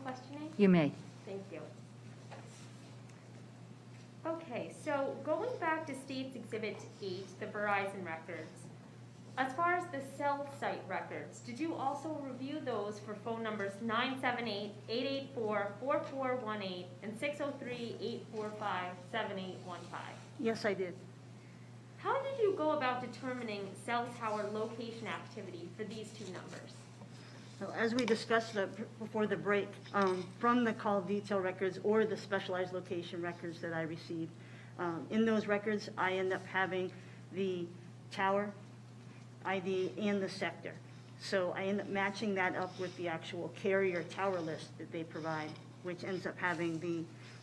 questioning? You may. Thank you. Okay, so going back to State's Exhibit 8, the Verizon records, as far as the cell site records, did you also review those for phone numbers 978-884-4418 and 603-845-7815? Yes, I did. How did you go about determining cell tower location activity for these two numbers? So as we discussed before the break, from the call detail records or the specialized location records that I received, in those records, I end up having the tower ID and the sector. So I end up matching that up with the actual carrier tower list that they provide, which ends up having the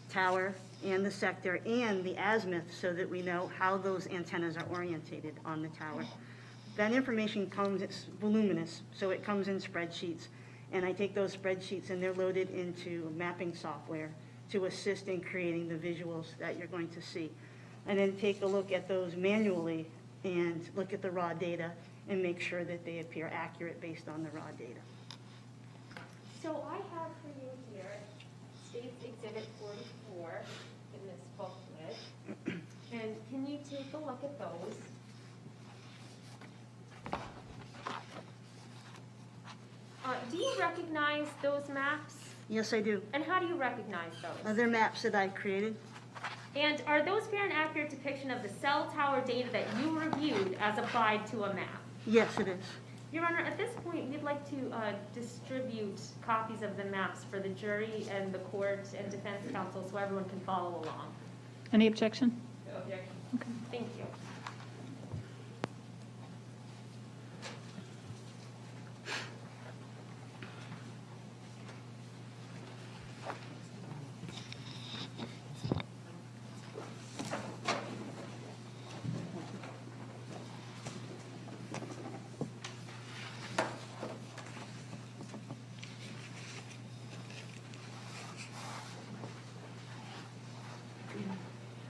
tower and the sector and the azimuth so that we know how those antennas are orientated on the tower. That information comes, it's voluminous, so it comes in spreadsheets, and I take those spreadsheets and they're loaded into mapping software to assist in creating the visuals that you're going to see. And then take a look at those manually and look at the raw data and make sure that they appear accurate based on the raw data. So I have for you here State's Exhibit 44 in this booklet. And can you take a look at those? Do you recognize those maps? Yes, I do. And how do you recognize those? They're maps that I created. And are those fair and accurate depiction of the cell tower data that you reviewed as applied to a map? Yes, it is. Your Honor, at this point, we'd like to distribute copies of the maps for the jury and the court and defense counsel so everyone can follow along. Any objection? No objection. Okay. Thank you.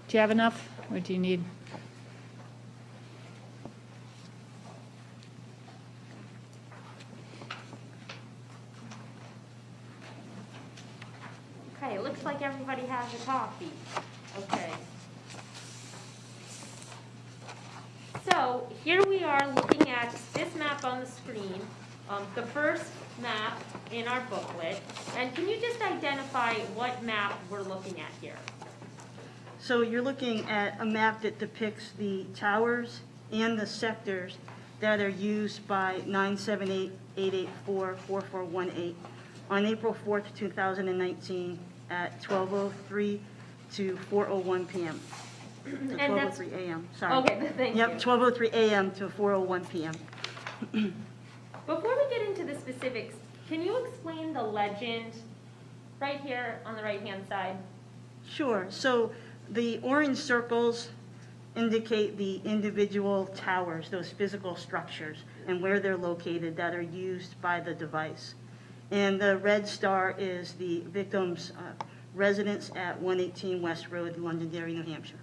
Do you have enough, or do you need? Okay, it looks like everybody has a copy. Okay. So here we are looking at this map on the screen, the first map in our booklet. And can you just identify what map we're looking at here? So you're looking at a map that depicts the towers and the sectors that are used by 978-884-4418 on April 4th, 2019 at 12:03 to 4:01 p.m. To 12:03 a.m. Sorry. Okay, thank you. Yep, 12:03 a.m. to 4:01 p.m. Before we get into the specifics, can you explain the legend right here on the right-hand side? Sure. So the orange circles indicate the individual towers, those physical structures, and where they're located that are used by the device. And the red star is the victim's residence at 118 West Road, Londonderry, New Hampshire.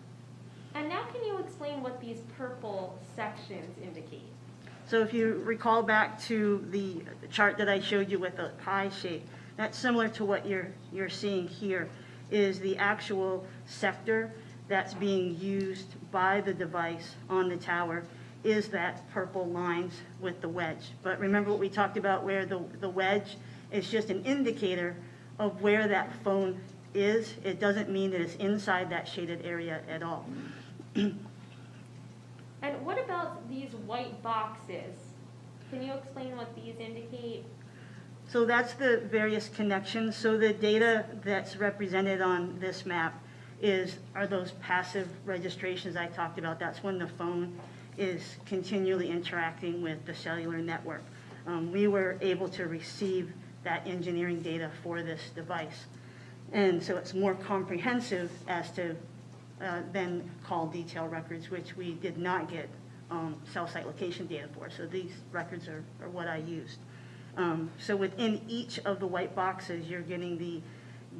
And now can you explain what these purple sections indicate? So if you recall back to the chart that I showed you with the pie shape, that's similar to what you're seeing here, is the actual sector that's being used by the device on the tower is that purple lines with the wedge. But remember what we talked about where the wedge is just an indicator of where that phone is. It doesn't mean that it's inside that shaded area at all. And what about these white boxes? Can you explain what these indicate? So that's the various connections. So the data that's represented on this map are those passive registrations I talked about. That's when the phone is continually interacting with the cellular network. We were able to receive that engineering data for this device. And so it's more comprehensive as to than call detail records, which we did not get cell site location data for. So these records are what I used. So within each of the white boxes, you're getting the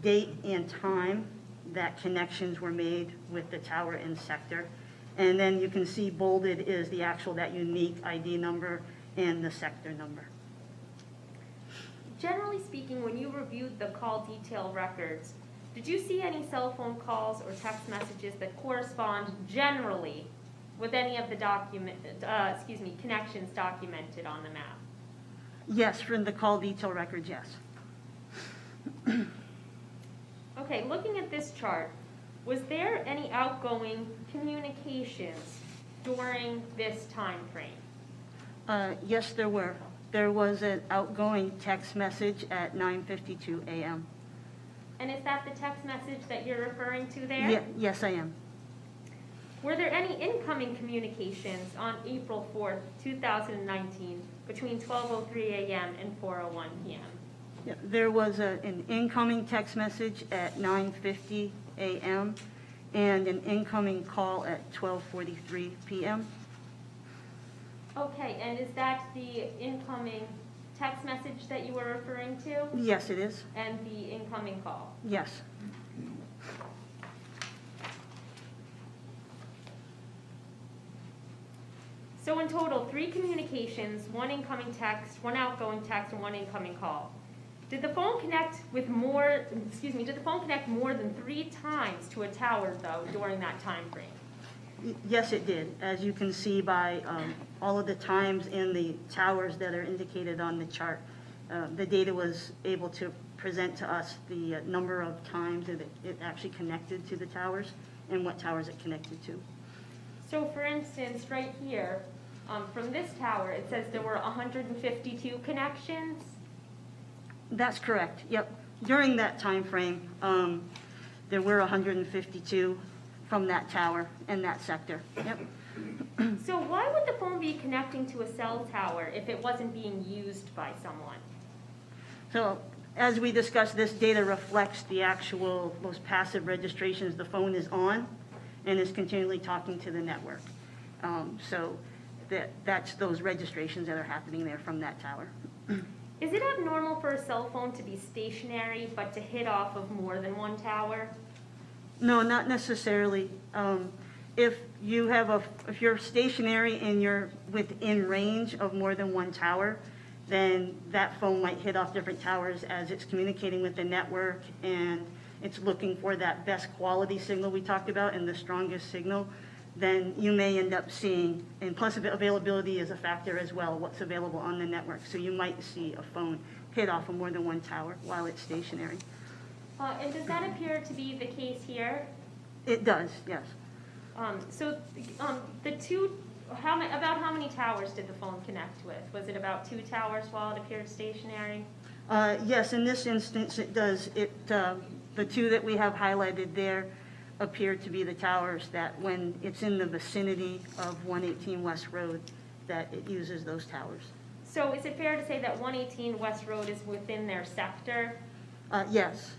date and time that connections were made with the tower and sector. And then you can see bolded is that unique ID number and the sector number. generally speaking, when you reviewed the call detail records, did you see any cell phone calls or text messages that correspond generally with any of the connections documented on the map? Yes, from the call detail records, yes. Okay, looking at this chart, was there any outgoing communications during this time frame? Yes, there were. There was an outgoing text message at 9:52 a.m. And is that the text message that you're referring to there? Yes, I am. Were there any incoming communications on April 4th, 2019, between 12:03 a.m. and 4:01 p.m.? Yeah, there was an incoming text message at 9:50 a.m. and an incoming call at 12:43 p.m. Okay, and is that the incoming text message that you were referring to? Yes, it is. And the incoming call? Yes. So in total, 3 communications, 1 incoming text, 1 outgoing text, and 1 incoming call. Did the phone connect with more, did the phone connect more than 3 times to a tower, though, during that time frame? Yes, it did. As you can see by all of the times in the towers that are indicated on the chart, the data was able to present to us the number of times that it actually connected to the towers and what towers it connected to. So for instance, right here, from this tower, it says there were 152 connections? That's correct, yep. During that time frame, there were 152 from that tower and that sector, yep. So why would the phone be connecting to a cell tower if it wasn't being used by someone? So as we discussed, this data reflects the actual, most passive registrations the phone is on and is continually talking to the network. So that's those registrations that are happening there from that tower. Is it abnormal for a cell phone to be stationary but to hit off of more than one tower? No, not necessarily. If you're stationary and you're within range of more than one tower, then that phone might hit off different towers as it's communicating with the network and it's looking for that best quality signal we talked about and the strongest signal. Then you may end up seeing, and plus availability is a factor as well, what's available on the network. So you might see a phone hit off of more than one tower while it's stationary. And does that appear to be the case here? It does, yes. About how many towers did the phone connect with? Was it about 2 towers while it appeared stationary? Yes, in this instance it does. The 2 that we have highlighted there appear to be the towers that when it's in the vicinity of 118 West Road that it uses those towers. So is it fair to say that 118 West Road is within their sector? Yes.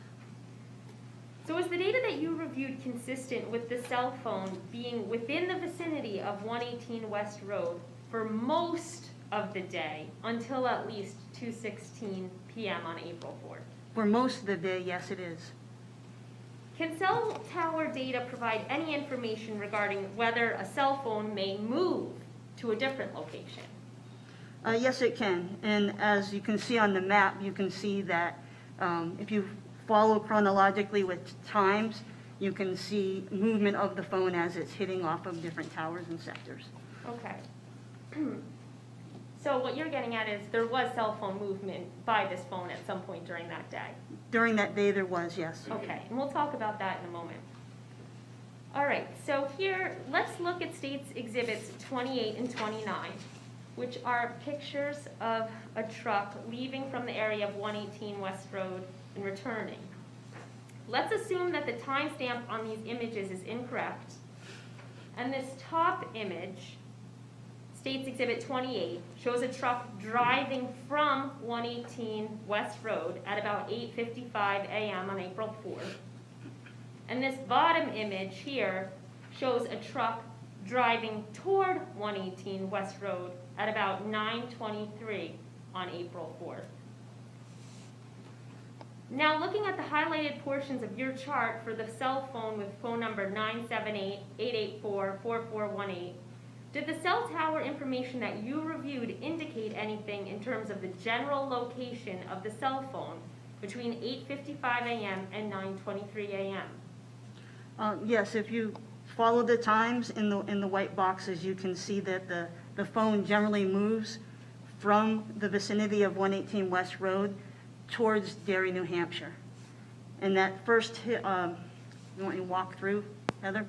So is the data that you reviewed consistent with the cell phone being within the vicinity of 118 West Road for most of the day until at least 2:16 p.m. on April 4th? For most of the day, yes, it is. Can cell tower data provide any information regarding whether a cell phone may move to a different location? Yes, it can. And as you can see on the map, you can see that if you follow chronologically with times, you can see movement of the phone as it's hitting off of different towers and sectors. Okay. So what you're getting at is there was cell phone movement by this phone at some point during that day? During that day, there was, yes. Okay, and we'll talk about that in a moment. All right, so here, let's look at States Exhibits 28 and 29, which are pictures of a truck leaving from the area of 118 West Road and returning. Let's assume that the timestamp on these images is incorrect, and this top image, States Exhibit 28, shows a truck driving from 118 West Road at about 8:55 a.m. on April 4th. And this bottom image here shows a truck driving toward 118 West Road at about 9:23 on April 4th. Now looking at the highlighted portions of your chart for the cell phone with phone number 978-884-4418, Did the cell tower information that you reviewed indicate anything in terms of the general location of the cell phone between 8:55 a.m. and 9:23 a.m.? Yes, if you follow the times in the white boxes, you can see that the phone generally moves from the vicinity of 118 West Road towards Derry, New Hampshire. And that first hit, you want me to walk through, Heather?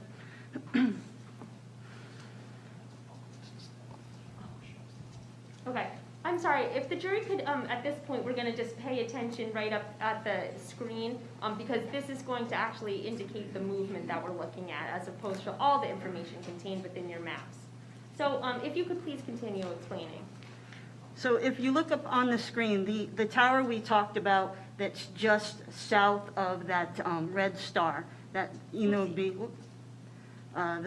Okay, I'm sorry, if the jury could, at this point, we're gonna just pay attention right up at the screen, because this is going to actually indicate the movement that we're looking at, as opposed to all the information contained within your maps. So, if you could please continue explaining. So if you look up on the screen, the tower we talked about that's just south of that red star, that, you know, the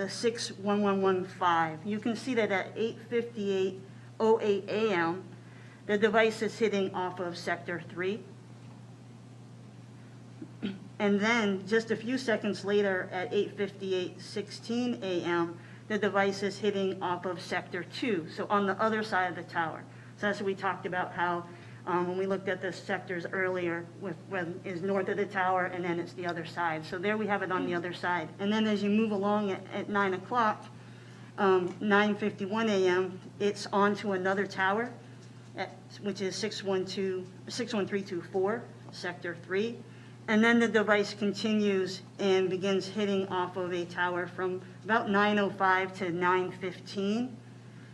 61115, you can see that at 8:58:08 a.m., the device is hitting off of Sector 3. And then just a few seconds later at 8:58:16 a.m., the device is hitting off of Sector 2, so on the other side of the tower. So that's what we talked about, how when we looked at the sectors earlier, when is north of the tower and then it's the other side. So there we have it on the other side. And then as you move along at 9 o'clock, 9:51 a.m., it's onto another tower, which is 61324, Sector 3. And then the device continues and begins hitting off of a tower from about 9:05 to 9:15.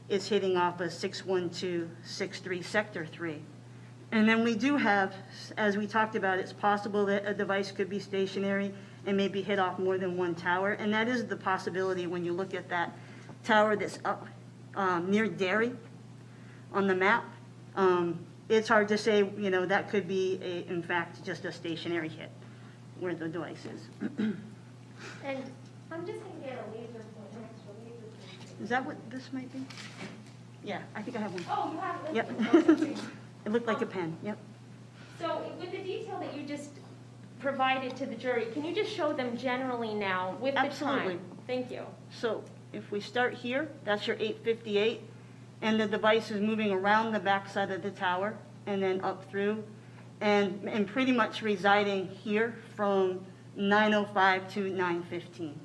It's hitting off of 61263, Sector 3. And then we do have, as we talked about, it's possible that a device could be stationary and maybe hit off more than one tower. And that is the possibility when you look at that tower that's up near Derry on the map. It's hard to say, you know, that could be, in fact, just a stationary hit where the device is. And I'm just going to get a laser point next to a laser point. Is that what this might be? Yeah, I think I have one. Oh, you have it? Yep. Okay. It looked like a pen, yep. So with the detail that you just provided to the jury, can you just show them generally now with the Absolutely. time? Thank you. So if we start here, that's your 8:58, and the device is moving around the backside of the tower and then up through, and pretty much residing here from 9:05 to 9:15.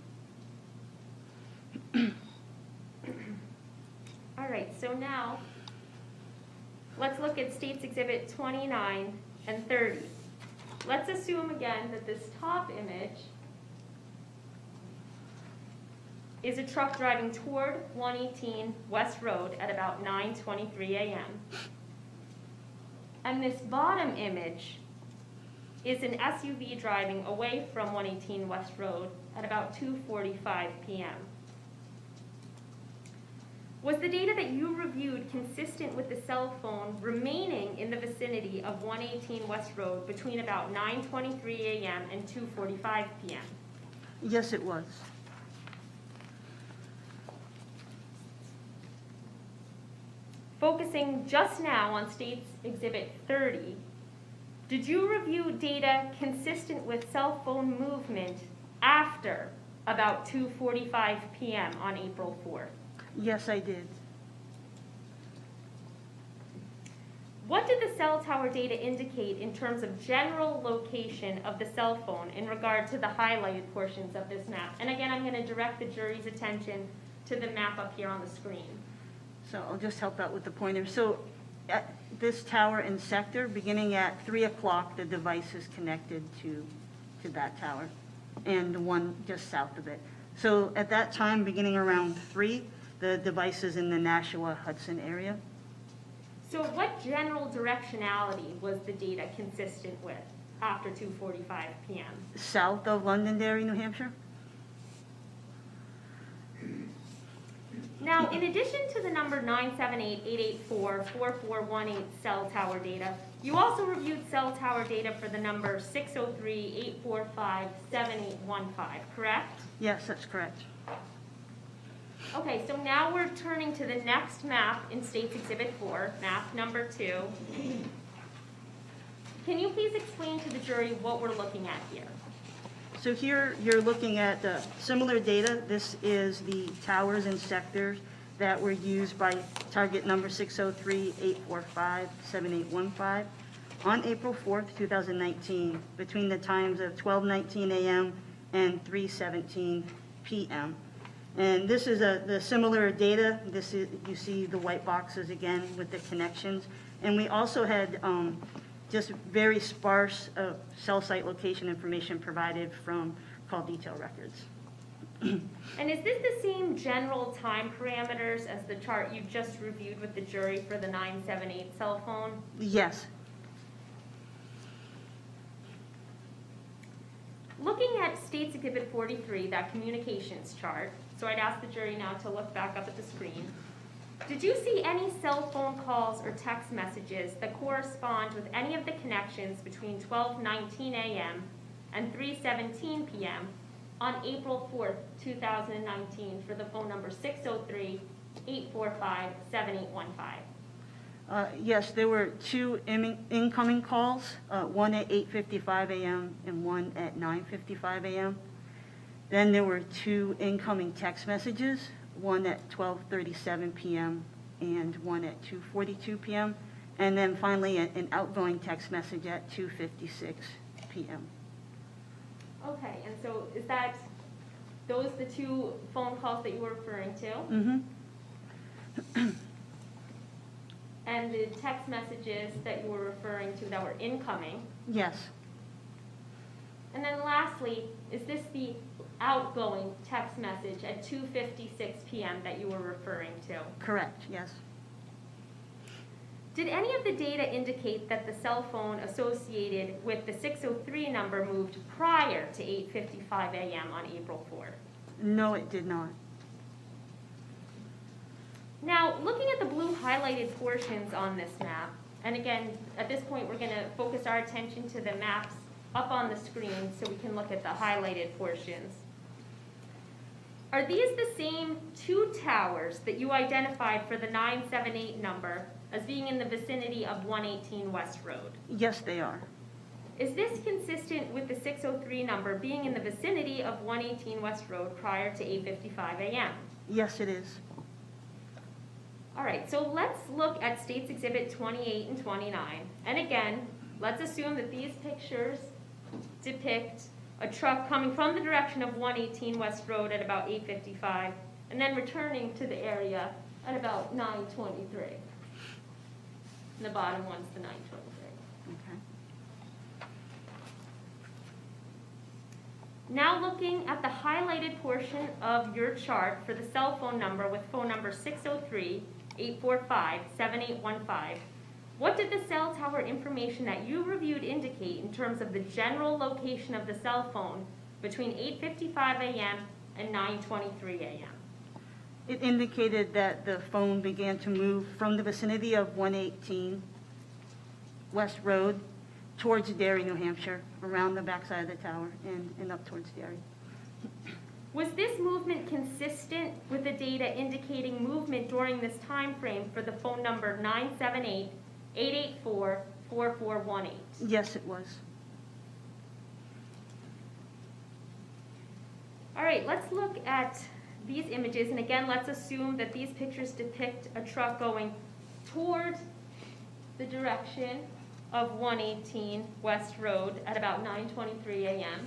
All right, so now let's look at States Exhibit 29 and 30. Let's assume again that this top image is a truck driving toward 118 West Road at about 9:23 a.m. And this bottom image is an SUV driving away from 118 West Road at about 2:45 p.m. Was the data that you reviewed consistent with the cell phone remaining in the vicinity of 118 West Road between about 9:23 a.m. and 2:45 p.m.? Yes, it was. Focusing just now on States Exhibit 30, did you review data consistent with cell phone movement after about 2:45 p.m. on April 4th? Yes, I did. What did the cell tower data indicate in terms of general location of the cell phone in regard to the highlighted portions of this map? And again, I'm going to direct the jury's attention to the map up here on the screen. So I'll just help out with the pointer. So at this tower and sector, beginning at 3 o'clock, the device is connected to that tower and the one just south of it. So at that time, beginning around 3, the device is in the Nashua-Hudson area. So what general directionality was the data consistent with after 2:45 p.m.? South of Londonderry, New Hampshire. Now, in addition to the number 978-884-4418 cell tower data, you also reviewed cell tower data for the number 603-845-7815, correct? Yes, that's correct. Okay, so now we're turning to the next map in States Exhibit 4, map number 2. Can you please explain to the jury what we're looking at here? So here you're looking at similar data. This is the towers and sectors that were used by target number 603-845-7815 on April 4th, 2019, between the times of 12:19 a.m. and 3:17 p.m. And this is the similar data. This is, you see the white boxes again with the connections. And we also had just very sparse cell site location information provided from call detail records. And is this the same general time parameters as the chart you just reviewed with the jury for the 978 cell phone? Yes. Looking at State's Exhibit 43, that communications chart, so I'd ask the jury now to look back up at the screen. Did you see any cell phone calls or text messages that correspond with any of the connections between 12:19 a.m. and 3:17 p.m. on April 4th, 2019 for the phone number 603-845-7815? Yes, there were two incoming calls, one at 8:55 a.m. and one at 9:55 a.m. Then there were two incoming text messages, one at 12:37 p.m. and one at 2:42 p.m. And then finally an outgoing text message at 2:56 p.m. Okay, and so is that those the two phone calls that you were referring to? Mm-hmm. And the text messages that you were referring to that were incoming? Yes. And then lastly, is this the outgoing text message at 2:56 p.m. that you were referring to? Correct, yes. Did any of the data indicate that the cell phone associated with the 603 number moved prior to 8:55 a.m. on April 4th? No, it did not. Now, looking at the blue highlighted portions on this map, and again, at this point, we're going to focus our attention to the maps up on the screen so we can look at the highlighted portions. Are these the same two towers that you identified for the 978 number as being in the vicinity of 118 West Road? Yes, they are. Is this consistent with the 603 number being in the vicinity of 118 West Road prior to 8:55 a.m.? Yes, it is. All right, so let's look at State's Exhibit 28 and 29. And again, let's assume that these pictures depict a truck coming from the direction of 118 West Road at about 8:55 and then returning to the area at about 9:23. And the bottom one's the 9:23. Okay. Now looking at the highlighted portion of your chart for the cell phone number with phone number 603-845-7815, what did the cell tower information that you reviewed indicate in terms of the general location of the cell phone between 8:55 a.m. and 9:23 a.m.? It indicated that the phone began to move from the vicinity of 118 West Road towards Derry, New Hampshire, around the backside of the tower and up towards Derry. Was this movement consistent with the data indicating movement during this time frame for the phone number 978-884-4418? Yes, it was. All right, let's look at these images, and again, let's assume that these pictures depict a truck going toward the direction of 118 West Road at about 9:23 a.m.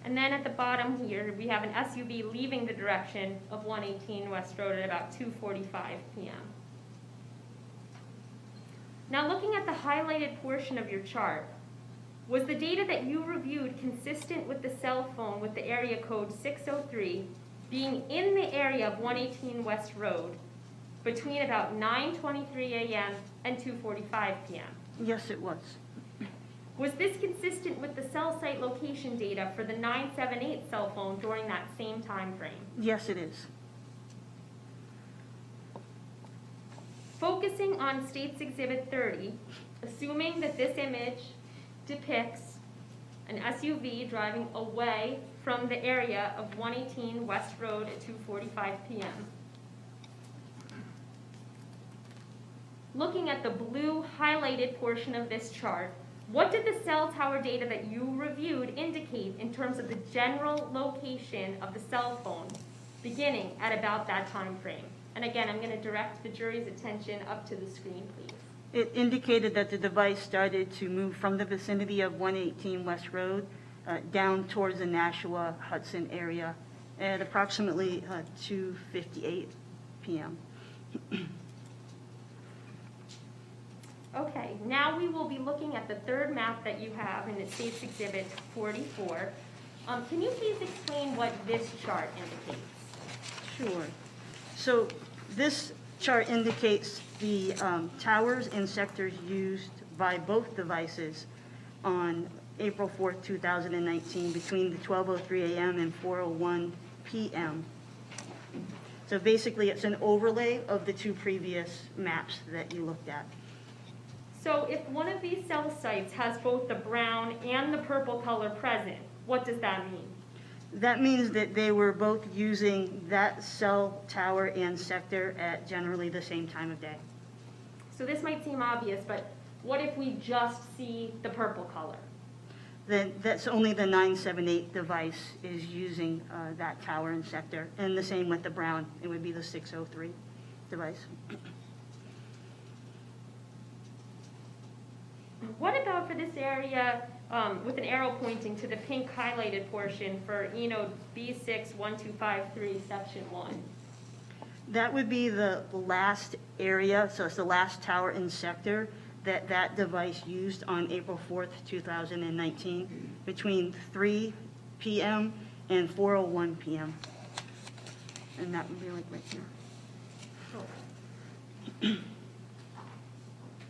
And then at the bottom here, we have an SUV leaving the direction of 118 West Road at about 2:45 p.m. Now looking at the highlighted portion of your chart, was the data that you reviewed consistent with the cell phone with the area code 603 being in the area of 118 West Road between about 9:23 a.m. and 2:45 p.m.? Yes, it was. Was this consistent with the cell site location data for the 978 cell phone during that same time frame? Yes, it is. Focusing on State's Exhibit 30, assuming that this image depicts an SUV driving away from the area of 118 West Road at 2:45 p.m. Looking at the blue highlighted portion of this chart, what did the cell tower data that you reviewed indicate in terms of the general location of the cell phone beginning at about that time frame? And again, I'm going to direct the jury's attention up to the screen, please. It indicated that the device started to move from the vicinity of 118 West Road down towards the Nashua Hudson area at approximately 2:58 p.m. Okay, now we will be looking at the third map that you have in the State's Exhibit 44. Can you please explain what this chart indicates? Sure. So this chart indicates the towers and sectors used by both devices on April 4th, 2019, between the 12:03 a.m. and 4:01 p.m. So basically, it's an overlay of the two previous maps that you looked at. So if one of these cell sites has both the brown and the purple color present, what does that mean? That means that they were both using that cell tower and sector at generally the same time of day. So this might seem obvious, but what if we just see the purple color? Then that's only the 978 device is using that tower and sector, and the same with the brown. It would be the 603 device. What about for this area with an arrow pointing to the pink highlighted portion for ENODE B61253, Section 1? That would be the last area, so it's the last tower and sector that device used on April 4th, 2019, between 3 p.m. and 4:01 p.m. And that would be like right here.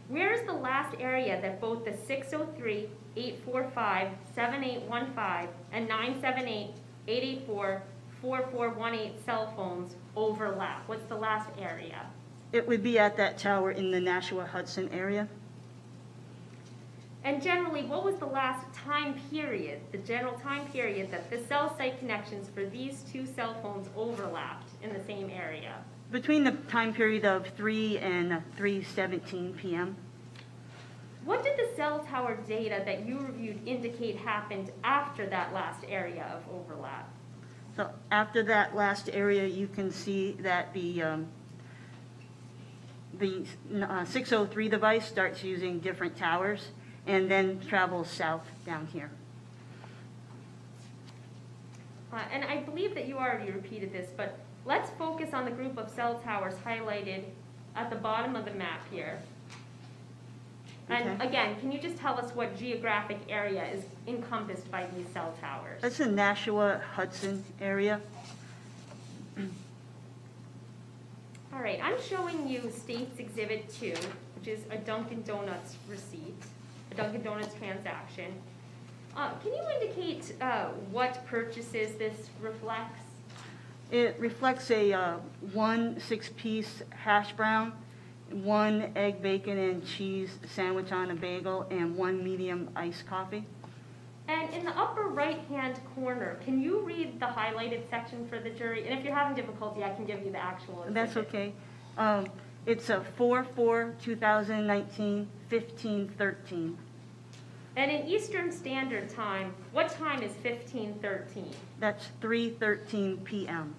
Where is the last area that both the 603, 845, 7815, and 978, 884, 4418 cell phones overlap? What's the last area? It would be at that tower in the Nashua Hudson area. And generally, what was the last time period, the general time period that the cell site connections for these two cell phones overlapped in the same area? Between the time period of 3 and 3:17 p.m. What did the cell tower data that you reviewed indicate happened after that last area of overlap? So after that last area, you can see that the 603 device starts using different towers and then travels south down here. And I believe that you already repeated this, but let's focus on the group of cell towers highlighted at the bottom of the map here. And Okay. again, can you just tell us what geographic area is encompassed by these cell towers? That's the Nashua Hudson area. All right, I'm showing you State's Exhibit 2, which is a Dunkin' Donuts receipt, a Dunkin' Donuts transaction. Can you indicate what purchases this reflects? It reflects a 1 6-piece hash brown, 1 egg, bacon, and cheese sandwich on a bagel, and 1 medium iced coffee. And in the upper right-hand corner, can you read the highlighted section for the jury? And if you're having difficulty, I can give you the actual exhibit. That's okay. It's a 4/4/2019, 15:13. And in Eastern Standard Time, what time is 15:13? That's 3:13 p.m.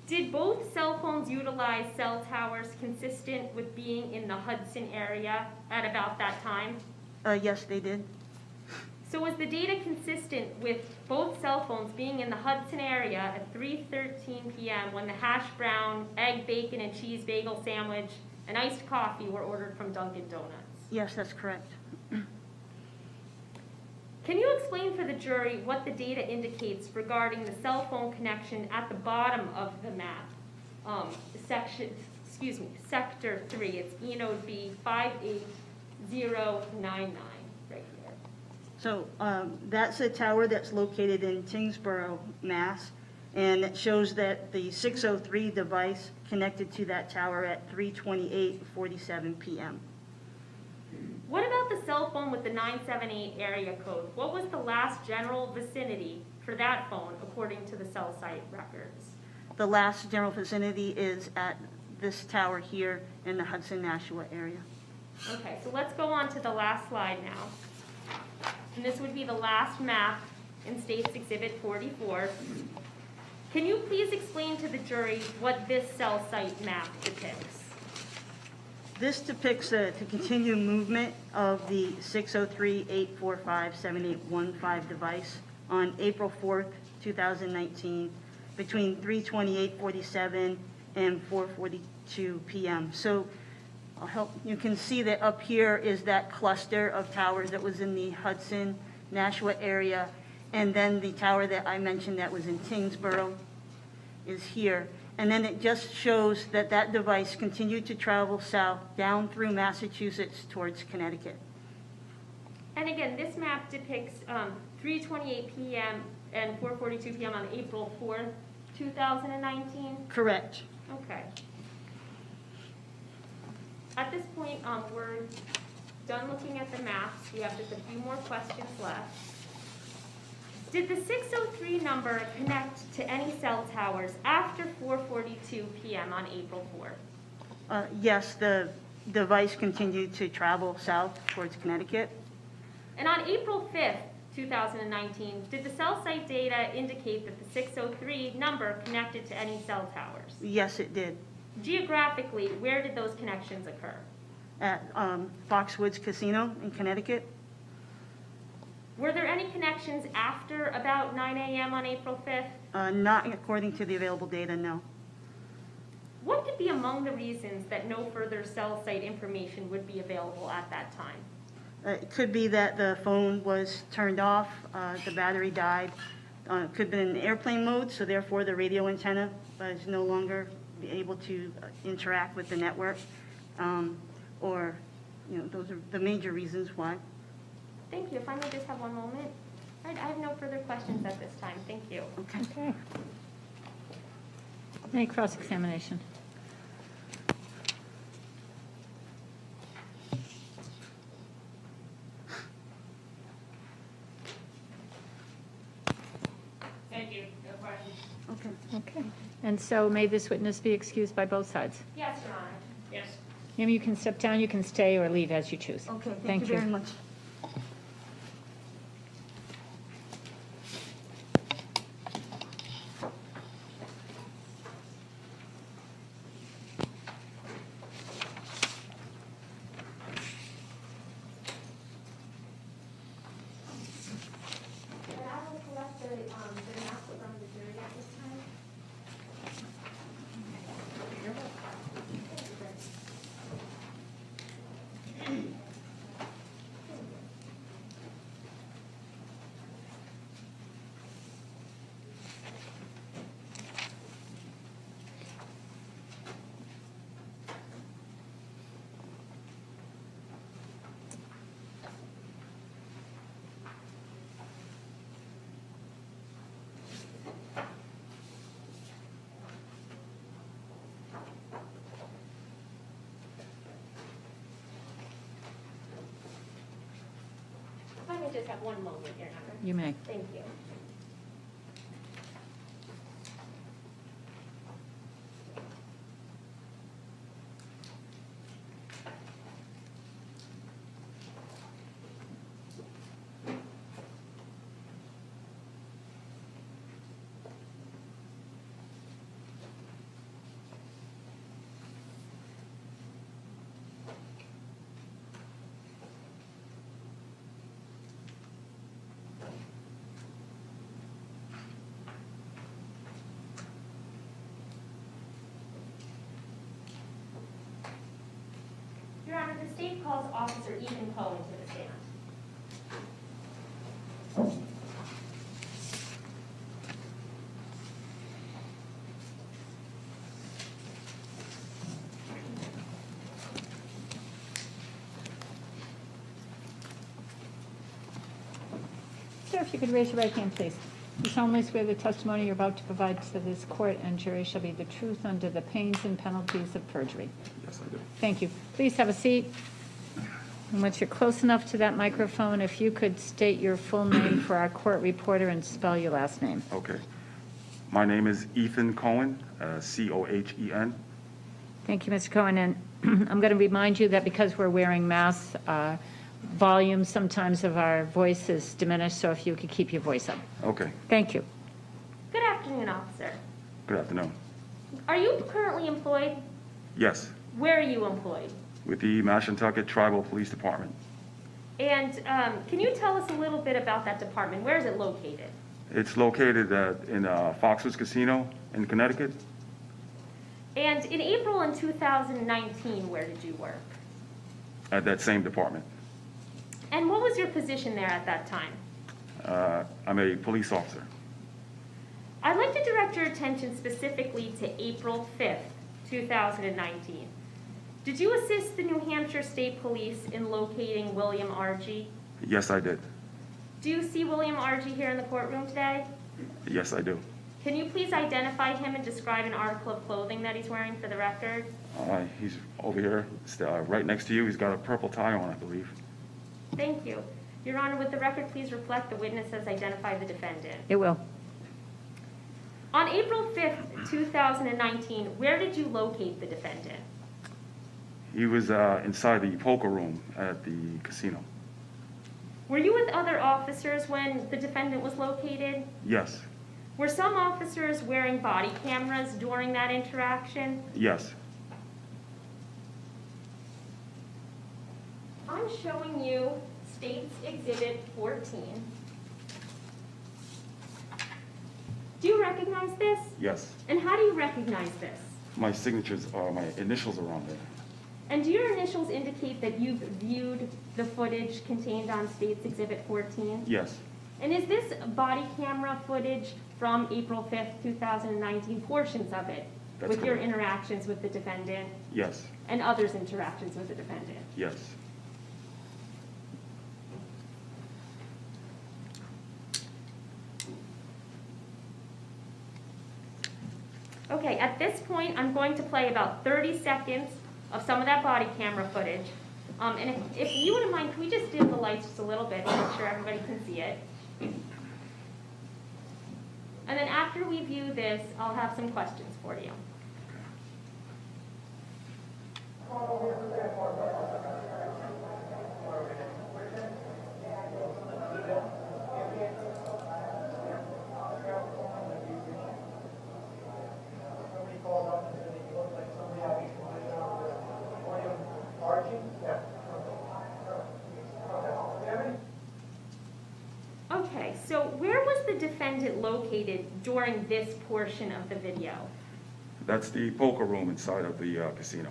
Did both cell phones utilize cell towers consistent with being in the Hudson area at about that time? Yes, they did. So was the data consistent with both cell phones being in the Hudson area at 3:13 p.m. when the hash brown, egg, bacon, and cheese bagel sandwich and iced coffee were ordered from Dunkin' Donuts? Yes, that's correct. Can you explain for the jury what the data indicates regarding the cell phone connection at the bottom of the map? Sector 3, it's ENODE B 58099 right here. So that's a tower that's located in Tingsboro, Mass. And it shows that the 603 device connected to that tower at 3:28:47 p.m. What about the cell phone with the 978 area code? What was the last general vicinity for that phone according to the cell site records? The last general vicinity is at this tower here in the Hudson-Nashua area. Okay, so let's go on to the last slide now. And this would be the last map in State's Exhibit 44. Can you please explain to the jury what this cell site map depicts? This depicts the continued movement of the 603-845-7815 device on April 4th, 2019, between 3:28:47 and 4:42 p.m. So you can see that up here is that cluster of towers that was in the Hudson, Nashua area, and then the tower that I mentioned that was in Tingsboro is here. And then it just shows that that device continued to travel south down through Massachusetts towards Connecticut. And again, this map depicts 3:28 p.m. and 4:42 p.m. on April 4th, 2019? Correct. Okay. At this point, we're done looking at the maps. We have just a few more questions left. Did the 603 number connect to any cell towers after 4:42 p.m. on April 4th? Yes, the device continued to travel south towards Connecticut. And on April 5th, 2019, did the cell site data indicate that the 603 number connected to any cell towers? Yes, it did. Geographically, where did those connections occur? At Foxwoods Casino in Connecticut. Were there any connections after about 9 a.m. on April 5th? Not according to the available data, no. What could be among the reasons that no further cell site information would be available at that time? It could be that the phone was turned off, the battery died. It could have been in airplane mode, so therefore the radio antenna was no longer able to interact with the network. Or, those are the major reasons why. Thank you. If I may just have one moment. All right, I have no further questions at this time. Thank you. Okay. Any cross-examination? Thank you. No questions. Okay. Okay. And so may this witness be excused by both sides? Yes, Your Honor. Yes. You can step down, you can stay, or leave as you choose. Okay, thank you very much. And I will collect the map from the jury at this time. If I may just have one moment, Your Honor. You may. Thank you. Your Honor, the state calls Officer Ethan Cohen to the stand. Sir, if you could raise your right hand, please. You solemnly swear the testimony you're about to provide to this court and jury shall be the truth under the pains and penalties of perjury. Yes, I do. Thank you. Please have a seat. And once you're close enough to that microphone, if you could state your full name for our court reporter and spell your last name. Okay. My name is Ethan Cohen, C-O-H-E-N. Thank you, Mr. Cohen. And I'm going to remind you that because we're wearing masks, volume sometimes of our voice is diminished, so if you could keep your voice up. Okay. Thank you. Good afternoon. afternoon, officer. Good afternoon. Are you currently employed? Yes, Where are you employed? with the Mashantucket Tribal Police Department. And can you tell us a little bit about that department? Where is it located? It's located in Foxwoods Casino in Connecticut. And in April in 2019, where did you work? At that same department. And what was your position there at that time? I'm a police officer. I'd like to direct your attention specifically to April 5th, 2019. Did you assist the New Hampshire State Police in locating William Argie? Yes, I did. Do you see William Argie here in the courtroom today? Yes, I do. Can you please identify him and describe an article of clothing that he's wearing for the record? He's over here, right next to you. He's got a purple tie on, I believe. Thank you. Your Honor, would the record please reflect the witness has identified the defendant? It will. On April 5th, 2019, where did you locate the defendant? He was inside the poker room at the casino. Were you with other officers when the defendant was located? Yes, Were some officers wearing body cameras during that interaction? yes. I'm showing you State's Exhibit 14. Do you recognize this? Yes. And how do you recognize this? My signatures are, my initials are on there. And do your initials indicate that you've viewed the footage contained on State's Exhibit 14? Yes, And is this body camera footage from April 5th, 2019, portions of it? That's with your correct. interactions with the defendant yes, and others' interactions with the defendant? yes. Okay, at this point, I'm going to play about 30 seconds of some of that body camera footage. And if you wouldn't mind, can we just dim the lights just a little bit to make sure everybody can see it? And then after we view this, I'll have some questions for you. Okay, so where was the defendant located during this portion of the video? That's the poker room inside of the casino.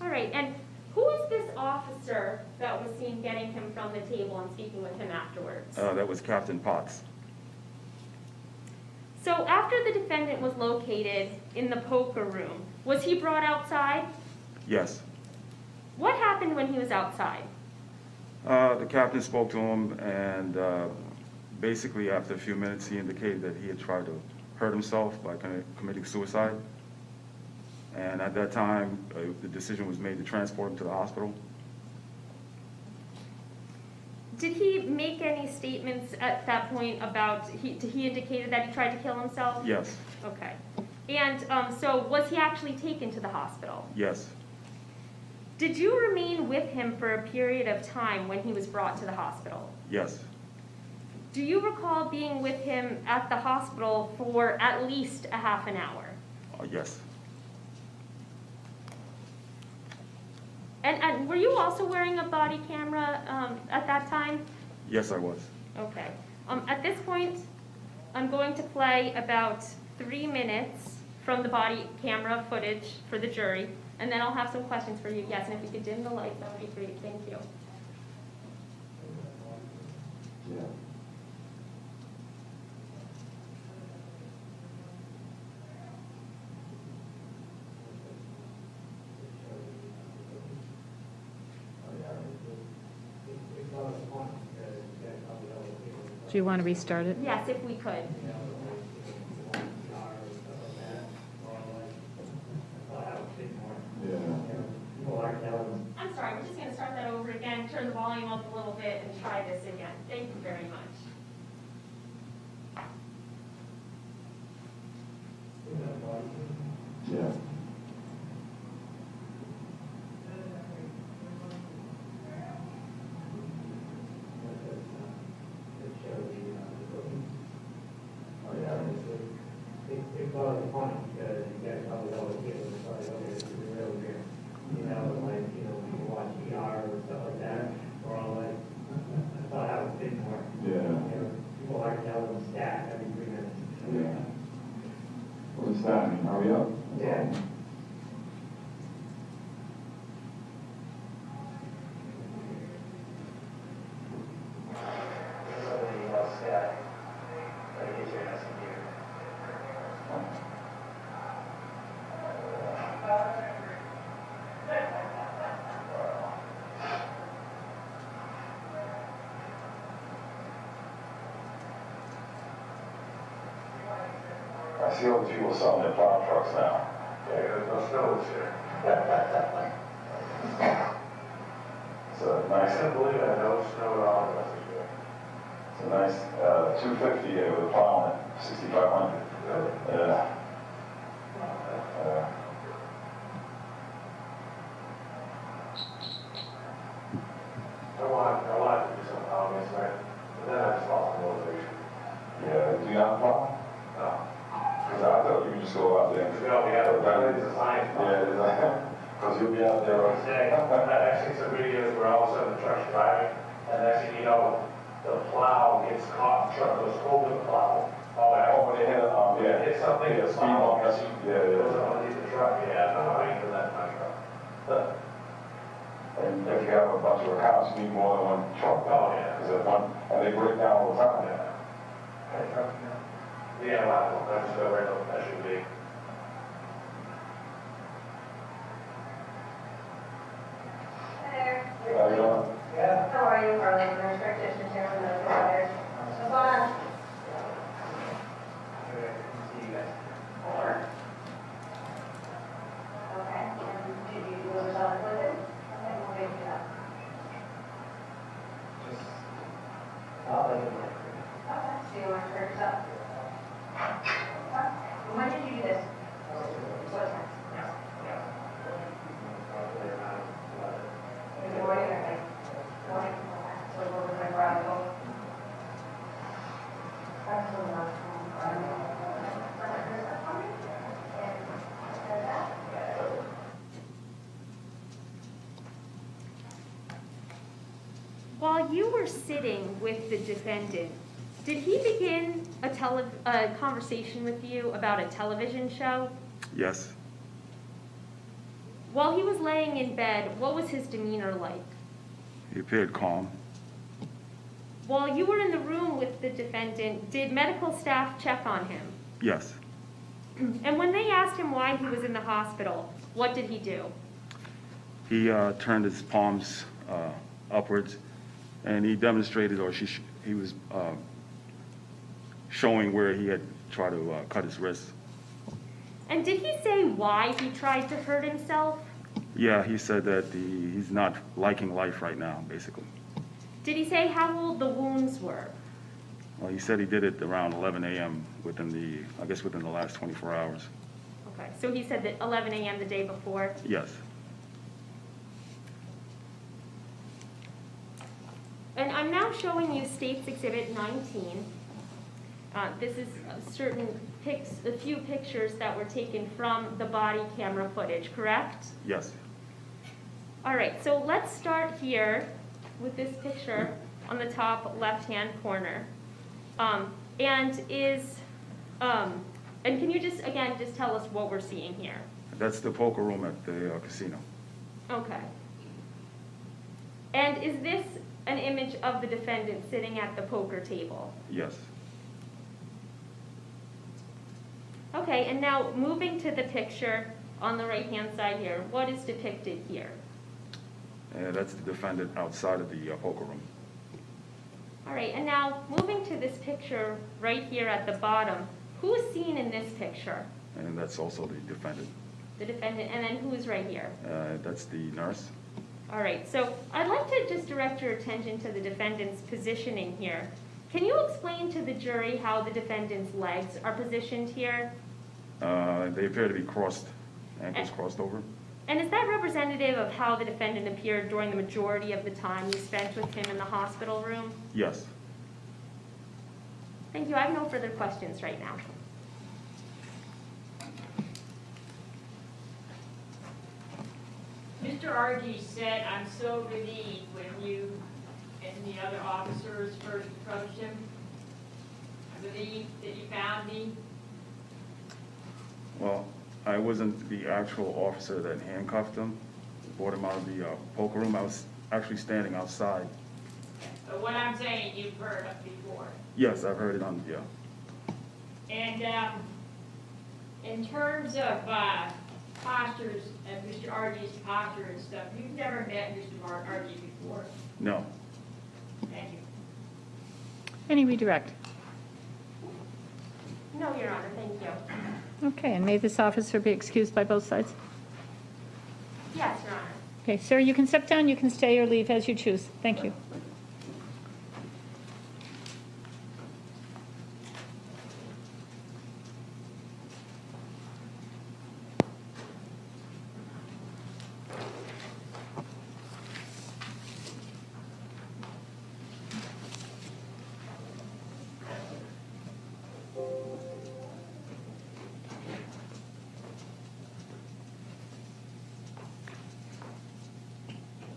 All right, and who is this officer that was seen getting him from the table and speaking with him afterwards? That was Captain Potts. So after the defendant was located in the poker room, was he brought outside? Yes. What happened when he was outside? The captain spoke to him, and basically after a few minutes, he indicated that he had tried to hurt himself by committing suicide. And at that time, the decision was made to transport him to the hospital. Did he make any statements at that point about, he indicated that he tried to kill himself? Yes, Okay. And so was he actually taken to the hospital? yes, Did you remain with him for a period of time when he was brought to the hospital? yes, Do you recall being with him at the hospital for at least a half an hour? yes, And were you also wearing a body camera at that time? yes, I was. Okay. At this point, I'm going to play about 3 minutes from the body camera footage for the jury, and then I'll have some questions for you. Yes, and if you could dim the lights, that would be great. Thank you. Do you want to restart it? Yes, if we could. I'm sorry, we're just going to start that over again, turn the volume up a little bit, and try this again. Thank you very much. Yeah. Do happening? Hurry up. Yeah. Somebody else, yeah. Better get your ass in here. I see all the people selling their plow trucks now. Yeah, there's no snow this year. It's a I nice, can't believe it, no snow at all the rest of the year. it's a nice 250 with a plow on it, 6,500. Really? Yeah. I wanted to do some plowing this way, but then I just lost the motivation. Yeah, do you not plow? No. Because I thought you could just go out there and No, we have a science. yeah, because you'll be out there. I've seen some videos where all of a sudden the truck's driving, and next thing you know, the plow gets caught, the truck goes over the plow. Oh, Oh, when they hit it, yeah. Hit something, Yeah, the speed plow bump, goes yeah. underneath the truck. Yeah, no, I ain't doing that in my truck. And if you have a bunch of accounts, you need more than one truck. Oh, yeah. Because and they break down all the time. Yeah, well, that's the way that should be. Hi there. How you doing? Yeah. How are you? Harley, nurse practitioner here with medical providers. What's going on? See you guys. Okay, and did you do a result with it? Okay, we'll figure it out. Just, I'll let you know. Okay, so you want to hurt yourself? When did you do this? What time? In the morning or night? Morning? Okay, so we're going to grab it. That's a lot. While you were sitting with the defendant, did he begin a conversation with you about a television show? Yes. While he was laying in bed, what was his demeanor like? He appeared calm. While you were in the room with the defendant, did medical staff check on him? Yes. And when they asked him why he was in the hospital, what did he do? He turned his palms upwards, and he demonstrated, or he was showing where he had tried to cut his wrist. And did he say why he tried to hurt himself? Yeah, he said that he's not liking life right now, basically. Did he say how old the wounds were? Well, he said he did it around 11 a.m. within the last 24 hours. Okay, so he said that 11 a.m. the day before? Yes. And I'm now showing you State's Exhibit 19. This is a few pictures that were taken from the body camera footage, correct? Yes. All right, so let's start here with this picture on the top left-hand corner. And can you just tell us what we're seeing here? That's the poker room at the casino. Okay. And is this an image of the defendant sitting at the poker table? Yes. Okay, and now moving to the picture on the right-hand side here, what is depicted here? That's the defendant outside of the poker room. All right, and now moving to this picture right here at the bottom, who is seen in this picture? And that's also the defendant. The defendant, and then who is right here? That's the nurse. All right, so I'd like to just direct your attention to the defendant's positioning here. Can you explain to the jury how the defendant's legs are positioned here? They appear to be crossed, ankles crossed over. And is that representative of how the defendant appeared during the majority of the time you spent with him in the hospital room? Yes. Thank you. I have no further questions right now. Mr. Argie said, "I'm so relieved," when you and the other officers first approached him. "I'm relieved that you found me." Well, I wasn't the actual officer that handcuffed him, brought him out of the poker room. I was actually standing outside. But what I'm saying, you've heard of before. Yes, I've heard it on, yeah. And in terms of postures and Mr. Argie's posture and stuff, you've never met Mr. Argie before. No. Thank you. Any redirect? No, Your Honor, thank you. Okay, and may this officer be excused by both sides? Yes, Your Honor. Okay, sir, you can step down, you can stay or leave as you choose. Thank you.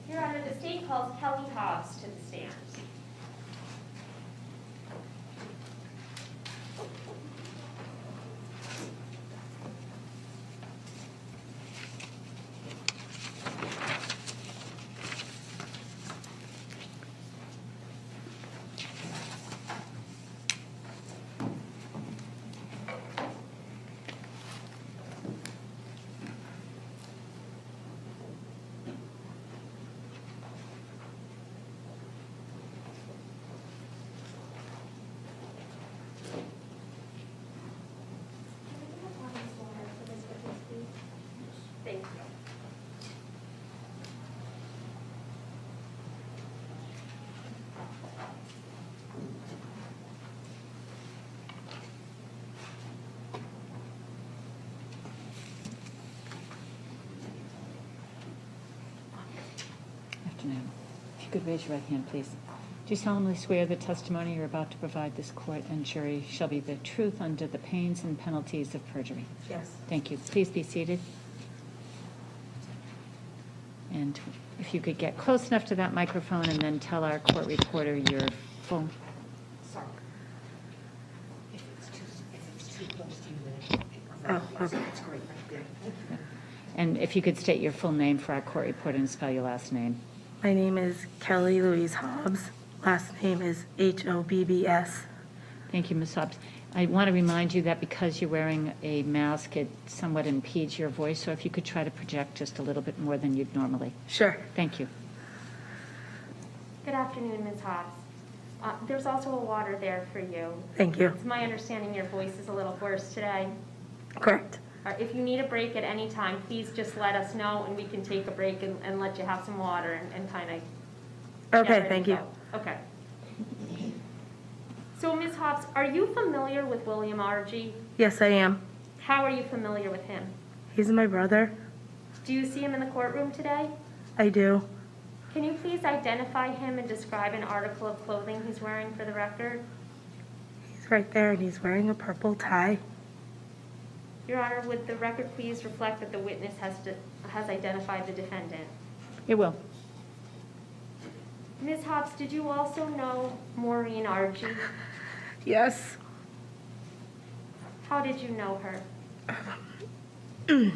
Your Honor, the state calls Kelley Hobbs to the stand. Thank you. Afternoon. If you could raise your right hand, please. Do you solemnly swear the testimony you're about to provide this court and jury shall be the truth under the pains and penalties of perjury? Yes. Thank you. Please be seated. And if you could get close enough to that microphone and then tell our court reporter your full, Sorry. If it's too close to you, then okay. It's great right there. and if you could state your full name for our court reporter and spell your last name. My name is Kelley Louise Hobbs. Last name is Hobbs. Thank you, Ms. Hobbs. I want to remind you that because you're wearing a mask, it somewhat impedes your voice, so if you could try to project just a little bit more than you'd normally. Sure. Thank you. Good afternoon, Ms. Hobbs. There's also a water there for you. Thank you. It's my understanding your voice is a little hoarse today. Correct. If you need a break at any time, please just let us know and we can take a break and let you have some water and kind of. Okay, thank you. Okay. So, Ms. Hobbs, are you familiar with William Argie? Yes, I am. How are you familiar with him? He's my brother. Do you see him in the courtroom today? I do. Can you please identify him and describe an article of clothing he's wearing for the record? He's right there, and he's wearing a purple tie. Your Honor, would the record please reflect that the witness has identified the defendant? It will. Ms. Hobbs, did you also know Maureen Argie? Yes. How did you know her?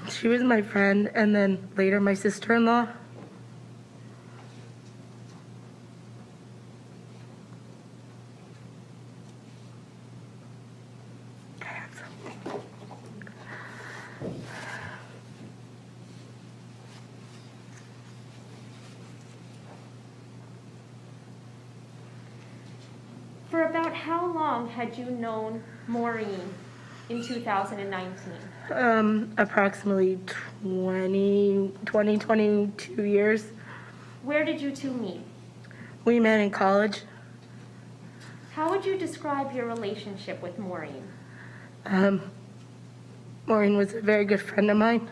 She was my friend, and then later my sister-in-law. I have some. For about how long had you known Morin in 2019? Approximately 22 years. Where did you two meet? We met in college. How would you describe your relationship with Morin? Maureen was a very good friend of mine.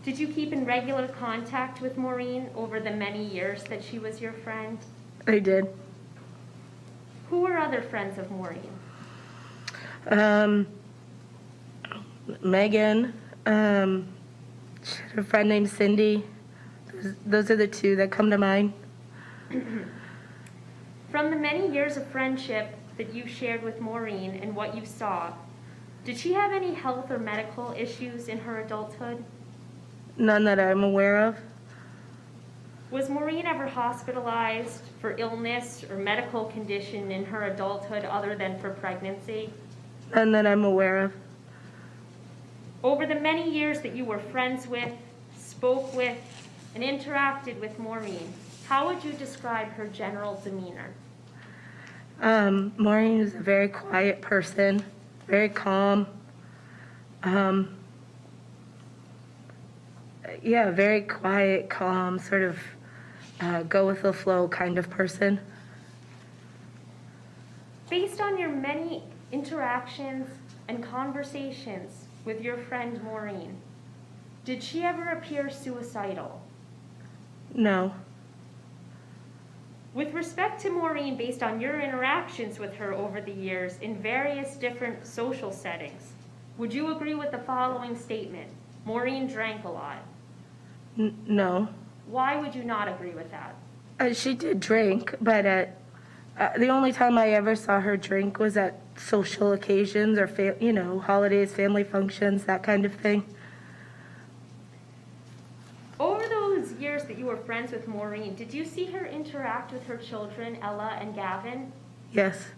Did you keep in regular contact with Maureen over the many years that she was your friend? I did. Who were other friends of Maureen? Megan. She had a friend named Cindy. Those are the two that come to mind. From the many years of friendship that you shared with Maureen and what you saw, Did she have any health or medical issues in her adulthood? None that I'm aware of. Was Maureen ever hospitalized for illness or medical condition in her adulthood other than for pregnancy? None that I'm aware of. Over the many years that you were friends with, spoke with, and interacted with Maureen, how would you describe her general demeanor? Maureen is a very quiet person, very calm. Yeah, very quiet, calm, sort of go with the flow kind of person. Based on your many interactions and conversations with your friend Maureen, did she ever appear suicidal? No. With respect to Maureen, based on your interactions with her over the years in various different social settings, would you agree with the following statement? Maureen drank a lot. No. Why would you not agree with that? She did drink, but the only time I ever saw her drink was at social occasions or, holidays, family functions, that kind of thing. Over those years that you were friends with Maureen, did you see her interact with her children, Ella and Gavin? Yes.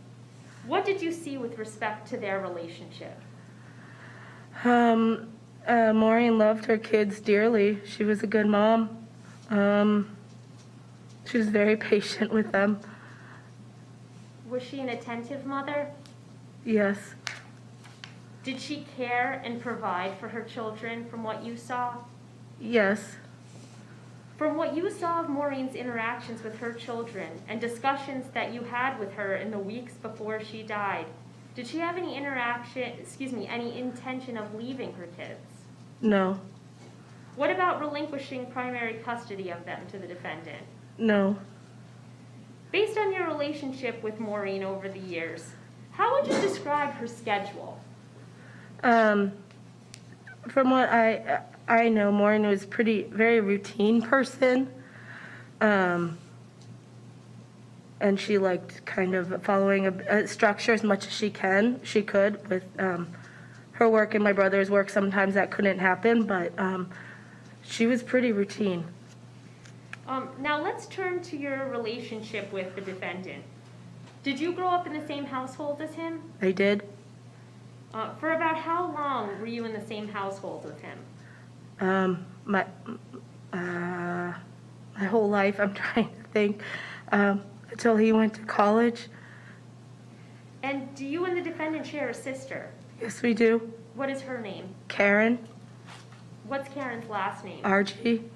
What did you see with respect to their relationship? Maureen loved her kids dearly. She was a good mom. She was very patient with them. Was she an attentive mother? Yes. Did she care and provide for her children from what you saw? Yes. From what you saw of Maureen's interactions with her children and discussions that you had with her in the weeks before she died, did she have any any intention of leaving her kids? No. What about relinquishing primary custody of them to the defendant? No. Based on your relationship with Maureen over the years, how would you describe her schedule? From what I know, Morin was very routine person. And she liked kind of following a structure as much as she could with her work and my brother's work. Sometimes that couldn't happen, but she was pretty routine. Now let's turn to your relationship with the defendant. Did you grow up in the same household as him? I did. For about how long were you in the same household with him? My whole life, I'm trying to think, until he went to college. And do you and the defendant share a sister? Yes, we do. What is her name? Karen. What's Karen's last name? Argie.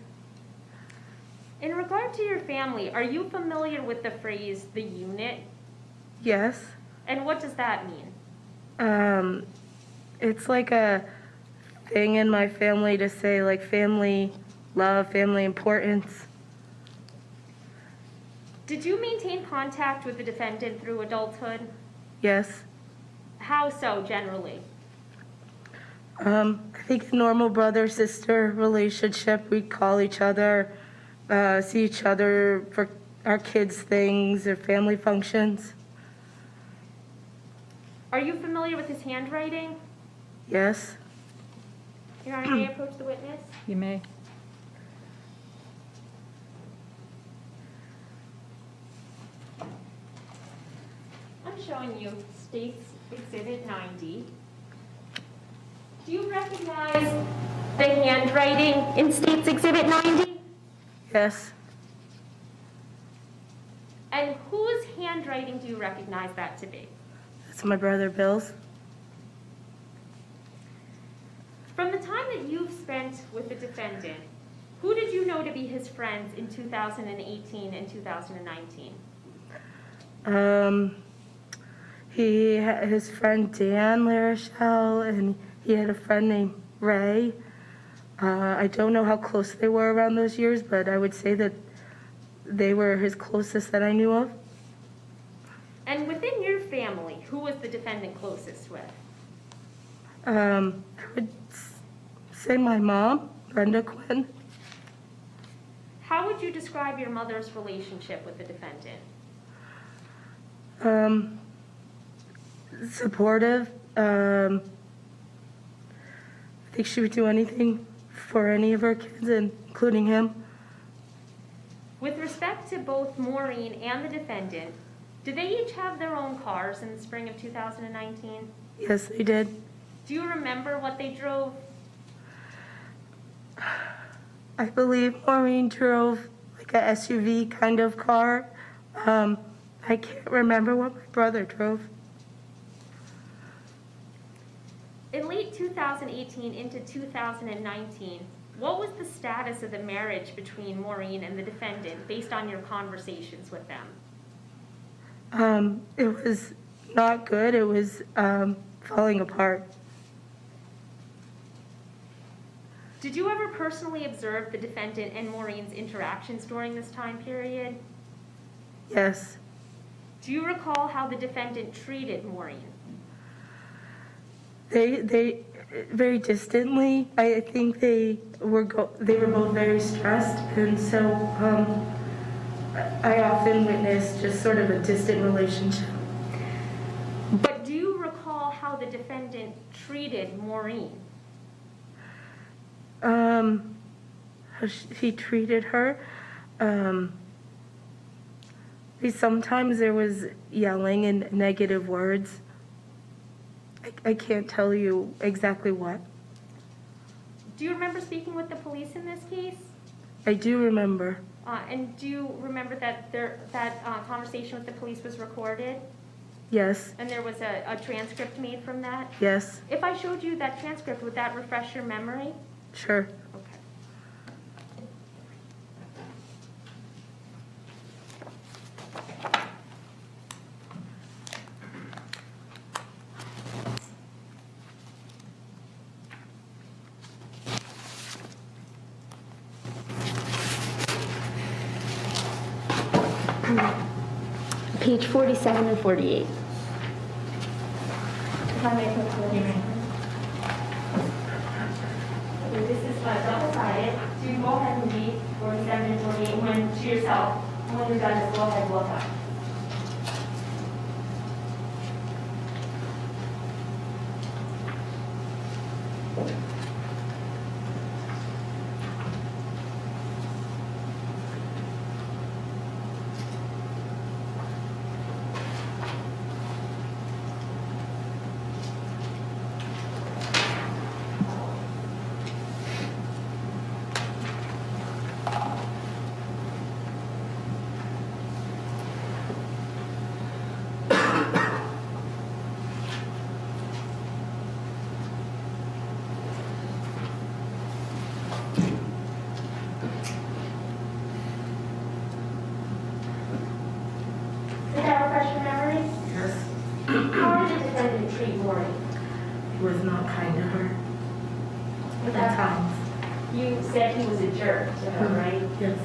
In regard to your family, are you familiar with the phrase, the unit? Yes. And what does that mean? It's like a thing in my family to say, like, family love, family importance. Did you maintain contact with the defendant through adulthood? Yes. How so, generally? I think a normal brother-sister relationship. We'd call each other, see each other for our kids' things or family functions. Are you familiar with his handwriting? Yes. Your Honor, may I approach the witness? You may. I'm showing you State's Exhibit 90. Do you recognize the handwriting in State's Exhibit 90? Yes. And whose handwriting do you recognize that to be? That's my brother Bill's. From the time that you've spent with the defendant, who did you know to be his friends in 2018 and 2019? He had his friend Dan Larachelle, and he had a friend named Ray. I don't know how close they were around those years, but I would say that they were his closest that I knew of. And within your family, who was the defendant closest with? I would say my mom, Brenda Quinn. How would you describe your mother's relationship with the defendant? Supportive, think she would do anything for any of her kids, including him. With respect to both Maureen and the defendant, did they each have their own cars in the spring of 2019? Yes, they did. Do you remember what they drove? I believe Maureen drove like a SUV kind of car. I can't remember what my brother drove. In late 2018 into 2019, what was the status of the marriage between Maureen and the defendant based on your conversations with them? It was not good. It was falling apart. Did you ever personally observe the defendant and Maureen's interactions during this time period? Yes. Do you recall how the defendant treated Maureen? They very distantly. I think they were both very stressed, and so I often witnessed just sort of a distant relationship. But do you recall how the defendant treated Maureen? How he treated her. Sometimes there was yelling and negative words. I can't tell you exactly what. Do you remember speaking with the police in this case? I do remember. And do you remember that conversation with the police was recorded? Yes. And there was a transcript made from that? Yes. If I showed you that transcript, would that refresh your memory? Sure. Okay. Page 47 and 48. If I may put it. Okay, this is double-sided. So you go ahead and read 47 and 48 when to yourself. When you're done, just go ahead and look up. Did that refresh your memory? Yes. How did the defendant treat Morin? He was not kind to her. At times. You said he was a jerk to her, right? Yes.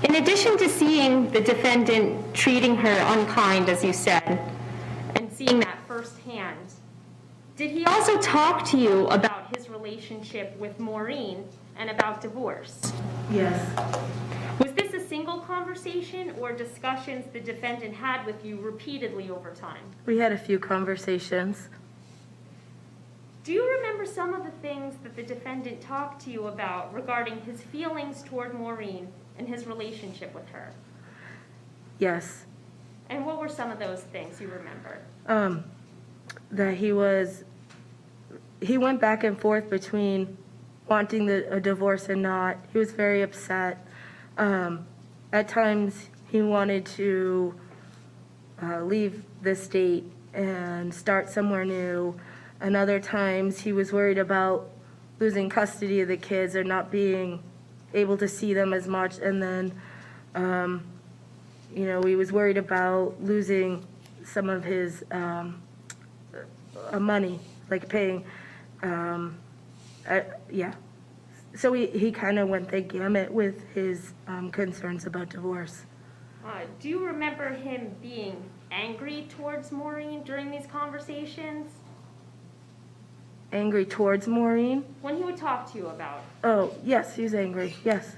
In addition to seeing the defendant treating her unkind, as you said, and seeing that firsthand, did he also talk to you about his relationship with Maureen and about divorce? Yes. Was this a single conversation or discussions the defendant had with you repeatedly over time? We had a few conversations. Do you remember some of the things that the defendant talked to you about regarding his feelings toward Maureen and his relationship with her? Yes. And what were some of those things you remember? That he went back and forth between wanting a divorce and not. He was very upset. At times he wanted to leave the state and start somewhere new. And other times he was worried about losing custody of the kids or not being able to see them as much. And then, he was worried about losing some of his money, like paying, So he kind of went the gamut with his concerns about divorce. Do you remember him being angry towards Maureen during these conversations? angry towards Maureen. When he would talk to you about? Oh, yes, he was angry, yes.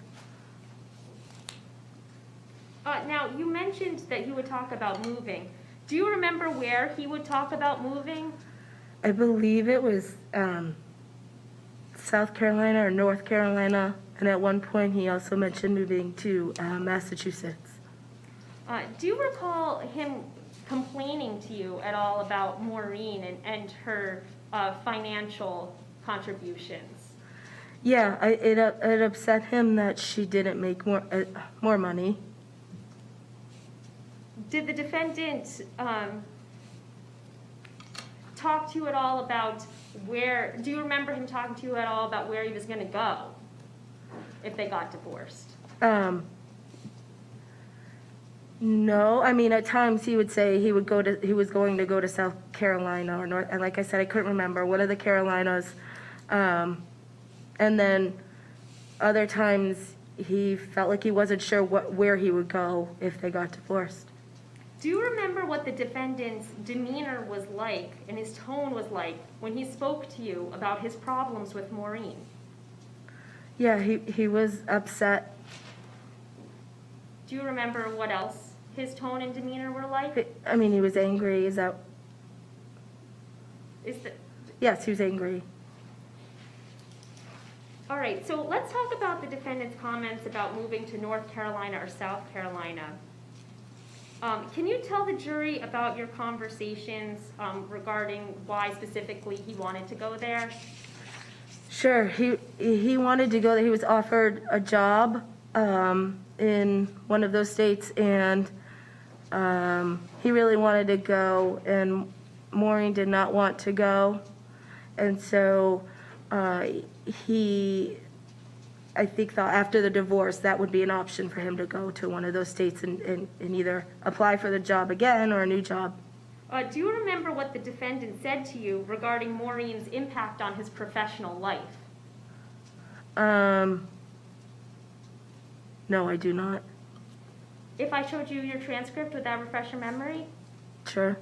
Now, you mentioned that he would talk about moving. Do you remember where he would talk about moving? I believe it was South Carolina or North Carolina, and at one point he also mentioned moving to Massachusetts. Do you recall him complaining to you at all about Maureen and her financial contributions? Yeah, it upset him that she didn't make more money. Did the defendant talk to you at all about where, do you remember him talking to you at all about where he was going to go if they got divorced? No, I mean, at times he would say he was going to go to South Carolina or North, and like I said, I couldn't remember one of the Carolinas. And then other times he felt like he wasn't sure where he would go if they got divorced. Do you remember what the defendant's demeanor was like and his tone was like when he spoke to you about his problems with Maureen? Yeah, he was upset. Do you remember what else his tone and demeanor were like? I mean, he was angry. Yes, Yes, he was angry. all right, so let's talk about the defendant's comments about moving to North Carolina or South Carolina. Can you tell the jury about your conversations regarding why specifically he wanted to go there? Sure, he wanted to go there. He was offered a job in one of those states, and he really wanted to go, and Maureen did not want to go. And so I think thought after the divorce that would be an option for him to go to one of those states and either apply for the job again or a new job. Do you remember what the defendant said to you regarding Maureen's impact on his professional life? No, I do not. If I showed you your transcript, would that refresh your memory? Sure.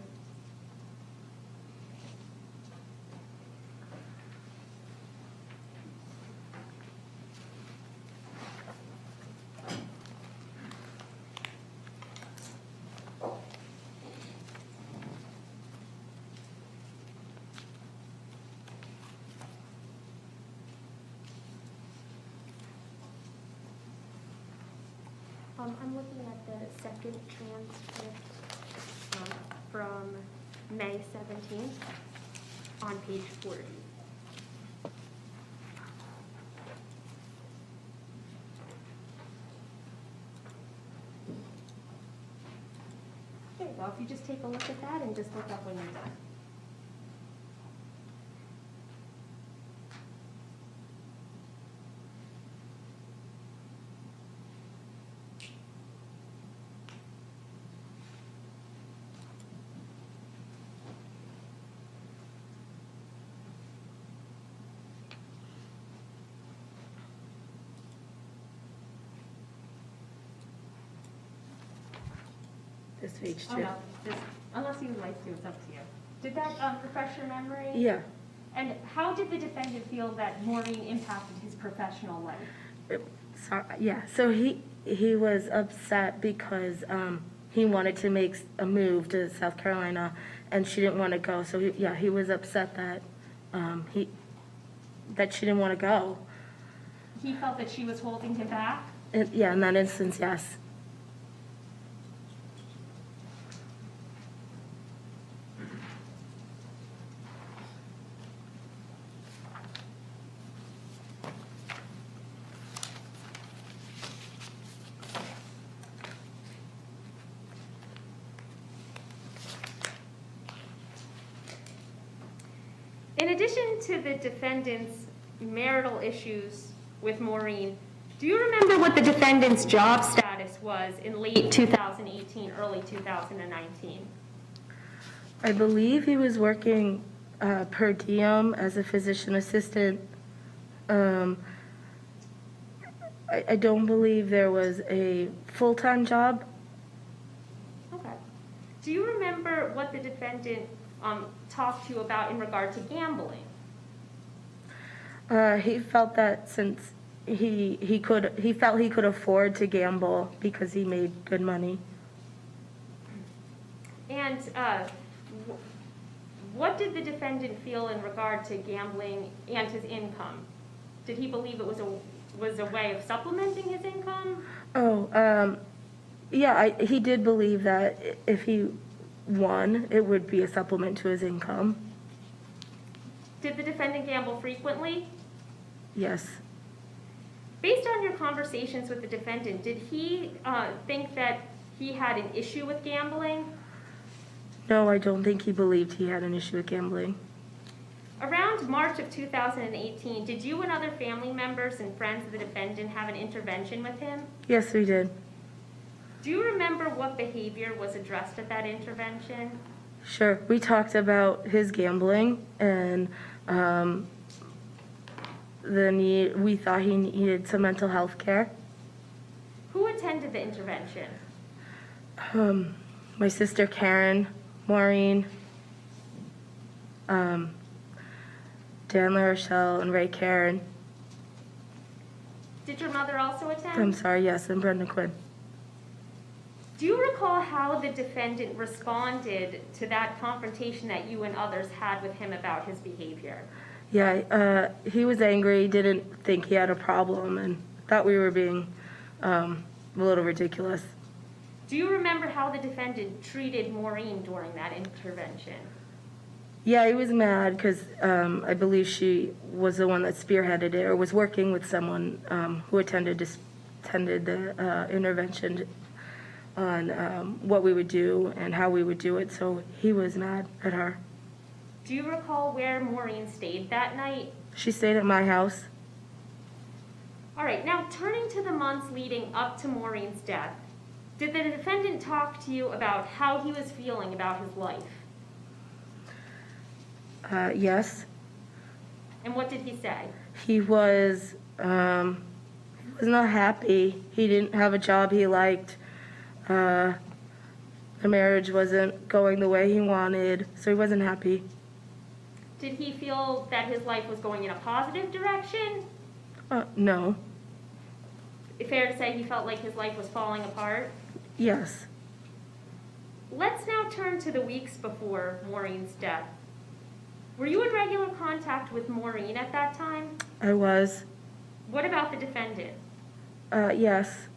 I'm looking at the second transcript from May 17th on page 40. There you go. If you just take a look at that and just look up when you're done. This page Oh, too. no. Unless you would like to, it's up to you. Did that refresh your memory? Yeah. And how did the defendant feel that Maureen impacted his professional life? So he was upset because he wanted to make a move to South Carolina, and she didn't want to go. So he was upset that that she didn't want to go. He felt that she was holding him back? Yeah, in that instance, yes. In addition to the defendant's marital issues with Maureen, do you remember what the defendant's job status was in late 2018, early 2019? I believe he was working per diem as a physician assistant. I don't believe there was a full-time job. Okay. Do you remember what the defendant talked to you about in regard to gambling? He felt that since he felt he could afford to gamble because he made good money. And what did the defendant feel in regard to gambling and his income? Did he believe it was a way of supplementing his income? Yeah, he did believe that if he won, it would be a supplement to his income. Did the defendant gamble frequently? Yes. Based on your conversations with the defendant, did he think that he had an issue with gambling? No, I don't think he believed he had an issue with gambling. Around March of 2018, did you and other family members and friends of the defendant have an intervention with him? Yes, we did. Do you remember what behavior was addressed at that intervention? Sure. We talked about his gambling and we thought he needed some mental health care. Who attended the intervention? My sister Karen, Maureen, Dan LaRochelle, and Ray Karen. Did your mother also attend? I'm sorry, yes, and Brenda Quinn. Do you recall how the defendant responded to that confrontation that you and others had with him about his behavior? Yeah, he was angry, didn't think he had a problem, and thought we were being a little ridiculous. Do you remember how the defendant treated Morin during that intervention? Yeah, he was mad because I believe she was the one that spearheaded it or was working with someone who attended the intervention on what we would do and how we would do it, so he was mad at her. Do you recall where Morin stayed that night? She stayed at my house. All right, now turning to the months leading up to Morin's death, did the defendant talk to you about how he was feeling about his life? Yes. And what did he say? He was not happy. He didn't have a job he liked. The marriage wasn't going the way he wanted, so he wasn't happy. Did he feel that his life was going in a positive direction? No. Fair to say he felt like his life was falling apart? Yes. Let's now turn to the weeks before Morin's death. Were you in regular contact with Morin at that time? I was. What about the defendant? Yes.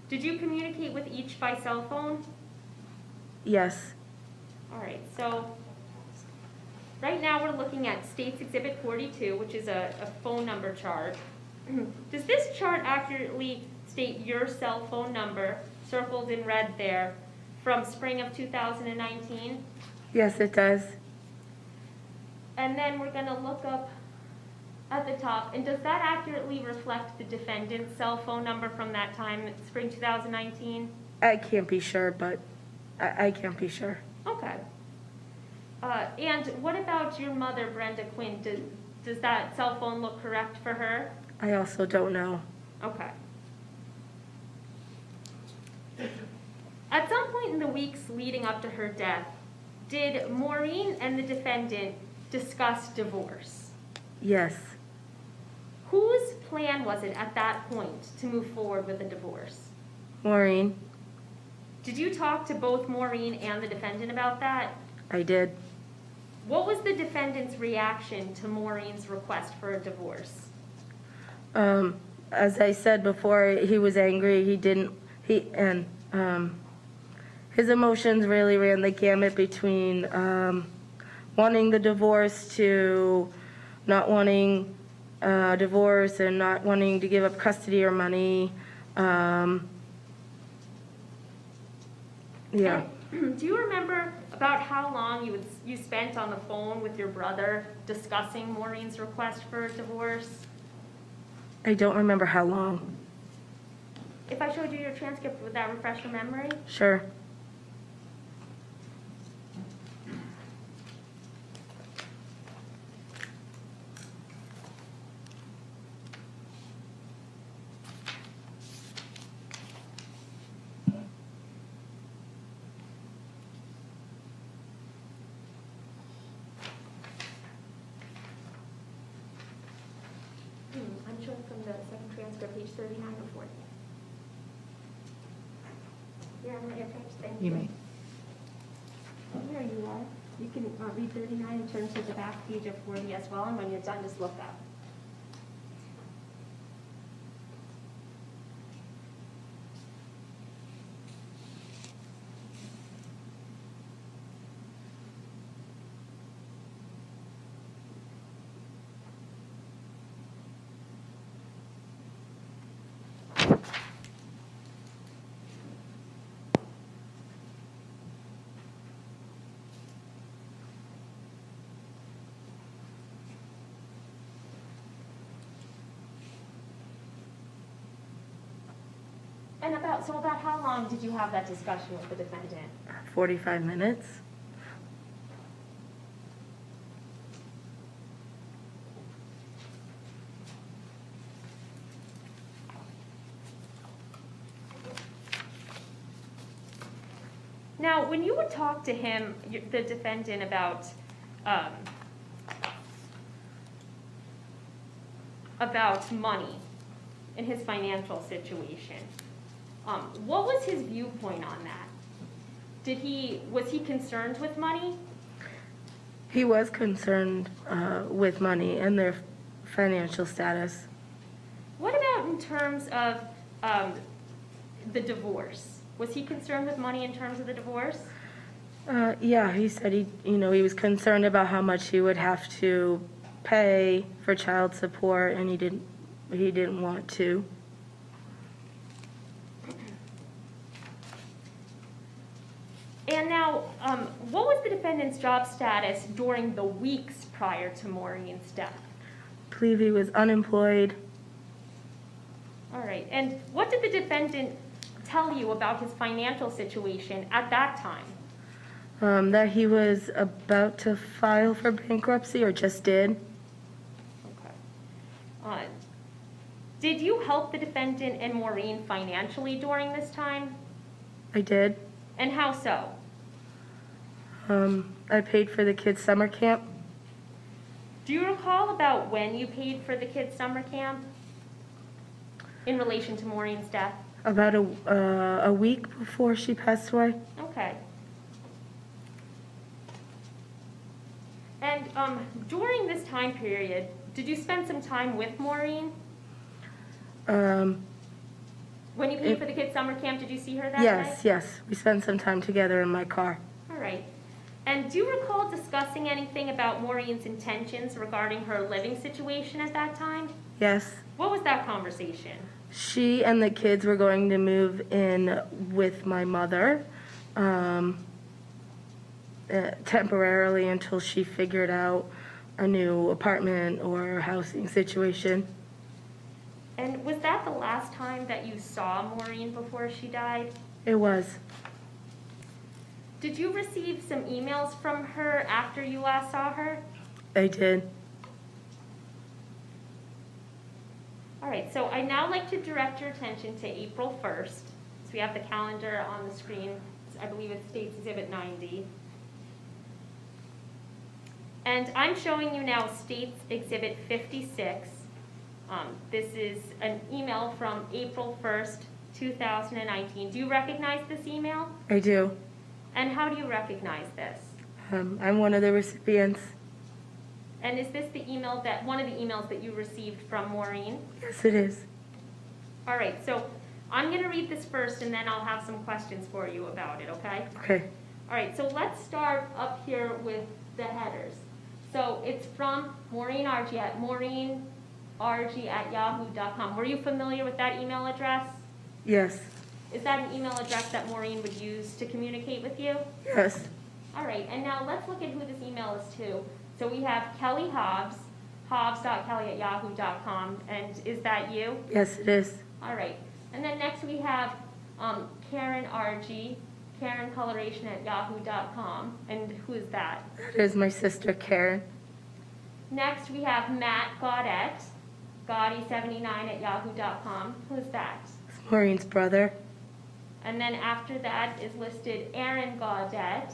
Did you communicate with each by cell phone? Yes. All right, so right now we're looking at State's Exhibit 42, which is a phone number chart. Does this chart accurately state your cell phone number, circled in red there, from spring of 2019? Yes, it does. And then we're going to look up at the top, and does that accurately reflect the defendant's cell phone number from that time, spring 2019? I can't be sure, but I can't be sure. Okay. And what about your mother, Brenda Quinn? Does that cell phone look correct for her? I also don't know. Okay. At some point in the weeks leading up to her death, did Maureen and the defendant discuss divorce? Yes. Whose plan was it at that point to move forward with a divorce? Maureen. Did you talk to both Maureen and the defendant about that? I did. What was the defendant's reaction to Maureen's request for a divorce? As I said before, he was angry. His emotions really ran the gamut between wanting the divorce to not wanting a divorce and not wanting to give up custody or money. Yeah. Do you remember about how long you spent on the phone with your brother discussing Maureen's request for a divorce? I don't remember how long. If I showed you your transcript, would that refresh your memory? Sure. from the second transcript, page 39 or 40. Yeah, I'm ready, thank you. You may. There you are. You can read 39 and turn to the back page of 40 as well, and when you're done, just look up. And about how long did you have that discussion with the defendant? 45 minutes. Now, when you would talk to him, the defendant, about money and his financial situation, what was his viewpoint on that? Was he concerned with money? He was concerned with money and their financial status. What about in terms of the divorce? Was he concerned with money in terms of the divorce? Yeah, he said he was concerned about how much he would have to pay for child support, and he didn't want to. And now, what was the defendant's job status during the weeks prior to Maureen's death? I believe he was unemployed. All right. And what did the defendant tell you about his financial situation at that time? That he was about to file for bankruptcy, or just did. Okay. Did you help the defendant and Maureen financially during this time? I did. And how so? I paid for the kids' summer camp. Do you recall about when you paid for the kids' summer camp in relation to Maureen's death? About a week before she passed away. Okay. And during this time period, did you spend some time with Maureen? When you paid for the kids' summer camp, did you see her that day? Yes. We spent some time together in my car. All right. And do you recall discussing anything about Maureen's intentions regarding her living situation at that time? Yes. What was that conversation? She and the kids were going to move in with my mother temporarily until she figured out a new apartment or housing situation. And was that the last time that you saw Maureen before she died? It was. Did you receive some emails from her after you last saw her? I did. All right, so I'd now like to direct your attention to April 1st. So we have the calendar on the screen. I believe it states Exhibit 90. And I'm showing you now States Exhibit 56. This is an email from April 1st, 2019. Do you recognize this email? I do. And how do you recognize this? I'm one of the recipients. And is this the email one of the emails that you received from Maureen? Yes, it is. All right, so I'm going to read this first, and then I'll have some questions for you about it, okay? Okay. All right, so let's start up here with the headers. So it's from Maureen Argie at maureenargie@yahoo.com. Were you familiar with that email address? Yes. Is that an email address that Maureen would use to communicate with you? Yes. All right, and now let's look at who this email is to. So we have Kelley Hobbs, hobbs.kelley@yahoo.com, and is that you? Yes, it is. All right, and then next we have Karen Argie, karencoloration@yahoo.com, and who is that? That is my sister, Karen. Next we have Matt Gaudet, Gaudy79@yahoo.com, who is that? It's Maureen's brother. And then after that is listed Aaron Gaudet,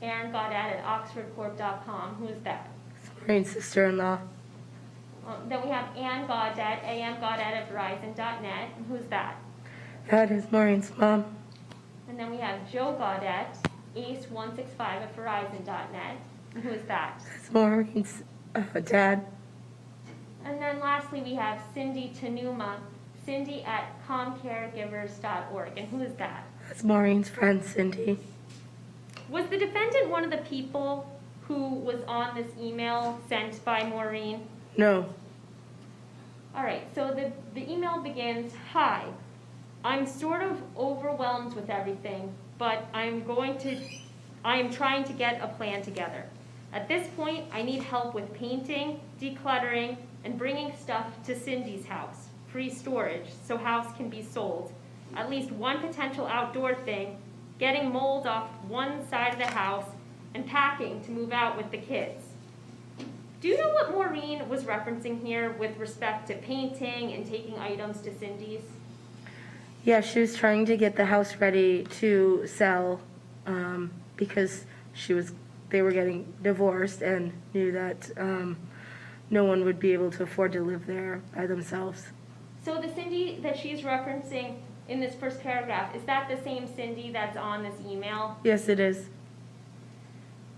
Aaron Gaudet at oxfordcorp.com. Who is that? It's Maureen's sister-in-law. Then we have Ann Gaudet, A.M. Gaudet at Verizon.net. And who's that? That is Maureen's mom. And then we have Joe Gaudet, Ace165 at Verizon.net. And who is that? That's Maureen's dad. And then lastly, we have Cindy Tanuma, Cindy at comcaregivers.org. And who is that? That's Maureen's friend, Cindy. Was the defendant one of the people who was on this email sent by Maureen? No. All right, so the email begins, "Hi, I'm sort of overwhelmed with everything, but I am trying to get a plan together. At this point, I need help with painting, decluttering, and bringing stuff to Cindy's house, free storage, so house can be sold. At least one potential outdoor thing, getting mold off one side of the house, and packing to move out with the kids." Do you know what Maureen was referencing here with respect to painting and taking items to Cindy's? Yeah, she was trying to get the house ready to sell because they were getting divorced and knew that no one would be able to afford to live there by themselves. So the Cindy that she's referencing in this first paragraph, is that the same Cindy that's on this email? Yes, it is.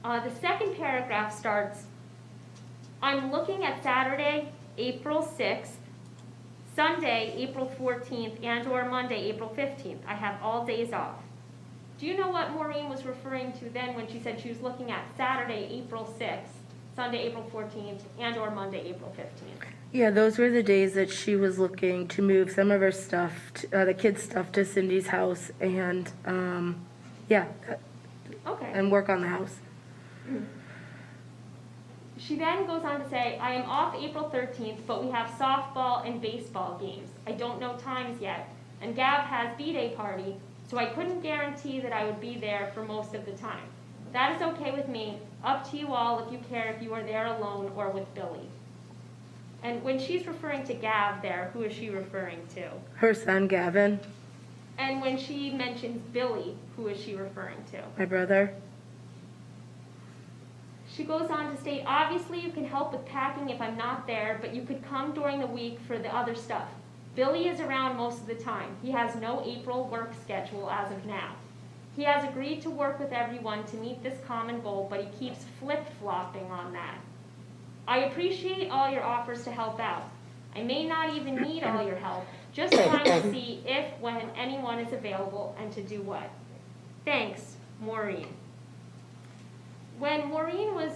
The second paragraph starts, "I'm looking at Saturday, April 6th, Sunday, April 14th, and or Monday, April 15th. I have all days off." Do you know what Maureen was referring to then when she said she was looking at Saturday, April 6th, Sunday, April 14th, and or Monday, April 15th? Yeah, those were the days that she was looking to move some of her stuff, the kids' stuff, to Cindy's house and, Okay. and work on the house. She then goes on to say, "I am off April 13th, but we have softball and baseball games. I don't know times yet. And Gav has B-Day party, so I couldn't guarantee that I would be there for most of the time. That is okay with me. Up to you all if you care if you are there alone or with Billy." And when she's referring to Gav there, who is she referring to? Her son, Gavin, And when she mentions Billy, who is she referring to? my brother. She goes on to state, "Obviously you can help with packing if I'm not there, but you could come during the week for the other stuff. Billy is around most of the time. He has no April work schedule as of now. He has agreed to work with everyone to meet this common goal, but he keeps flip-flopping on that. I appreciate all your offers to help out. I may not even need all your help, just trying to see if, when anyone is available, and to do what. Thanks, Maureen." When Maureen was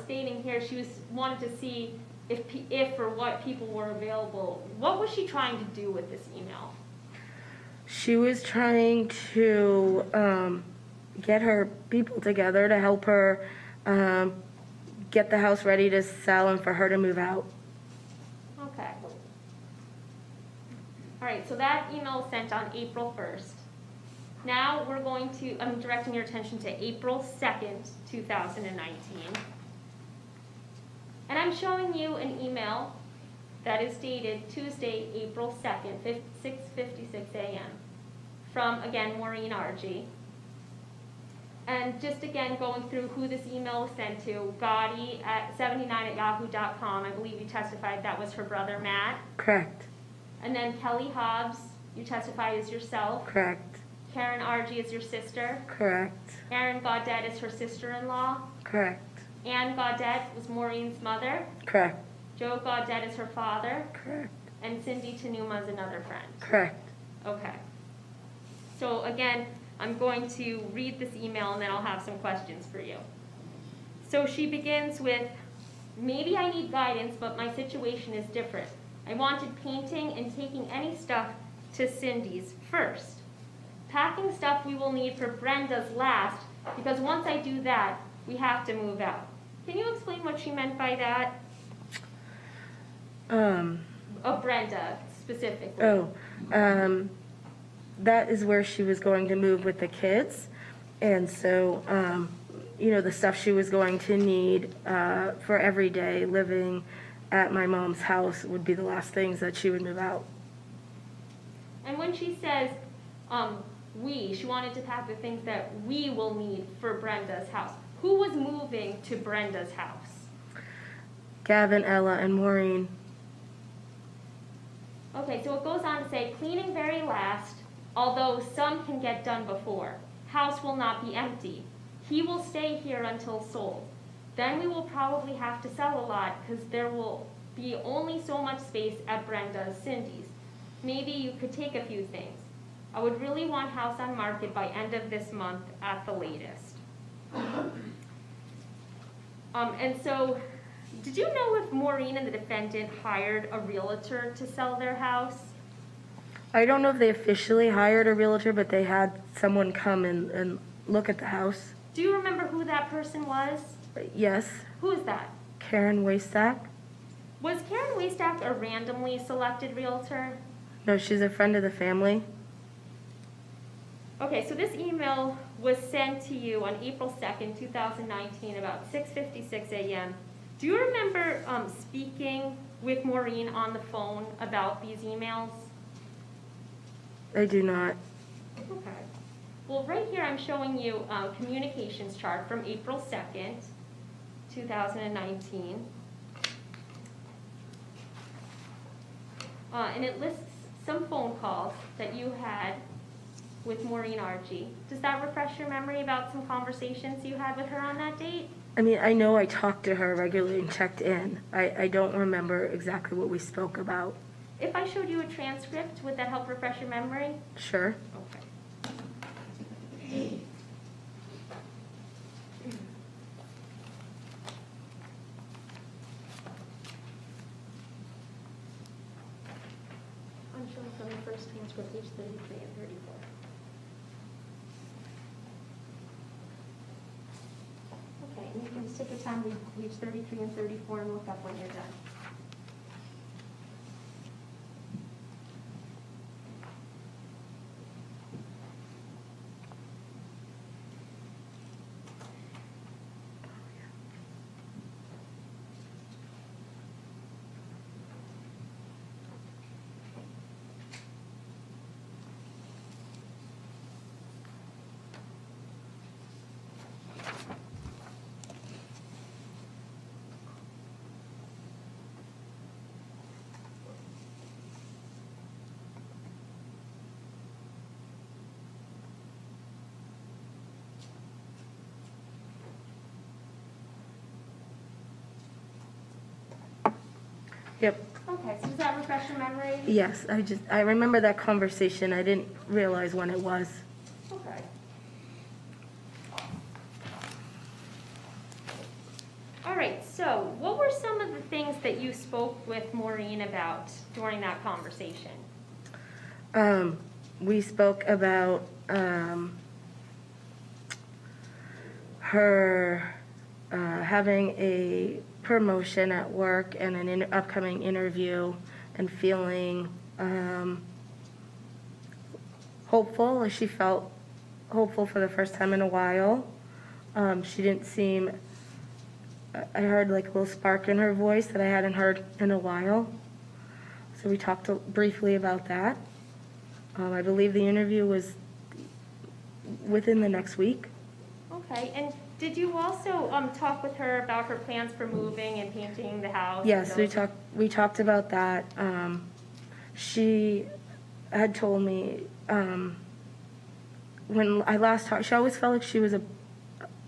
stating here she wanted to see if or what people were available, what was she trying to do with this email? She was trying to get her people together to help her get the house ready to sell and for her to move out. Okay. All right, so that email was sent on April 1st. Now I'm directing your attention to April 2nd, 2019. And I'm showing you an email that is dated Tuesday, April 2nd, 6:56 a.m. from, again, Maureen Argie. And just again, going through who this email was sent to, Gotti at 79@yahoo.com. I believe you testified that was her brother, Matt. Correct. And then Kelley Hobbs, you testified as yourself. Correct. Karen Argie is your sister. Correct. Erin Gaudet is her sister-in-law. Correct. Ann Gaudet was Maureen's mother. Correct. Joe Gaudet is her father. Correct. And Cindy Tanuma is another friend. Correct. Okay. So again, I'm going to read this email and then I'll have some questions for you. So she begins with, "Maybe I need guidance, but my situation is different. I wanted painting and taking any stuff to Cindy's first. Packing stuff we will need for Brenda's last, because once I do that, we have to move out." Can you explain what she meant by that? Of Brenda specifically. That is where she was going to move with the kids. And so, the stuff she was going to need for every day living at my mom's house would be the last things that she would move out. And when she says she wanted to pack the things that we will need for Brenda's house. Who was moving to Brenda's house? Gavin, Ella, and Maureen. Okay, so it goes on to say, cleaning very last, although some can get done before. House will not be empty. He will stay here until sold. Then we will probably have to sell a lot because there will be only so much space at Brenda's, Cindy's. Maybe you could take a few things. I would really want house on market by end of this month at the latest. And so, did you know if Maureen and the defendant hired a realtor to sell their house? I don't know if they officially hired a realtor, but they had someone come and look at the house. Do you remember who that person was? Yes, Who is that? Karen Waystack. Was Karen Waystack a randomly selected realtor? No, she's a friend of the family. Okay, so this email was sent to you on April 2nd, 2019, about 6:56 a.m. Do you remember speaking with Maureen on the phone about these emails? I do not. Okay. Well, right here I'm showing you a communications chart from April 2nd, 2019. And it lists some phone calls that you had with Maureen Argie. Does that refresh your memory about some conversations you had with her on that date? I mean, I know I talked to her regularly and checked in. I don't remember exactly what we spoke about. If I showed you a transcript, would that help refresh your memory? Sure. Okay. I'm showing from the first transcript, page 33 and 34. Okay, and you can just take your time, read page 33 and 34 and look up when you're done. Yep. Okay, so does that refresh your memory? Yes, I remember that conversation. I didn't realize when it was. Okay. All right, so what were some of the things that you spoke with Maureen about during that conversation? We spoke about her having a promotion at work and an upcoming interview and feeling hopeful. She felt hopeful for the first time in a while. She didn't seem, I heard like a little spark in her voice that I hadn't heard in a while. So we talked briefly about that. I believe the interview was within the next week. Okay, and did you also talk with her about her plans for moving and painting the house? Yes, we talked about that. She had told me when I last talked, she always felt like she was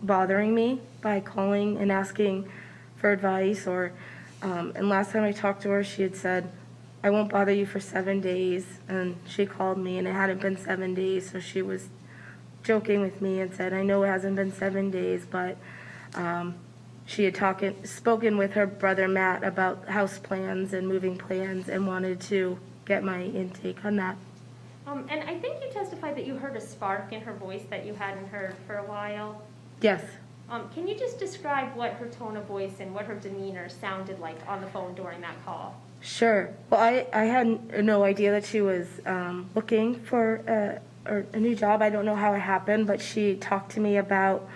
bothering me by calling and asking for advice. And last time I talked to her, she had said, "I won't bother you for 7 days." And she called me, and it hadn't been 7 days, so she was joking with me and said, "I know it hasn't been 7 days, but she had spoken with her brother Matt about house plans and moving plans and wanted to get my intake on that." And I think you testified that you heard a spark in her voice that you hadn't heard for a while. Yes. Can you just describe what her tone of voice and what her demeanor sounded like on the phone during that call? Sure. Well, I had no idea that she was looking for a new job. I don't know how it happened, but she talked to me about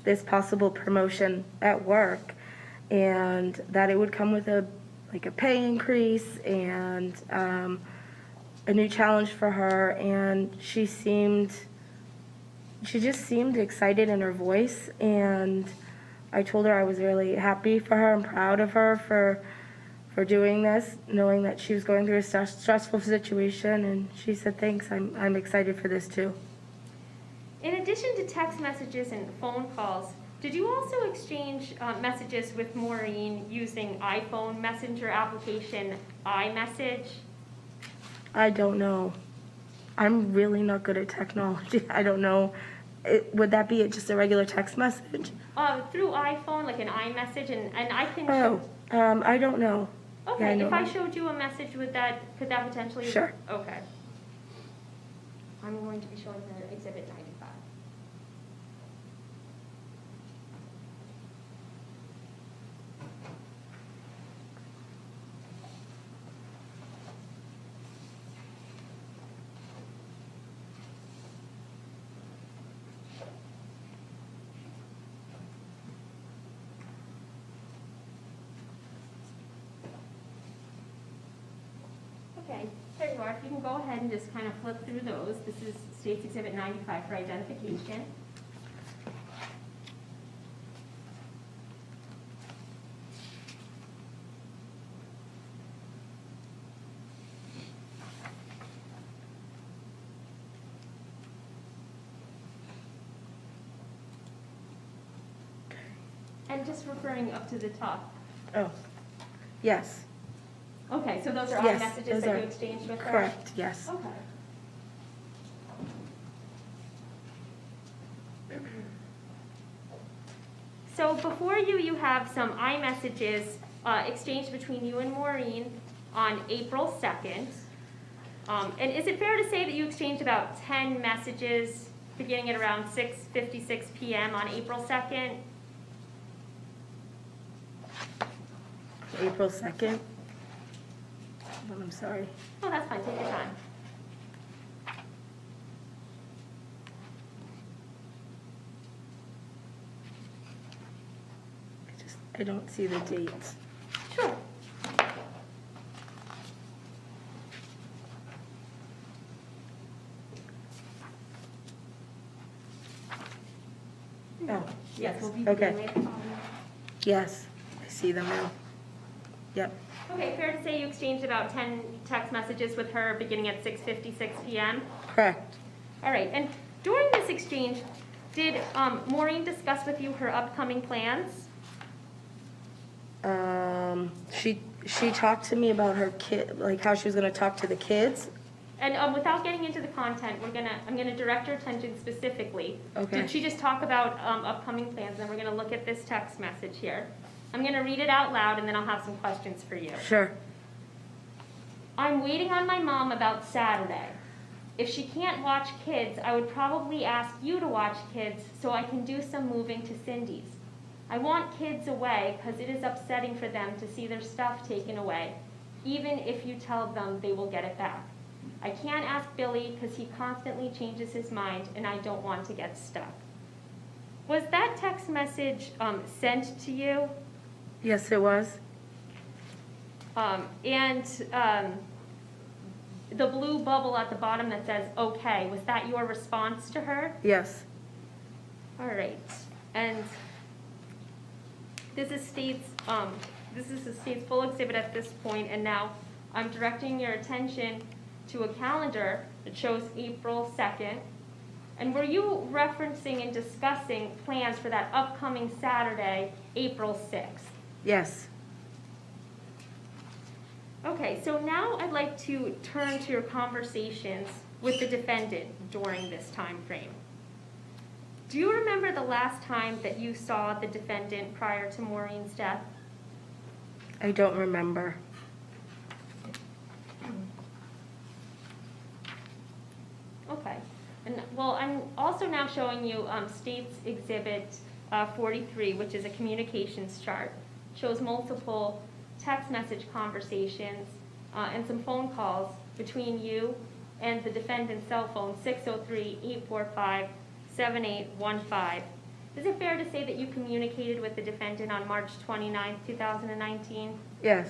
this possible promotion at work and that it would come with a pay increase and a new challenge for her. And she just seemed excited in her voice, and I told her I was really happy for her and proud of her for for doing this, knowing that she was going through a stressful situation, and she said, thanks, I'm excited for this too. In addition to text messages and phone calls, did you also exchange messages with Maureen using iPhone messenger application iMessage? I don't know. I'm really not good at technology. I don't know. Would that be just a regular text message? Through iPhone, like an iMessage, and I can... Oh, I don't know. Okay, Yeah, if I showed you a message, could that potentially... Sure. Okay. I'm going to be showing her Exhibit 95. Okay, there you are. You can go ahead and just kind of flip through those. This is State's Exhibit 95 for identification. And just referring up to the top. Oh, yes. Okay, so those are all Yes, messages those that are you exchanged with her? Correct, yes. Okay. So before you have some iMessages exchanged between you and Maureen on April 2nd. And is it fair to say that you exchanged about 10 messages beginning at around 6:56 p.m. on April 2nd? April 2nd? I'm sorry. Oh, that's fine. Take your time. I don't see the dates. Sure. Oh, Yes, we'll be okay. beginning with, Yes, I see them now. Yep, Okay, fair to say you exchanged about 10 text messages with her beginning at 6:56 p.m.? correct. All right, and during this exchange, did Maureen discuss with you her upcoming plans? She talked to me about her kid, like how she was gonna talk to the kids. And without getting into the content, I'm gonna direct your attention specifically. Okay. Did she just talk about upcoming plans? And then we're gonna look at this text message here. I'm gonna read it out loud, and then I'll have some questions for you. Sure. I'm waiting on my mom about Saturday. If she can't watch kids, I would probably ask you to watch kids so I can do some moving to Cindy's. I want kids away because it is upsetting for them to see their stuff taken away, even if you tell them they will get it back. I can't ask Billy because he constantly changes his mind and I don't want to get stuck. Was that text message sent to you? Yes, it was. The blue bubble at the bottom that says okay, was that your response to her? Yes. All right, and this is the state's full exhibit at this point, and now I'm directing your attention to a calendar that shows April 2nd. And were you referencing and discussing plans for that upcoming Saturday, April 6th? Yes. Okay, so now I'd like to turn to your conversations with the defendant during this time frame. Do you remember the last time that you saw the defendant prior to Maureen's death? I don't remember. Okay. And well, I'm also now showing you State's Exhibit 43, which is a communications chart. Shows multiple text message conversations and some phone calls between you and the defendant's cell phone, 603-845-7815. Is it fair to say that you communicated with the defendant on March 29, 2019? Yes.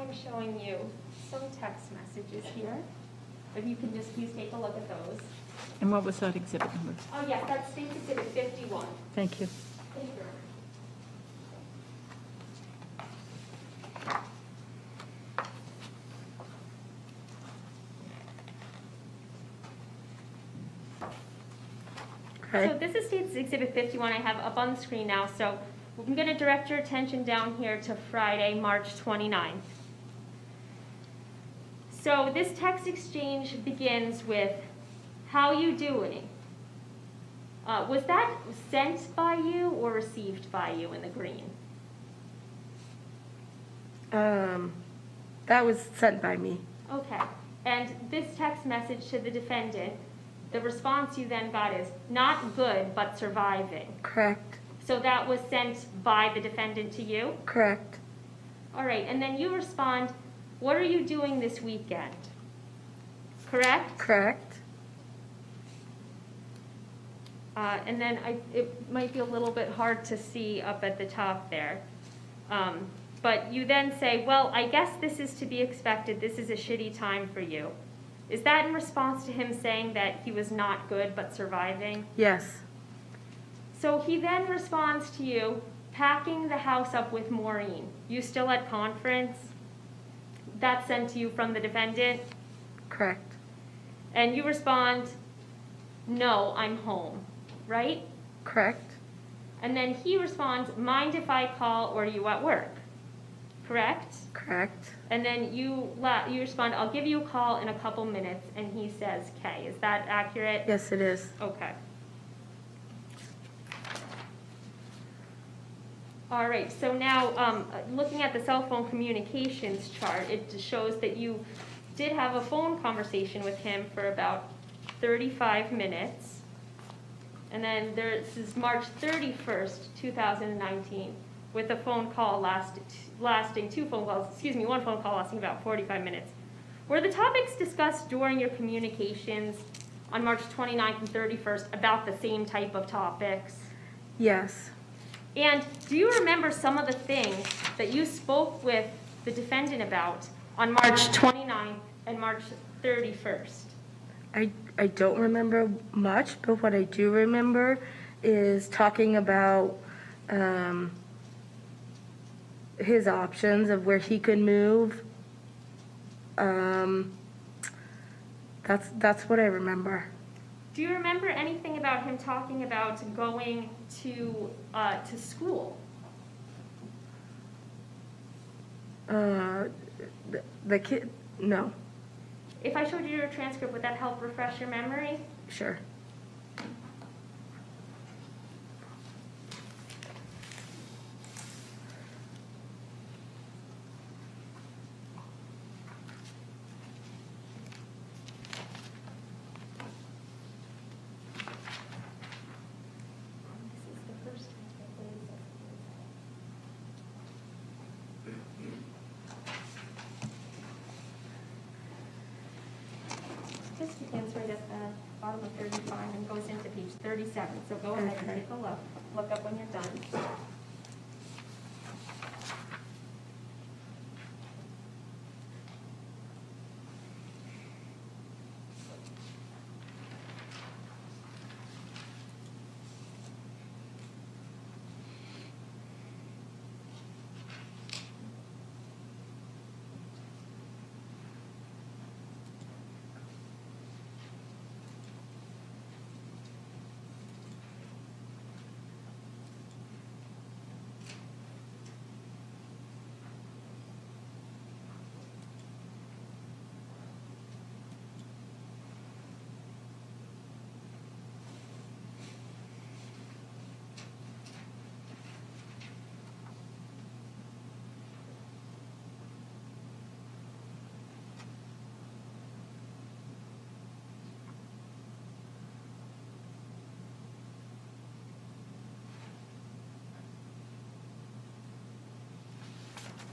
I'm showing you some text messages here. If you can just please take a look at those. And what was that exhibit number? Oh, yes, that's State Exhibit 51. Thank you. Thank you. Okay. So this is State's Exhibit 51 I have up on the screen now, so I'm going to direct your attention down here to Friday, March 29th. So this text exchange begins with, "How you doing?" Was that sent by you or received by you in the green? That was sent by me. Okay. And this text message to the defendant, the response you then got is, "Not good, but surviving." Correct. So that was sent by the defendant to you? Correct. All right, and then you respond, "What are you doing this weekend?" Correct? Correct. And then it might be a little bit hard to see up at the top there. But you then say, "Well, I guess this is to be expected. This is a shitty time for you." Is that in response to him saying that he was not good but surviving? Yes. So he then responds to you, "Packing the house up with Maureen. You still at conference?" That's sent to you from the defendant. Correct. And you respond, "No, I'm home." Right? Correct. And then he responds, "Mind if I call or are you at work?" Correct? Correct. And then you respond, "I'll give you a call in a couple minutes," and he says, "Okay." Is that accurate? Yes, it is. Okay. All right, so now looking at the cell phone communications chart, it shows that you did have a phone conversation with him for about 35 minutes. And then this is March 31st, 2019, with a phone call lasting one phone call lasting about 45 minutes. Were the topics discussed during your communications on March 29th and 31st about the same type of topics? Yes. And do you remember some of the things that you spoke with the defendant about on March 29th and March 31st? I don't remember much, but what I do remember is talking about his options of where he could move. That's what I remember. Do you remember anything about him talking about going to school? The kid, no. If I showed you your transcript, would that help refresh your memory? Sure. This is the first time I believe that. This begins right at the bottom of 35 and goes into page 37. So go ahead and take a look. Look up when you're done.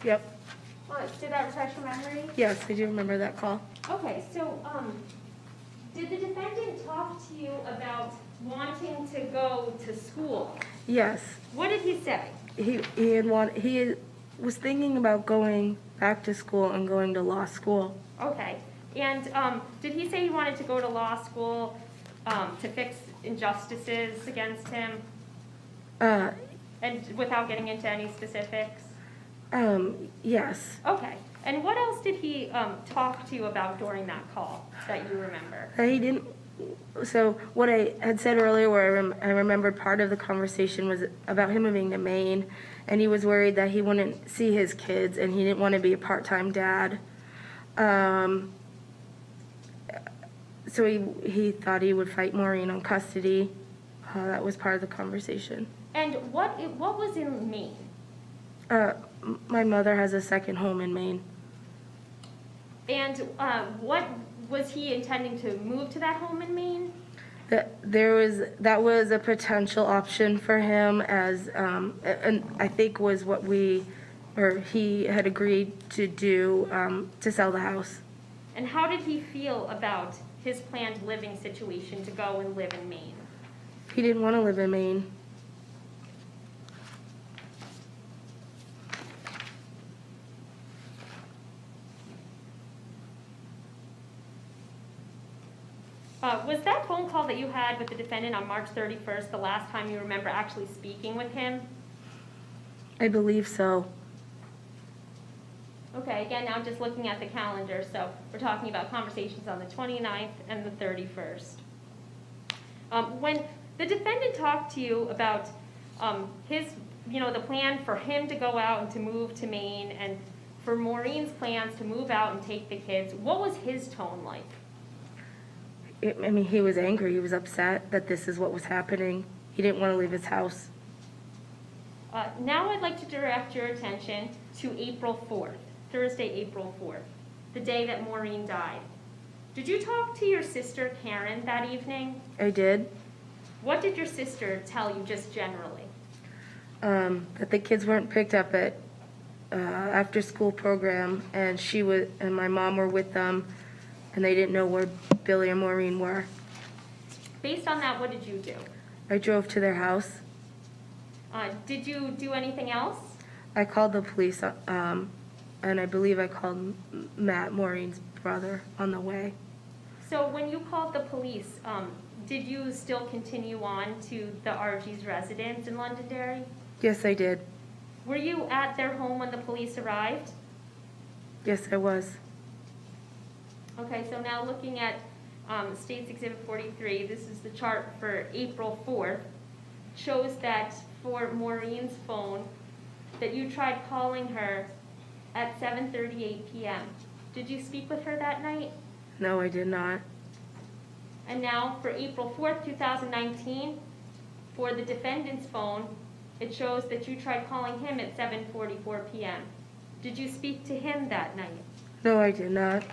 Yep. Did that refresh your memory? Yes, I do remember that call. Okay, so did the defendant talk to you about wanting to go to school? Yes. What did he say? He was thinking about going back to school and going to law school. Okay. And did he say he wanted to go to law school to fix injustices against him? And without getting into any specifics? Yes. Okay. And what else did he talk to you about during that call that you remember? He didn't. So what I had said earlier, where I remembered part of the conversation was about him moving to Maine, and he was worried that he wouldn't see his kids, and he didn't want to be a part-time dad. So he thought he would fight Maureen on custody. That was part of the conversation. And what was in Maine? My mother has a second home in Maine. And what was he intending to move to that home in Maine? That was a potential option for him, as and I think was what he had agreed to do to sell the house. And how did he feel about his planned living situation to go and live in Maine? He didn't want to live in Maine. Was that phone call that you had with the defendant on March 31st the last time you remember actually speaking with him? I believe so. Okay, again, now I'm just looking at the calendar, so we're talking about conversations on the 29th and the 31st. When the defendant talked to you about his, the plan for him to go out and to move to Maine, and for Maureen's plans to move out and take the kids, what was his tone like? He was angry. He was upset that this is what was happening. He didn't want to leave his house. Now I'd like to direct your attention to April 4th, Thursday, April 4th, the day that Maureen died. Did you talk to your sister, Karen, that evening? I did. What did your sister tell you, just generally? That the kids weren't picked up at after-school program, and and my mom were with them, and they didn't know where Billy and Maureen were. Based on that, what did you do? I drove to their house. Did you do anything else? I called the police, and I believe I called Matt, Maureen's brother, on the way. So when you called the police, did you still continue on to the Argie's residence in Londonderry? Yes, I did. Were you at their home when the police arrived? Yes, I was. Okay, so now looking at State's Exhibit 43, this is the chart for April 4th, shows that for Maureen's phone, that you tried calling her at 7:38 p.m. Did you speak with her that night? No, I did not. And now for April 4th, 2019, for the defendant's phone, it shows that you tried calling him at 7:44 p.m. Did you speak to him that night? No, I did not.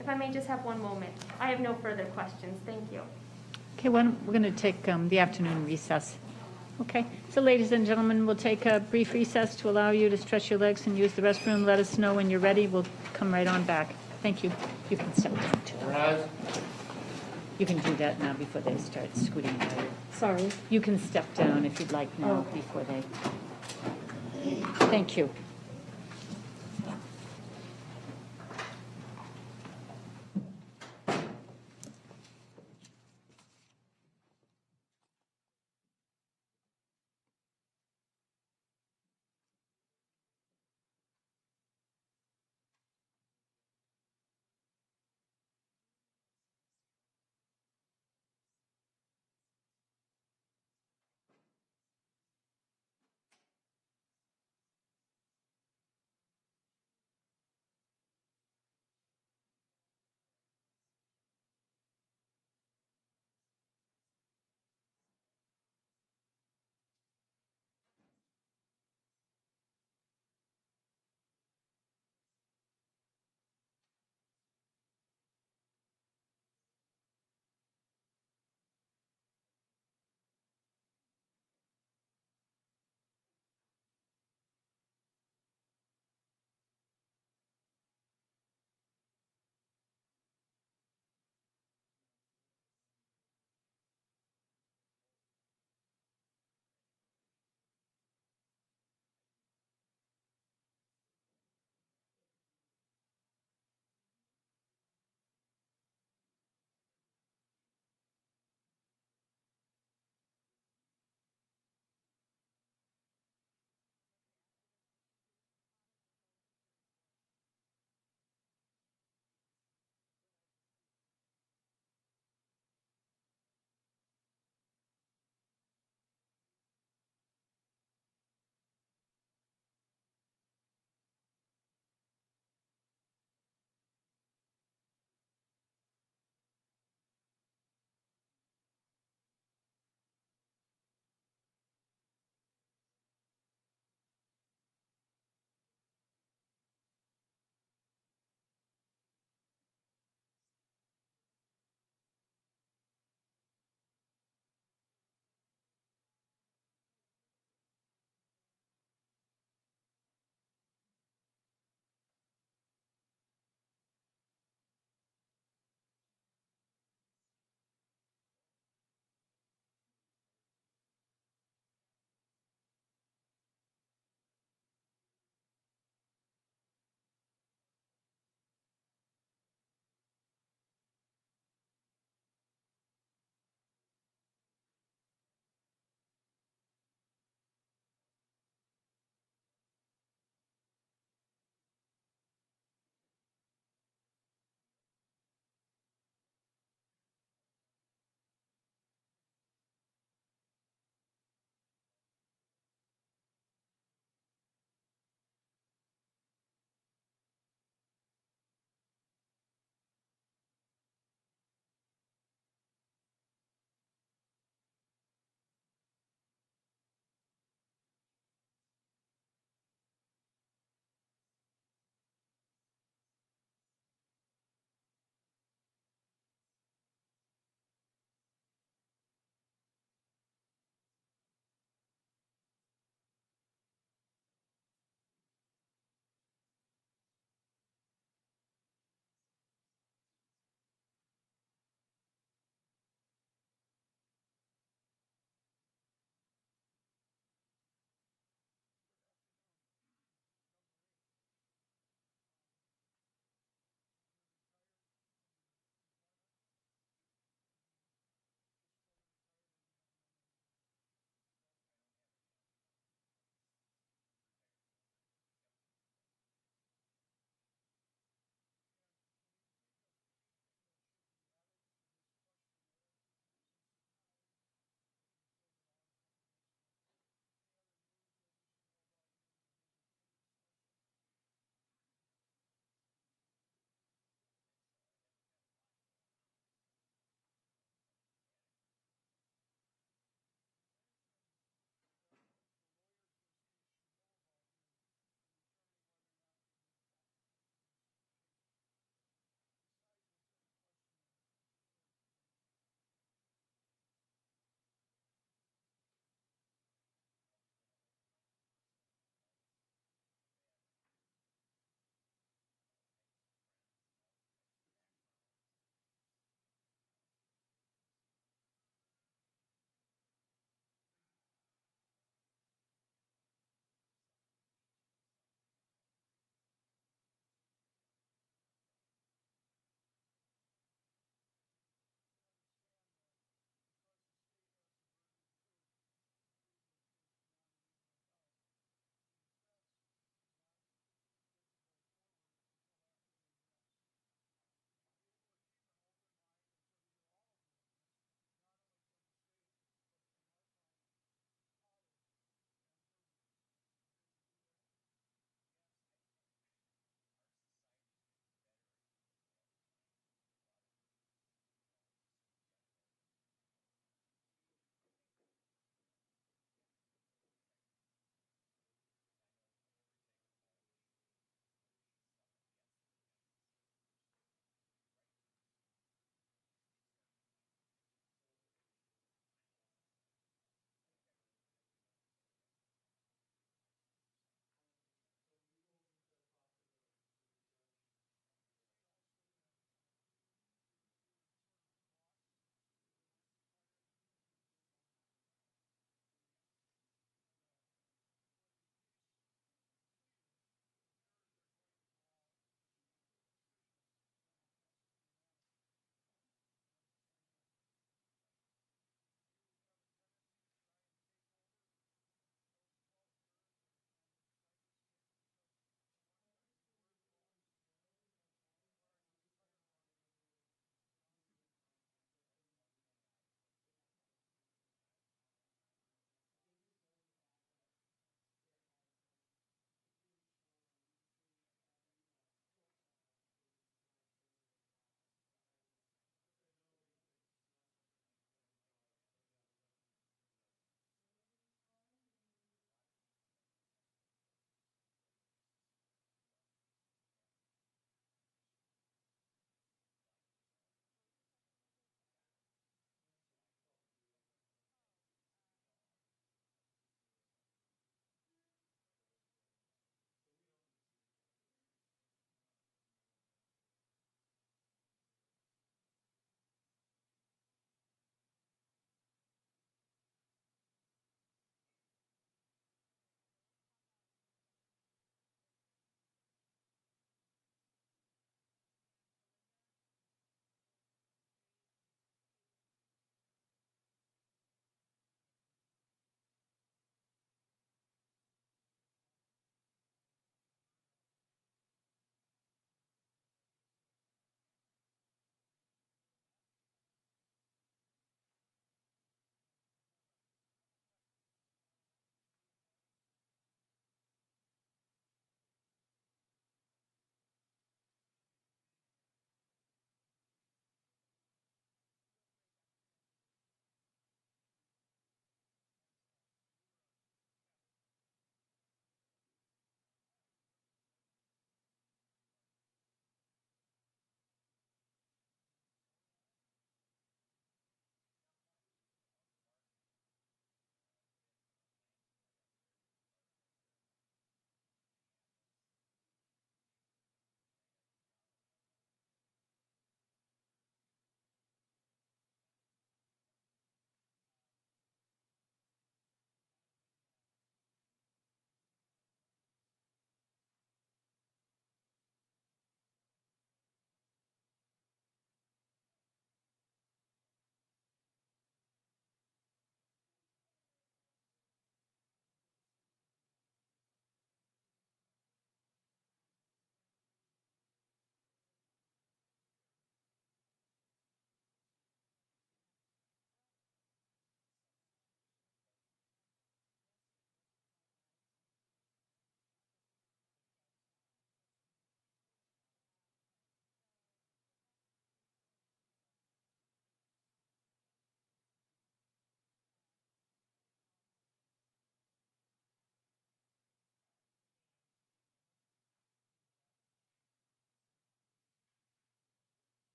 If I may just have one moment. I have no further questions. Thank you. Okay, we're going to take the afternoon recess. Okay, so ladies and gentlemen, we'll take a brief recess to allow you to stretch your legs and use the restroom. Let us know when you're ready. We'll come right on back. Thank you. You can step down too. You can do that now before they start scooting by. Sorry. You can step down if you'd like now before they. Thank you.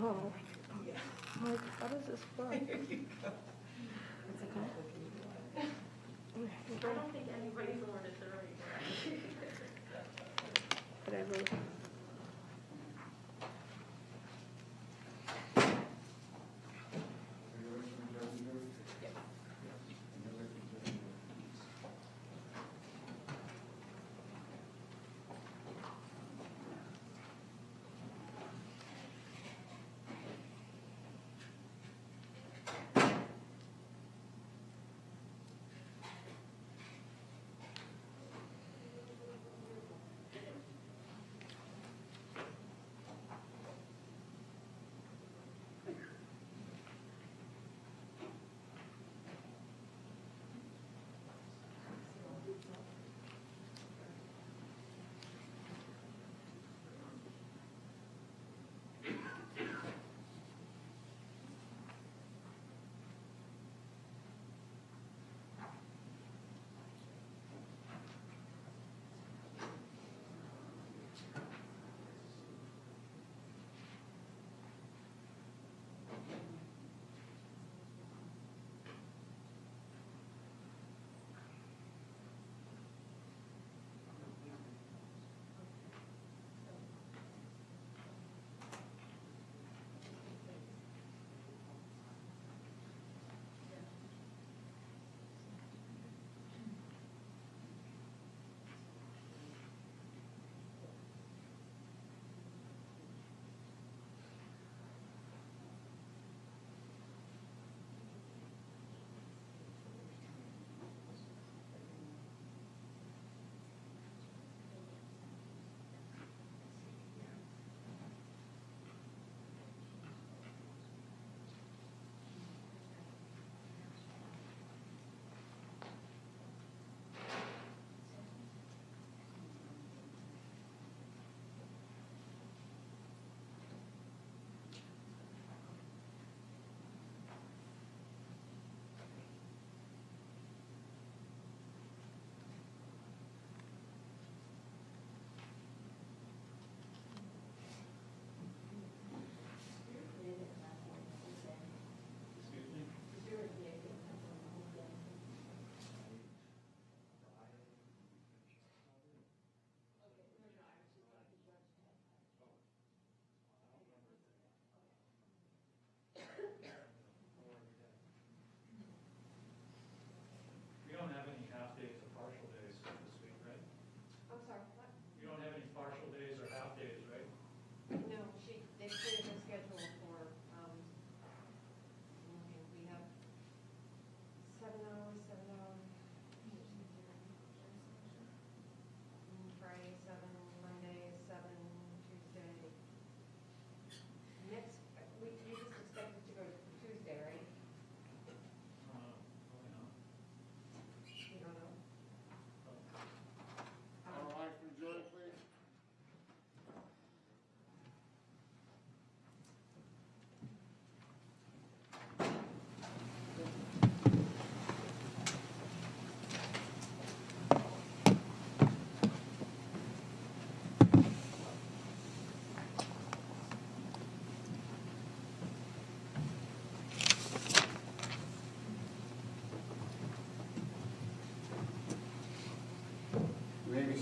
Oh. Like, how does this work? I don't think anybody's ordered the right. Whatever.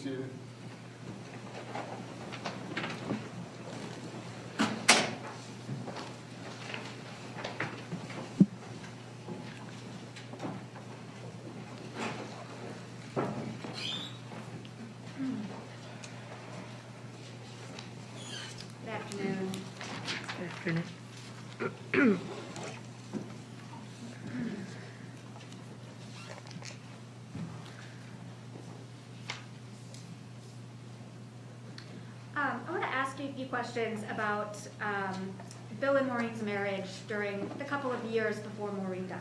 seated. Good afternoon. Good afternoon. I want to ask you a few questions about Bill and Maureen's marriage during the couple of years before Maureen died.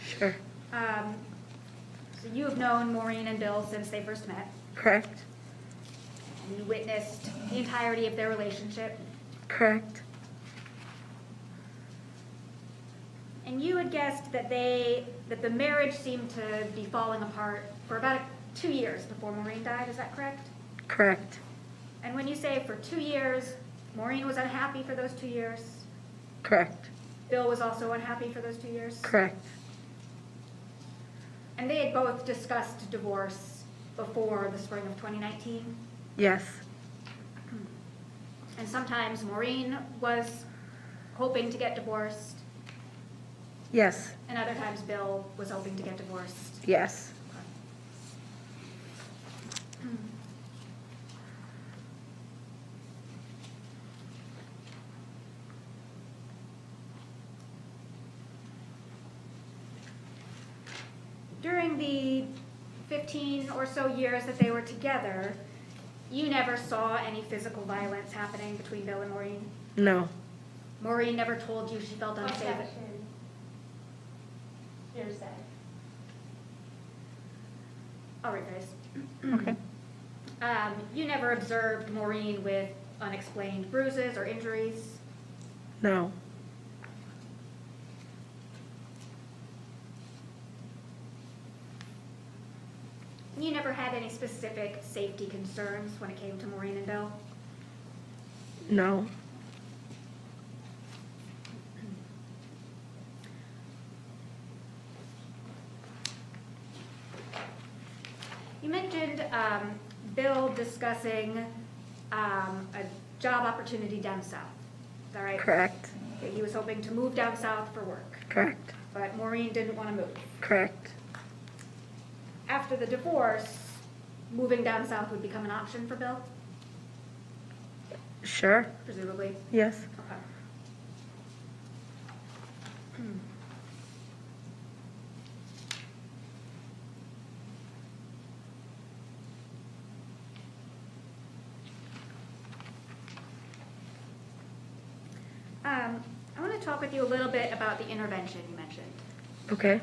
Sure. So you have known Maureen and Bill since they first met. Correct. You witnessed the entirety of their relationship. Correct. And you had guessed that the marriage seemed to be falling apart for about 2 years before Maureen died. Is that correct? Correct. And when you say for 2 years, Maureen was unhappy for those 2 years? Correct. Bill was also unhappy for those 2 years? Correct. And they had both discussed divorce before the spring of 2019? Yes. And sometimes Maureen was hoping to get divorced, Yes. and other times Bill was hoping to get divorced. Yes. During the 15 or so years that they were together, you never saw any physical violence happening between Bill and Maureen? No. Maureen never told you she felt unsafe? Objection. Hearsay. All right, guys. Okay. You never observed Maureen with unexplained bruises or injuries? No. You never had any specific safety concerns when it came to Maureen and Bill? No. You mentioned Bill discussing a job opportunity down south. Is that right? Correct. Okay, he was hoping to move down south for work, Correct. but Maureen didn't want to move. Correct. After the divorce, moving down south would become an option for Bill, Sure. presumably? Yes. Okay. I want to talk with you a little bit about the intervention you mentioned. Okay.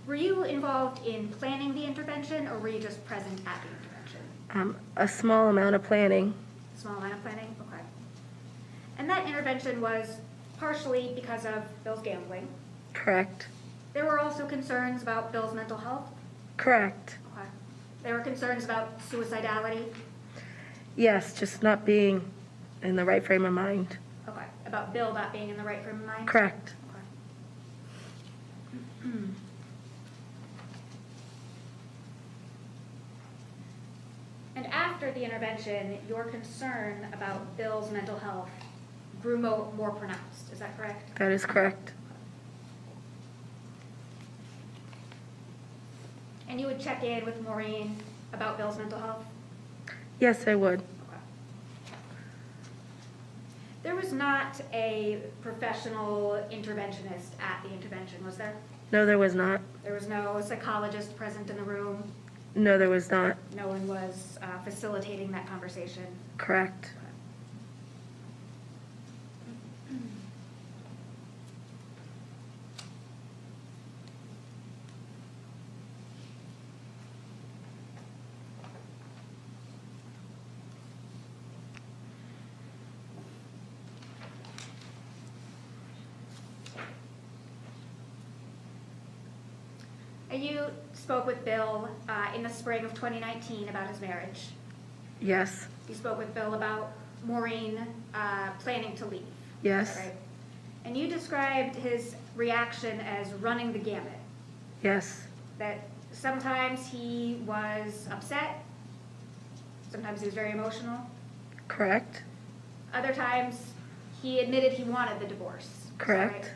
Were you involved in planning the intervention, or were you just present at the intervention? A small amount of planning. Small amount of planning? Okay. And that intervention was partially because of Bill's gambling. Correct. There were also concerns about Bill's mental health. Correct. Okay. There were concerns about suicidality. Yes, just not being in the right frame of mind. Okay. About Bill not being in the right frame of mind. Correct. Okay. And after the intervention, your concern about Bill's mental health grew more pronounced. Is that correct? That is correct. And you would check in with Maureen about Bill's mental health? Yes, I would. Okay. There was not a professional interventionist at the intervention, was there? No, there was not. There was no psychologist present in the room? No, there was not. No one was facilitating that conversation? Correct. You spoke with Bill in the spring of 2019 about his marriage. Yes. You spoke with Bill about Maureen planning to leave. Yes. Is that right? And you described his reaction as running the gamut. Yes. That sometimes he was upset, sometimes he was very emotional. Correct. Other times he admitted he wanted the divorce. Is that Correct. right?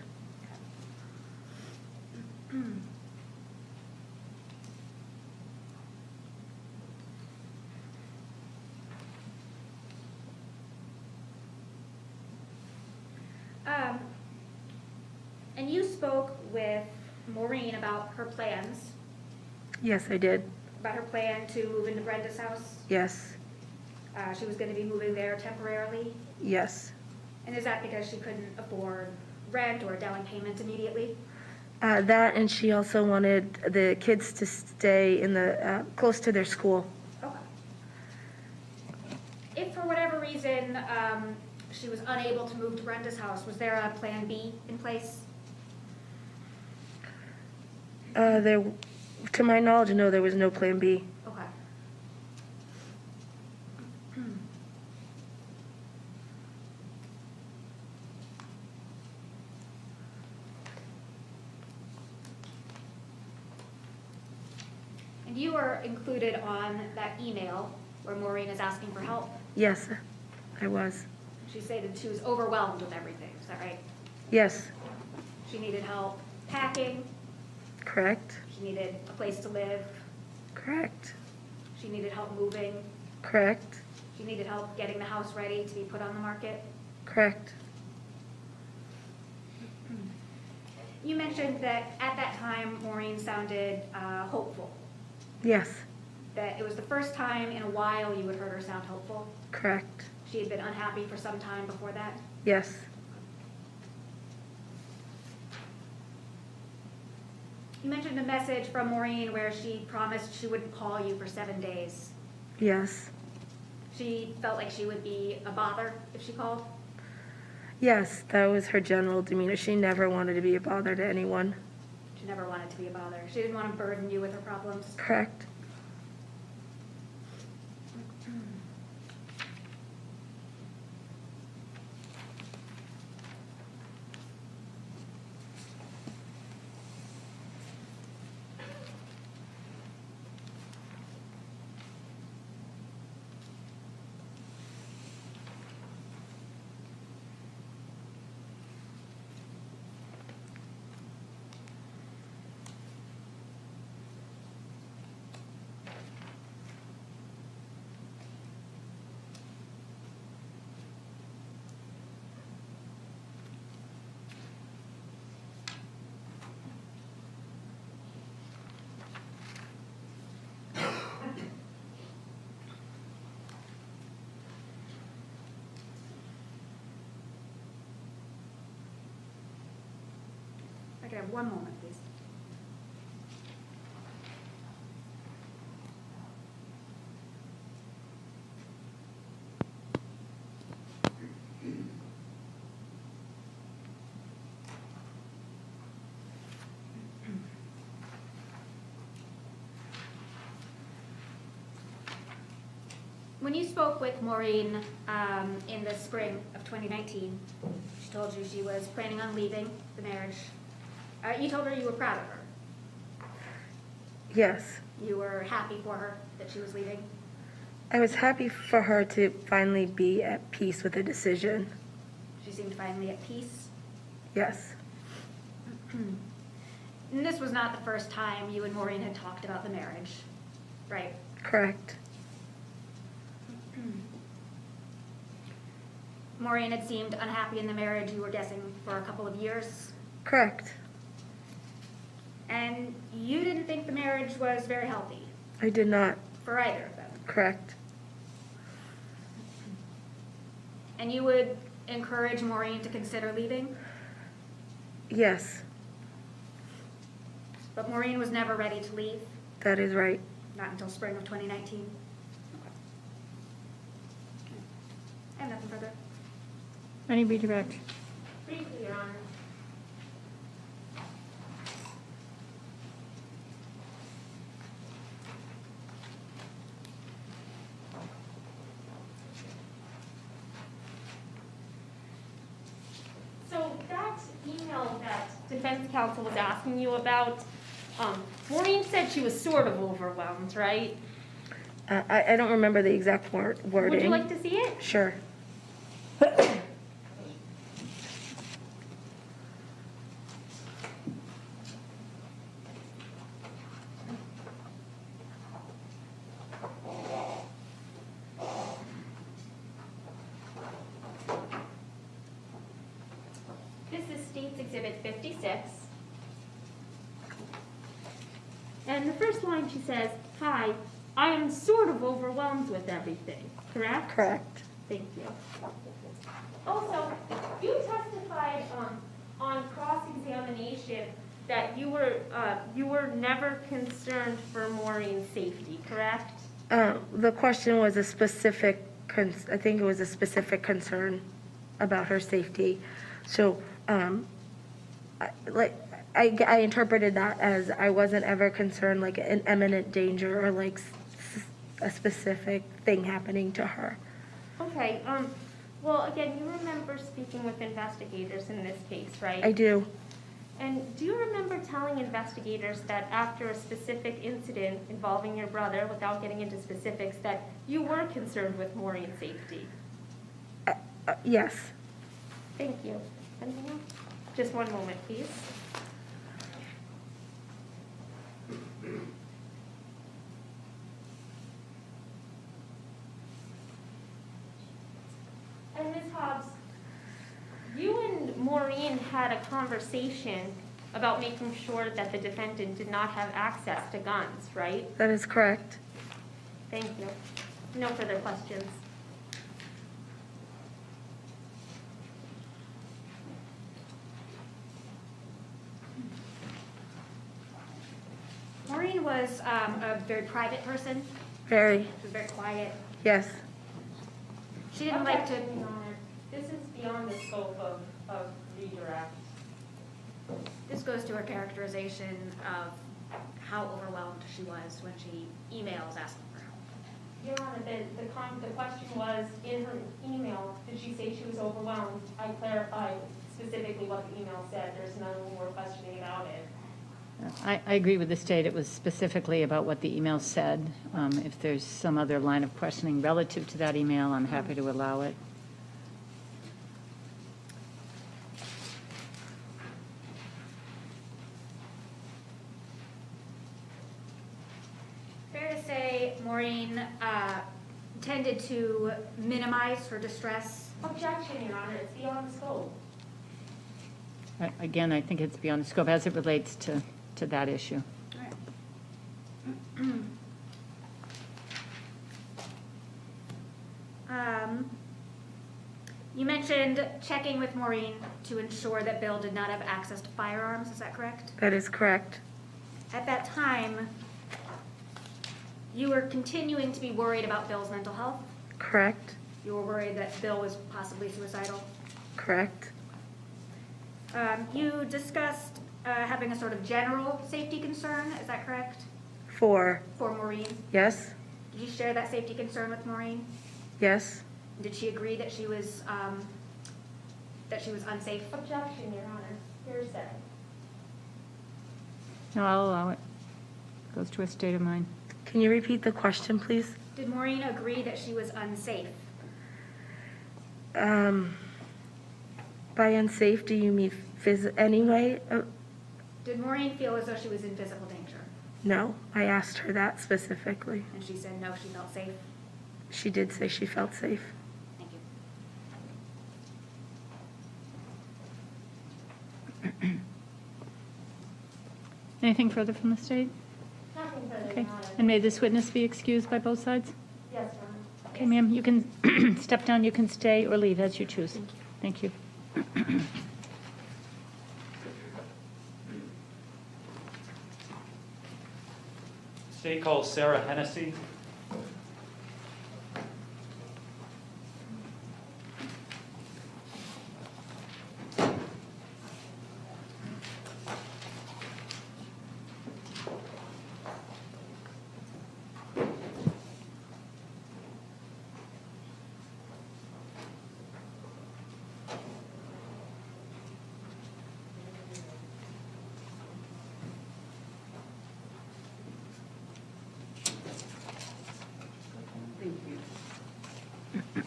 And you spoke with Maureen about her plans, Yes, I did. about her plan to move into Brenda's house. Yes. She was going to be moving there temporarily. Yes. And is that because she couldn't afford rent or down payment immediately? That, and she also wanted the kids to stay in the close to their school. Okay. If for whatever reason she was unable to move to Brenda's house, was there a plan B in place? There, to my knowledge, no, there was no plan B. Okay. And you were included on that email where Maureen is asking for help. Yes, I was. She stated she was overwhelmed with everything, is that right? Yes, She needed help packing, correct, she needed a place to live, correct, she needed help moving, correct, she needed help getting the house ready to be put on the market. correct. You mentioned that at that time, Maureen sounded hopeful, Yes, that it was the first time in a while you had heard her sound hopeful. correct. She had been unhappy for some time before that. Yes, You mentioned a message from Maureen where she promised she wouldn't call you for 7 days. yes, She felt like she would be a bother if she called. yes, that was her general demeanor. She never wanted to be a bother to anyone. She never wanted to be a bother. She didn't want to burden you with her problems. Correct. I could have one moment, please. When you spoke with Maureen in the spring of 2019, she told you she was planning on leaving the marriage. You told her you were proud of her. Yes, You were happy for her that she was leaving. I was happy for her to finally be at peace with the decision. She seemed finally at peace. Yes, And this was not the first time you and Maureen had talked about the marriage, right? correct. Maureen had seemed unhappy in the marriage, you were guessing, for a couple of years. Correct. And you didn't think the marriage was very healthy I did not. for either of them. Correct. And you would encourage Maureen to consider leaving, Yes, but Maureen was never ready to leave, that is right. not until spring of 2019. I have nothing further. Any redirect? Briefly, Your Honor. So that email that defense counsel was asking you about, Maureen said she was sort of overwhelmed, right? I don't remember the exact wording. Would you like to see it? Sure. This is State's Exhibit 56. And the first line she says, "Hi, I am sort of overwhelmed with everything," correct? Correct. Thank you. Also, you testified on cross-examination that you were never concerned for Maureen's safety, correct? The question was a specific, I think it was a specific concern about her safety. So, I interpreted that as I wasn't ever concerned, like an imminent danger or like a specific thing happening to her. Okay, well, again, you remember speaking with investigators in this case, right? I do. And do you remember telling investigators that after a specific incident involving your brother, without getting into specifics, that you were concerned with Maureen's safety? Yes. Thank you. Anything else? Just one moment, please. And Ms. Hobbs, you and Morin had a conversation about making sure that the defendant did not have access to guns, right? That is correct. Thank you. No further questions. Maureen was a very private person. Very. She was very quiet. Yes. She didn't like to. Objection, Your Honor. This is beyond the scope of redirect. This goes to her characterization of how overwhelmed she was when she emails asking for help. Your Honor, the question was, in her email, did she say she was overwhelmed? I clarified specifically what the email said. There's no more questioning about it. I agree with the state. It was specifically about what the email said. If there's some other line of questioning relative to that email, I'm happy to allow it. Fair to say Maureen tended to minimize her distress. Objection, Your Honor. It's beyond the scope. Again, I think it's beyond the scope as it relates to that issue. You mentioned checking with Maureen to ensure that Bill did not have access to firearms. Is that correct? That is correct. At that time, you were continuing to be worried about Bill's mental health. Correct. You were worried that Bill was possibly suicidal. Correct. You discussed having a sort of general safety concern. Is that correct? For Maureen. yes. Did you share that safety concern with Maureen? Yes. Did she agree that she was unsafe? Objection, Your Honor. Hearsay. No, I'll allow it. Goes to a state of mind. Can you repeat the question, please? Did Maureen agree that she was unsafe? By unsafe, do you mean anyway? Did Maureen feel as though she was in physical danger? No, I asked her that specifically. And she said no, she felt safe. She did say she felt safe. Thank you. Anything further from the state? Nothing further, Okay. Your Honor. And may this witness be excused by both sides? Yes, Your Honor. Okay, ma'am, you can step down, you can stay or leave as you choose. Thank you. State calls Sarah Hennessey.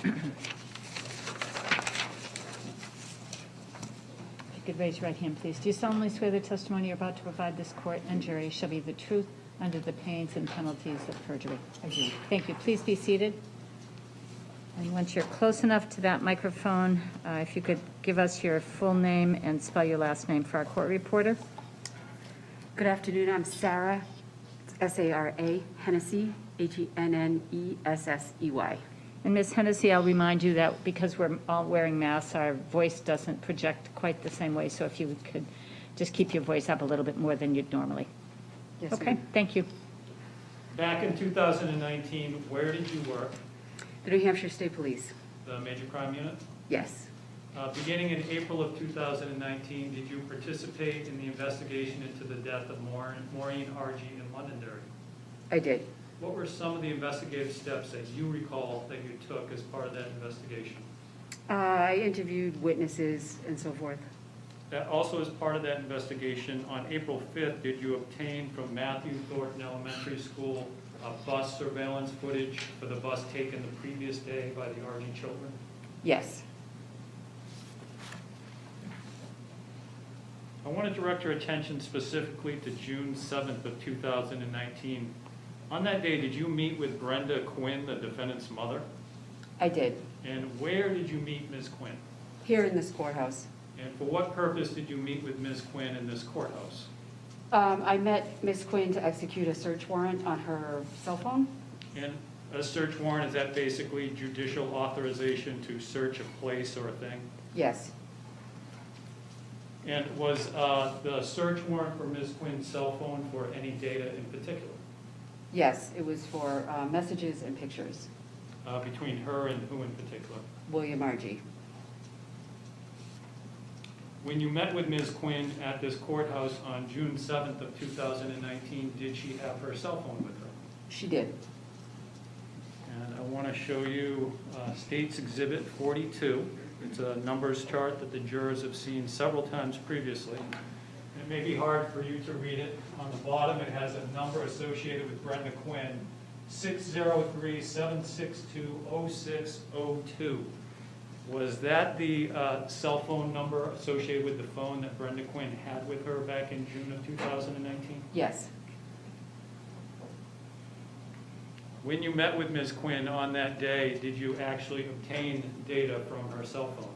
If you could raise your right hand, please. Do you solemnly swear the testimony you're about to provide this court and jury shall be the truth under the pains and penalties of perjury? I do. Thank you. Please be seated. And once you're close enough to that microphone, if you could give us your full name and spell your last name for our court reporter. Good afternoon. I'm Sarah, S-A-R-A, Hennessey, Hennessey. And Ms. Hennessey, I'll remind you that because we're all wearing masks, our voice doesn't project quite the same way. So if you could just keep your voice up a little bit more than you'd normally. Yes, Okay, ma'am. thank you. Back in 2019, where did you work? The New Hampshire State Police. The major crime unit? Yes. Beginning in April of 2019, did you participate in the investigation into the death of Maureen Argie in Londonderry? I did. What were some of the investigative steps that you recall that you took as part of that investigation? I interviewed witnesses and so forth. That also is part of that investigation. On April 5th, did you obtain from Matthew Thornton Elementary School bus surveillance footage for the bus taken the previous day by the Argie children? Yes. I want to direct your attention specifically to June 7th of 2019. On that day, did you meet with Brenda Quinn, the defendant's mother? I did. And where did you meet Ms. Quinn? Here in this courthouse. And for what purpose did you meet with Ms. Quinn in this courthouse? I met Ms. Quinn to execute a search warrant on her cell phone. And a search warrant, is that basically judicial authorization to search a place or a thing? Yes. And was the search warrant for Ms. Quinn's cell phone for any data in particular? Yes, it was for messages and pictures. Between her and who in particular? William Argie. When you met with Ms. Quinn at this courthouse on June 7th of 2019, did she have her cell phone with her? She did. And I want to show you State's Exhibit 42. It's a numbers chart that the jurors have seen several times previously. It may be hard for you to read it. On the bottom, it has a number associated with Brenda Quinn, 603-762-0602. Was that the cell phone number associated with the phone that Brenda Quinn had with her back in June of 2019? Yes. When you met with Ms. Quinn on that day, did you actually obtain data from her cell phone?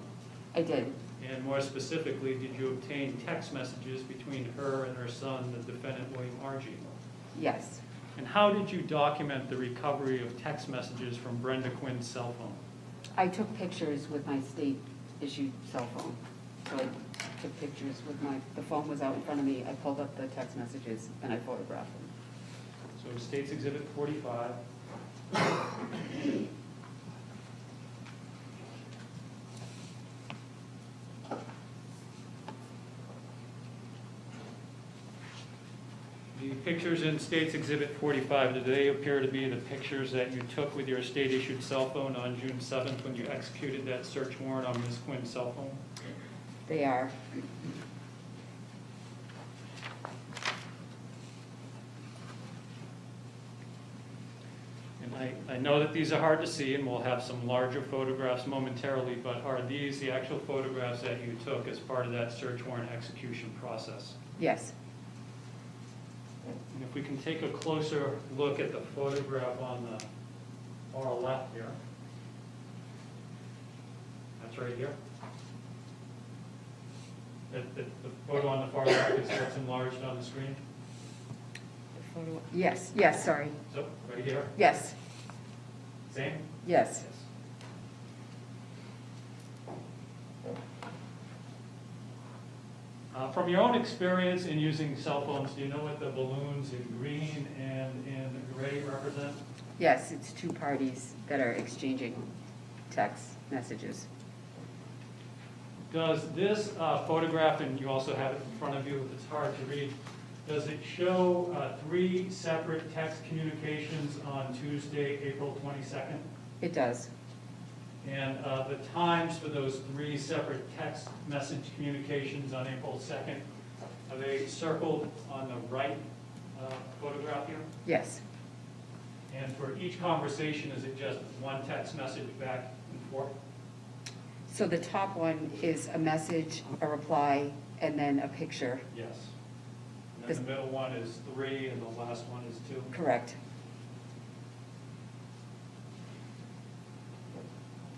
I did. And more specifically, did you obtain text messages between her and her son, the defendant William Argie? Yes. And how did you document the recovery of text messages from Brenda Quinn's cell phone? I took pictures with my state-issued cell phone. So I took pictures with the phone was out in front of me. I pulled up the text messages and I photographed them. So State's Exhibit 45. The pictures in State's Exhibit 45, do they appear to be the pictures that you took with your state-issued cell phone on June 7th when you executed that search warrant on Ms. Quinn's cell phone? They are. And I know that these are hard to see, and we'll have some larger photographs momentarily, but are these the actual photographs that you took as part of that search warrant execution process? Yes. And if we can take a closer look at the photograph on the far left here. That's right here. The photo on the far left is what's enlarged on the screen. Yes, yes, sorry. So, right here. Yes. Same? Yes. From your own experience in using cell phones, do you know what the balloons in green and in gray represent? Yes, it's two parties that are exchanging text messages. Does this photograph, and you also have it in front of you if it's hard to read, does it show 3 separate text communications on Tuesday, April 22nd? It does. And the times for those 3 separate text message communications on April 2nd, are they circled on the right photograph here? Yes. And for each conversation, is it just one text message back and forth? So the top one is a message, a reply, and then a picture. Yes. And then the middle one is 3, and the last one is 2? Correct.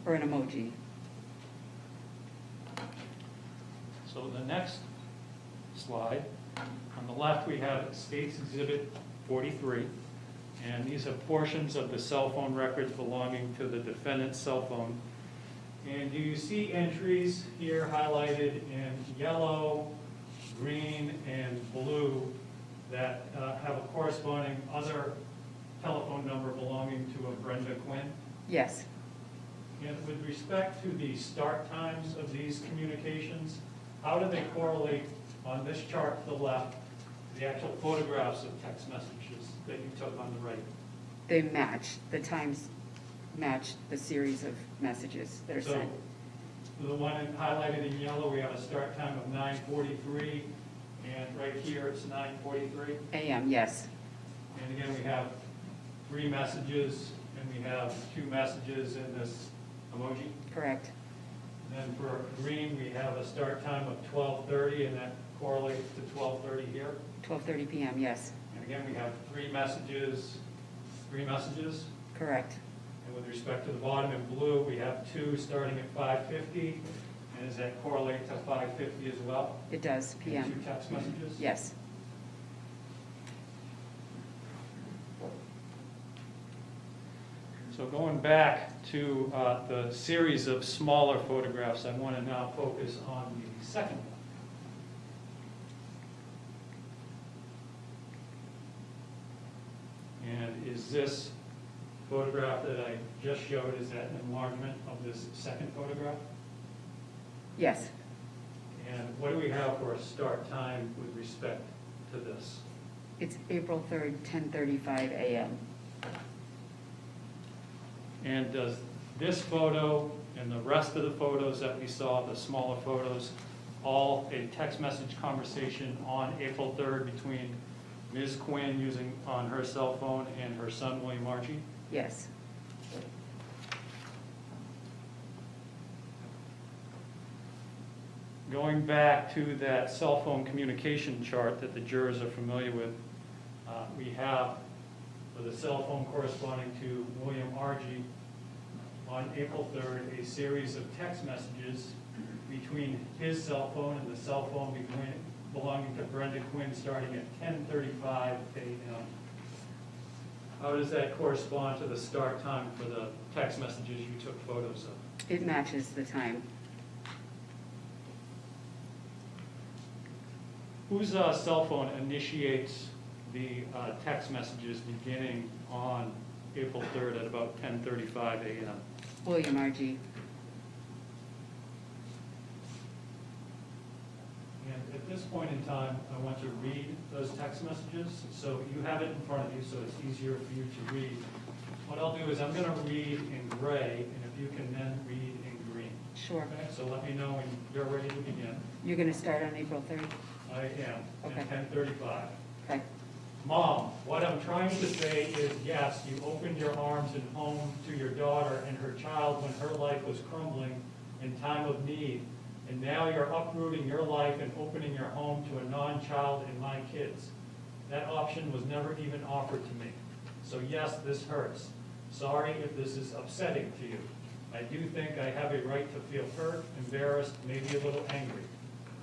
Or an emoji. So the next slide, on the left we have State's Exhibit 43, and these are portions of the cell phone records belonging to the defendant's cell phone. And do you see entries here highlighted in yellow, green, and blue that have a corresponding other telephone number belonging to a Brenda Quinn? Yes. And with respect to the start times of these communications, how do they correlate on this chart to the left to the actual photographs of text messages that you took on the right? They match. The times match the series of messages that are So sent. The one highlighted in yellow, we have a start time of 9:43, and right here it's 9:43. AM, yes. And again, we have 3 messages, and we have 2 messages in this emoji. Correct. And then for green, we have a start time of 12:30, and that correlates to 12:30 here. 12:30 PM, yes. And again, we have 3 messages. Correct. And with respect to the bottom in blue, we have 2 starting at 5:50. And does that correlate to 5:50 as well? It does, And PM. 2 text messages? Yes. So going back to the series of smaller photographs, I want to now focus on the second one. And is this photograph that I just showed, is that an enlargement of this second photograph? Yes. And what do we have for a start time with respect to this? It's April 3rd, 10:35 AM. And does this photo and the rest of the photos that we saw, the smaller photos, all a text message conversation on April 3rd between Ms. Quinn using on her cell phone and her son, William Argie? Yes. Going back to that cell phone communication chart that the jurors are familiar with, we have for the cell phone corresponding to William Argie on April 3rd, a series of text messages between his cell phone and the cell phone belonging to Brenda Quinn starting at 10:35 a.m. How does that correspond to the start time for the text messages you took photos of? It matches the time. Whose cell phone initiates the text messages beginning on April 3rd at about 10:35 a.m.? William Argie. And at this point in time, I want to read those text messages. So you have it in front of you, so it's easier for you to read. What I'll do is I'm going to read in gray, and if you can then read in green. Sure. Okay, so let me know when you're ready to begin. You're going to start on April 3rd? I am, Okay. at 10:35. Okay. Mom, what I'm trying to say is, yes, you opened your arms and home to your daughter and her child when her life was crumbling in time of need. And now you're uprooting your life and opening your home to a non-child and my kids. That option was never even offered to me. So yes, this hurts. Sorry if this is upsetting to you. I do think I have a right to feel hurt, embarrassed, maybe a little angry.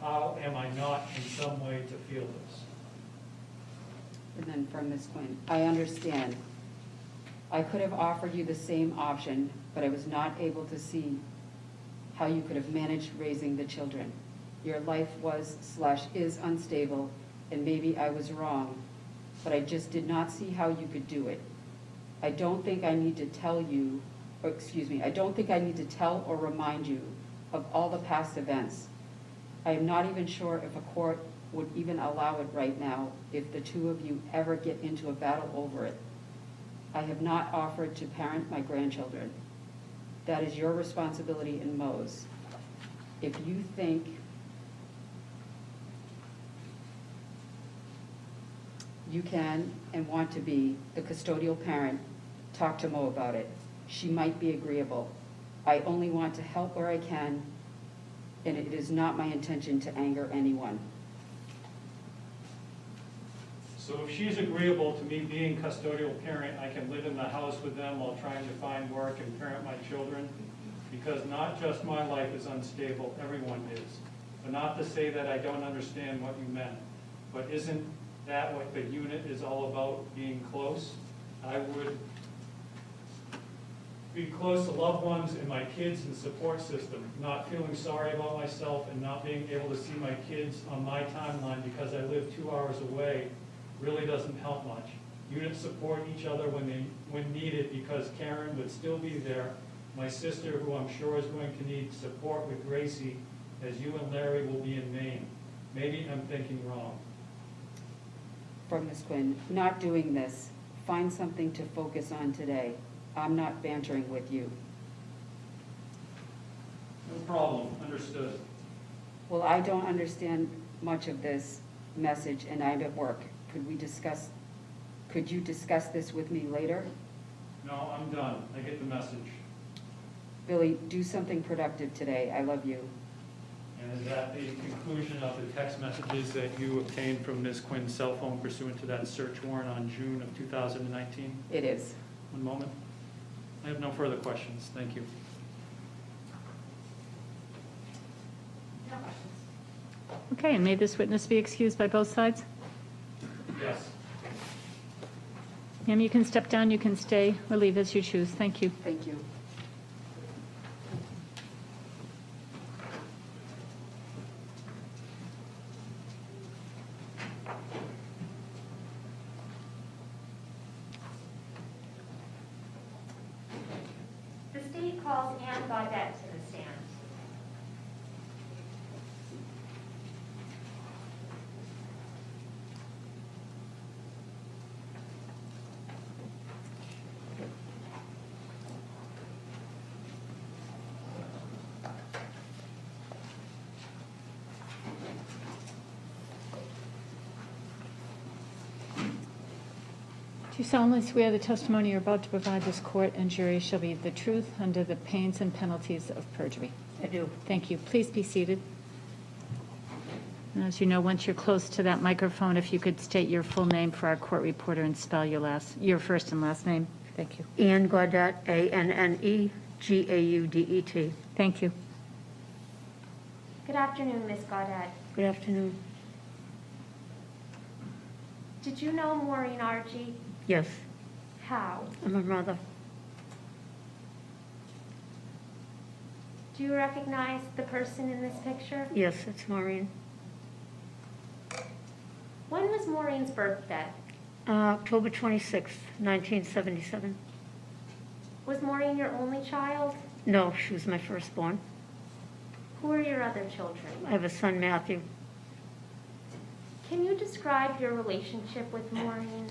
How am I not in some way to feel this? And then from Ms. Quinn, I understand. I could have offered you the same option, but I was not able to see how you could have managed raising the children. Your life was/is unstable, and maybe I was wrong, but I just did not see how you could do it. I don't think I need to tell you, I don't think I need to tell or remind you of all the past events. I am not even sure if a court would even allow it right now if the two of you ever get into a battle over it. I have not offered to parent my grandchildren. That is your responsibility and Mo's. If you think you can and want to be the custodial parent, talk to Mo about it. She might be agreeable. I only want to help where I can, and it is not my intention to anger anyone. So if she's agreeable to me being custodial parent, I can live in the house with them while trying to find work and parent my children? Because not just my life is unstable, everyone is. But not to say that I don't understand what you meant. But isn't that what the unit is all about, being close? I would be close to loved ones and my kids and support system, not feeling sorry about myself and not being able to see my kids on my timeline because I live 2 hours away really doesn't help much. Units support each other when needed because Karen would still be there, my sister who I'm sure is going to need support with Gracie as you and Larry will be in Maine. Maybe I'm thinking wrong. From Ms. Quinn, not doing this. Find something to focus on today. I'm not bantering with you. No problem, understood. Well, I don't understand much of this message, and I'm at work. Could you discuss this with me later? No, I'm done. I get the message. Billy, do something productive today. I love you. And is that the conclusion of the text messages that you obtained from Ms. Quinn's cell phone pursuant to that search warrant on June of 2019? It is. One moment. I have no further questions. Thank you. No questions. Okay, and may this witness be excused by both sides? Yes. Ma'am, you can step down, you can stay or leave as you choose. Thank you. Thank you. The state calls Ann Gaudet to the stand. Do you solemnly swear the testimony you're about to provide this court and jury shall be the truth under the pains and penalties of perjury? I do. Thank you. Please be seated. And as you know, once you're close to that microphone, if you could state your full name for our court reporter and spell your first and last name. Thank you. Ann Gaudet, Anne Gaudet. Thank you. Good afternoon, Ms. Gaudet. Good afternoon. Did you know Maureen Argie? Yes, How? I'm her mother. Do you recognize the person in this picture? Yes, it's Maureen. When was Maureen's birthday? October 26th, 1977. Was Maureen your only child? No, she was my firstborn. Who are your other children? I have a son, Matthew. Can you describe your relationship with Maureen?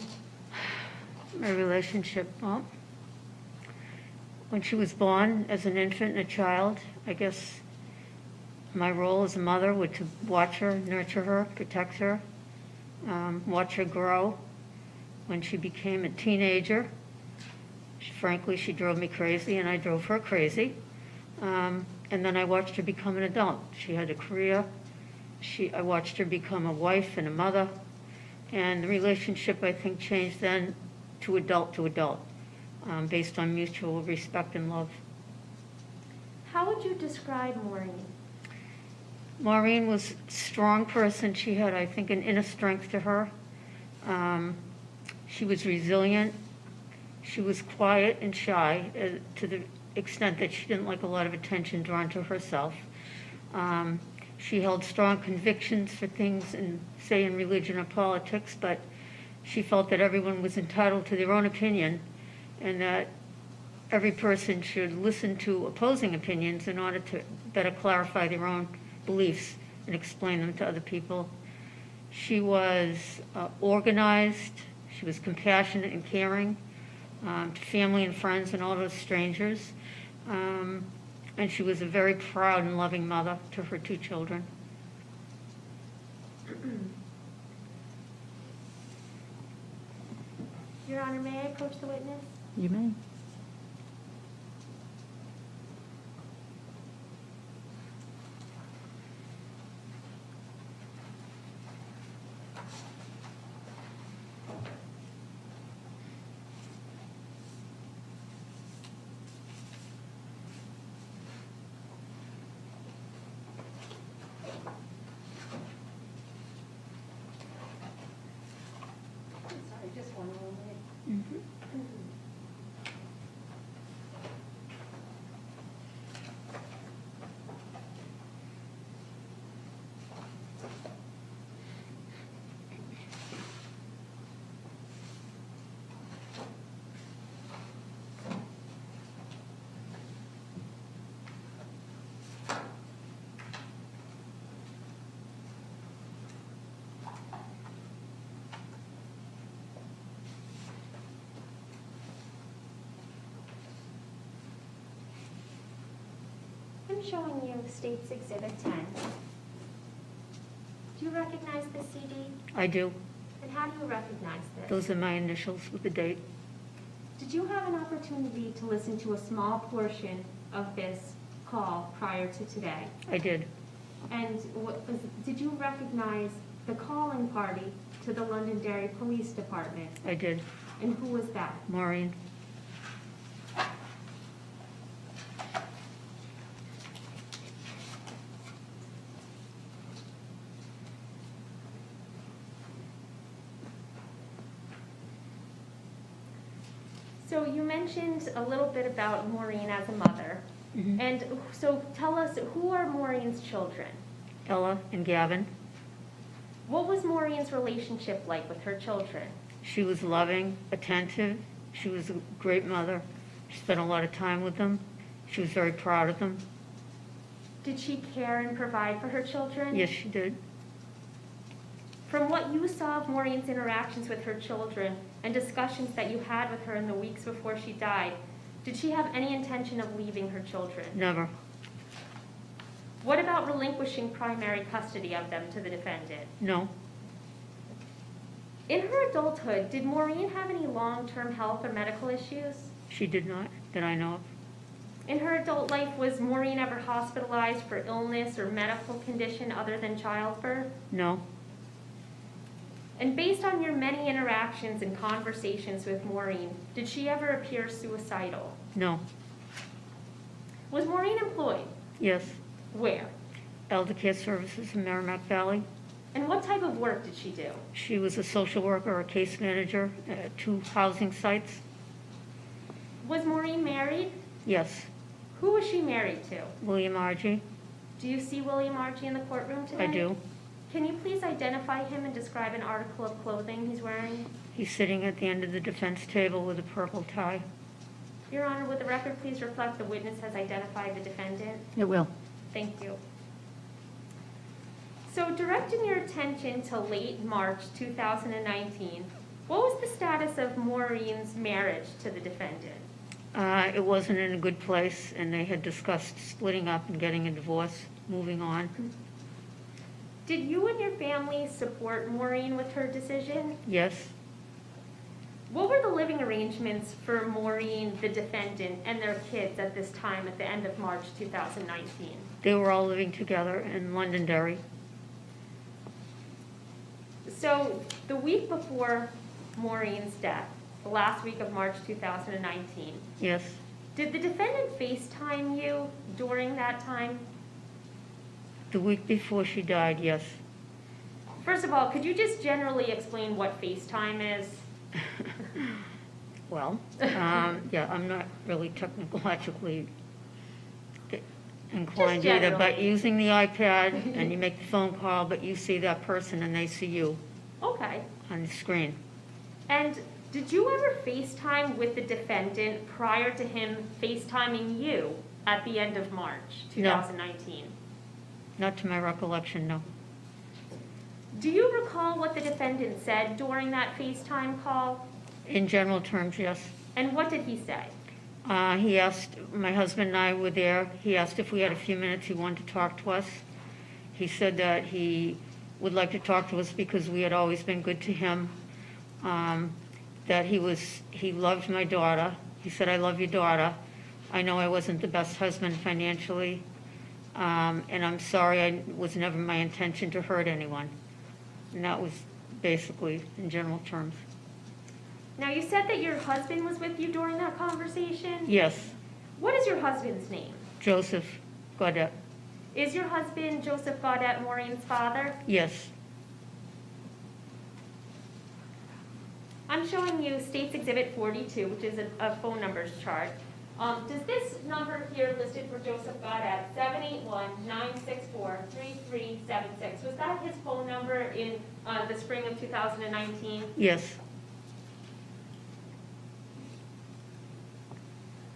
My relationship, well, when she was born as an infant and a child, I guess my role as a mother was to watch her, nurture her, protect her, watch her grow. When she became a teenager, frankly, she drove me crazy and I drove her crazy. And then I watched her become an adult. She had a career. I watched her become a wife and a mother. And the relationship, I think, changed then to adult, based on mutual respect and love. How would you describe Maureen? Maureen was a strong person. She had, I think, an inner strength to her. She was resilient. She was quiet and shy to the extent that she didn't like a lot of attention drawn to herself. She held strong convictions for things in, say, in religion or politics, but she felt that everyone was entitled to their own opinion and that every person should listen to opposing opinions in order to better clarify their own beliefs and explain them to other people. She was organized. She was compassionate and caring to family and friends and all those strangers. And she was a very proud and loving mother to her two children. Your Honor, may I approach the witness? You may. Sorry, just one moment. I'm showing you State's Exhibit 10. Do you recognize this CD? I do. And how do you recognize this? Those are my initials with the date. Did you have an opportunity to listen to a small portion of this call prior to today? I did. And did you recognize the calling party to the Londonderry Police Department? I did. And who was that? Maureen. So you mentioned a little bit about Maureen as a mother. Mhm. And so tell us, who are Maureen's children? Ella and Gavin. What was Maureen's relationship like with her children? She was loving, attentive. She was a great mother. She spent a lot of time with them. She was very proud of them. Did she care and provide for her children? Yes, she did. From what you saw of Maureen's interactions with her children and discussions that you had with her in the weeks before she died, did she have any intention of leaving her children? Never. What about relinquishing primary custody of them to the defendant? No. In her adulthood, did Maureen have any long-term health or medical issues? She did not, that I know of. In her adult life, was Maureen ever hospitalized for illness or medical condition other than childbirth? No. And based on your many interactions and conversations with Maureen, did she ever appear suicidal? No. Was Maureen employed? Yes. Where? Elder Care Services in Merrimack Valley. And what type of work did she do? She was a social worker or a case manager at 2 housing sites. Was Maureen married? Yes. Who was she married to? William Argie. Do you see William Argie in the courtroom today? I do. Can you please identify him and describe an article of clothing he's wearing? He's sitting at the end of the defense table with a purple tie. Your Honor, would the record please reflect the witness has identified the defendant? It will. Thank you. So directing your attention to late March 2019, what was the status of Maureen's marriage to the defendant? It wasn't in a good place, and they had discussed splitting up and getting a divorce, moving on. Did you and your family support Maureen with her decision? Yes. What were the living arrangements for Maureen, the defendant, and their kids at this time at the end of March 2019? They were all living together in Londonderry. So the week before Maureen's death, the last week of March 2019, Yes. did the defendant FaceTime you during that time? The week before she died, yes. First of all, could you just generally explain what FaceTime is? Well, yeah, I'm not really technologically inclined Just either, but generally. using the iPad and you make the phone call, but you see that person and they see you Okay. on the screen. And did you ever FaceTime with the defendant prior to him FaceTiming you at the end of March 2019? Not to my recollection, no. Do you recall what the defendant said during that FaceTime call? In general terms, yes. And what did he say? He asked, my husband and I were there, he asked if we had a few minutes, he wanted to talk to us. He said that he would like to talk to us because we had always been good to him, that he loved my daughter. He said, I love your daughter. I know I wasn't the best husband financially, and I'm sorry, it was never my intention to hurt anyone. And that was basically in general terms. Now, you said that your husband was with you during that conversation? Yes, What is your husband's name? Joseph Gaudet. Is your husband Joseph Gaudet Maureen's father? Yes, I'm showing you State's Exhibit 42, which is a phone numbers chart. Does this number here listed for Joseph Gaudet, 781-964-3376, was that his phone number in the spring of 2019? yes.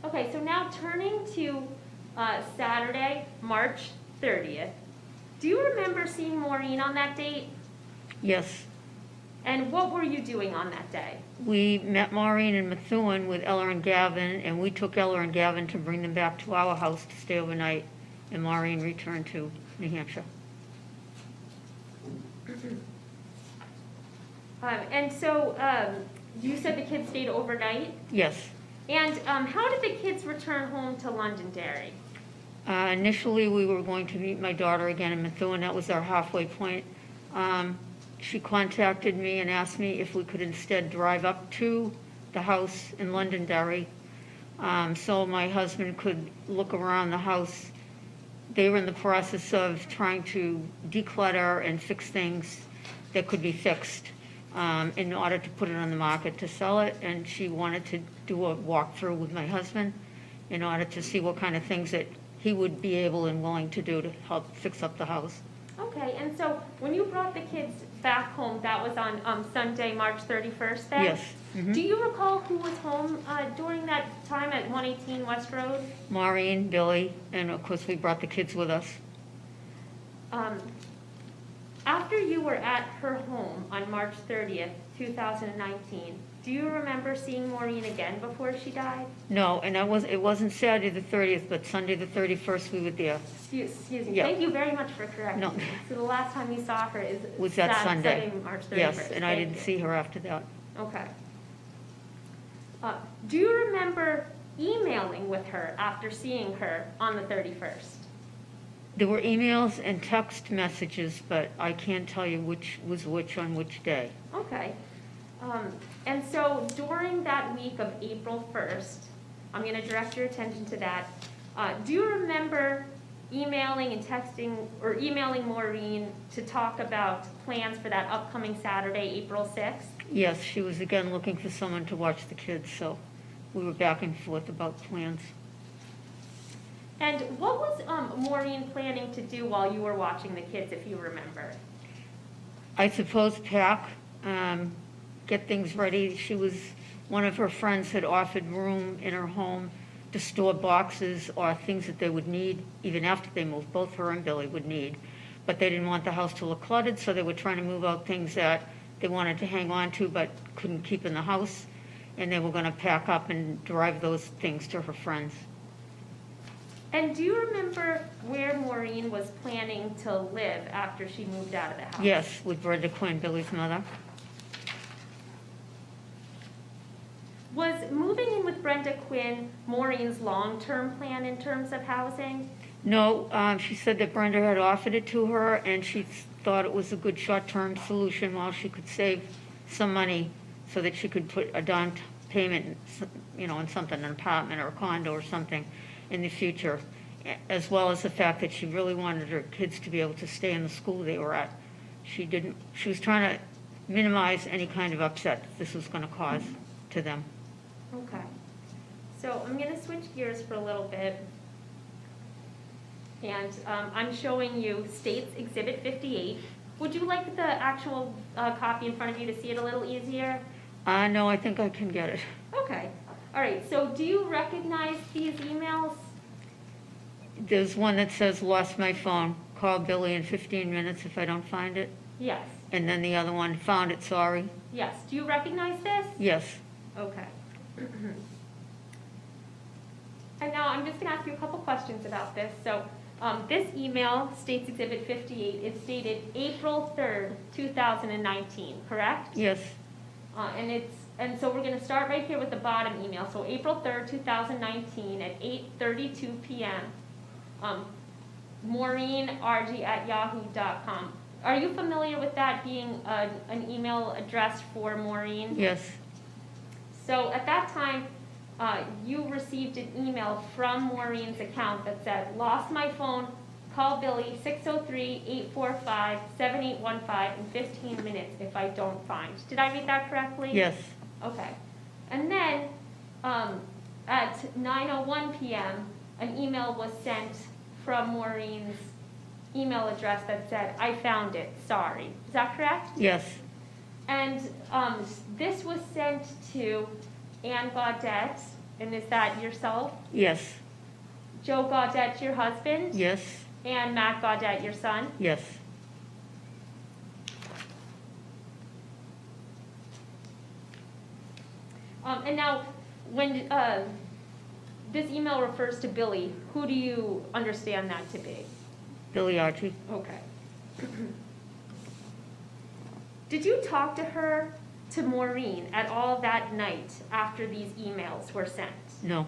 Okay, so now turning to Saturday, March 30th. Do you remember seeing Maureen on that date? Yes. And what were you doing on that day? We met Maureen and Methuen with Ella and Gavin, and we took Ella and Gavin to bring them back to our house to stay overnight. and Maureen returned to New Hampshire. And so you said the kids stayed overnight? Yes. And how did the kids return home to Londonderry? Initially, we were going to meet my daughter again in Methuen. That was our halfway point. She contacted me and asked me if we could instead drive up to the house in Londonderry, so my husband could look around the house. They were in the process of trying to declutter and fix things that could be fixed in order to put it on the market to sell it, and she wanted to do a walkthrough with my husband in order to see what kind of things that he would be able and willing to do to help fix up the house. Okay, and so when you brought the kids back home, that was on Sunday, March 31st then? Yes. Mhm. Do you recall who was home during that time at 118 West Road? Maureen, Billy, and of course we brought the kids with us. After you were at her home on March 30th, 2019, do you remember seeing Maureen again before she died? No, and it wasn't Saturday the 30th, but Sunday the 31st we were there. Excuse me. Yeah. Thank you very much for correcting No. me. So the last time you saw her Was that Sunday? Saturday, March 31st. Yes, and I Thank didn't you. see her after that. Okay. Do you remember emailing with her after seeing her on the 31st? There were emails and text messages, but I can't tell you which was which on which day. Okay. And so during that week of April 1st, I'm going to direct your attention to that. Do you remember emailing and texting or emailing Maureen to talk about plans for that upcoming Saturday, April 6th? Yes, she was again looking for someone to watch the kids, so we were back and forth about plans. And what was Maureen planning to do while you were watching the kids, if you remember? I suppose pack, get things ready. One of her friends had offered room in her home to store boxes or things that they would need, even after they moved, both her and Billy would need. But they didn't want the house to look cluttered, so they were trying to move out things that they wanted to hang on to but couldn't keep in the house. And they were going to pack up and drive those things to her friends. And do you remember where Maureen was planning to live after she moved out of the house? Yes, with Brenda Quinn, Billy's mother. Was moving in with Brenda Quinn Maureen's long-term plan in terms of housing? No, she said that Brenda had offered it to her, and she thought it was a good short-term solution while she could save some money so that she could put a down payment, in something, an apartment or a condo or something in the future, as well as the fact that she really wanted her kids to be able to stay in the school they were at. She was trying to minimize any kind of upset this was going to cause to them. Okay. So I'm going to switch gears for a little bit. And I'm showing you State's Exhibit 58. Would you like the actual copy in front of you to see it a little easier? No, I think I can get it. Okay. All right. So do you recognize these emails? There's one that says, lost my phone, call Billy in 15 minutes if I don't find it. Yes. And then the other one, found it, sorry. Yes. Do you recognize this? Yes. Okay. And now I'm just going to ask you a couple questions about this. So this email, State's Exhibit 58, is dated April 3rd, 2019, correct? Yes. And so we're going to start right here with the bottom email. So April 3rd, 2019 at 8:32 p.m. Maureen Argie at yahoo.com. Are you familiar with that being an email address for Maureen? Yes. So at that time, you received an email from Maureen's account that said, lost my phone, call Billy 603-845-7815 in 15 minutes if I don't find. Did I read that correctly? Yes. Okay. And then at 9:01 p.m., an email was sent from Maureen's email address that said, I found it, sorry. Is that correct? Yes. And this was sent to Ann Gaudet, and is that yourself? Yes. Joe Gaudet, your husband? Yes. And Matt Gaudet, your son? Yes. And now, when this email refers to Billy. Who do you understand that to be? Billy Argie. Okay. Did you talk to her, to Maureen, at all that night after these emails were sent? No.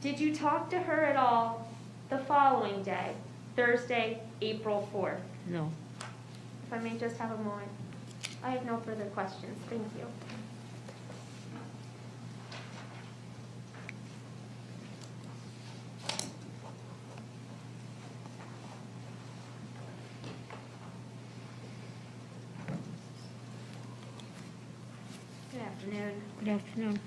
Did you talk to her at all the following day, Thursday, April 4th? No. If I may just have a moment. I have no further questions. Thank you. Good afternoon. Good afternoon.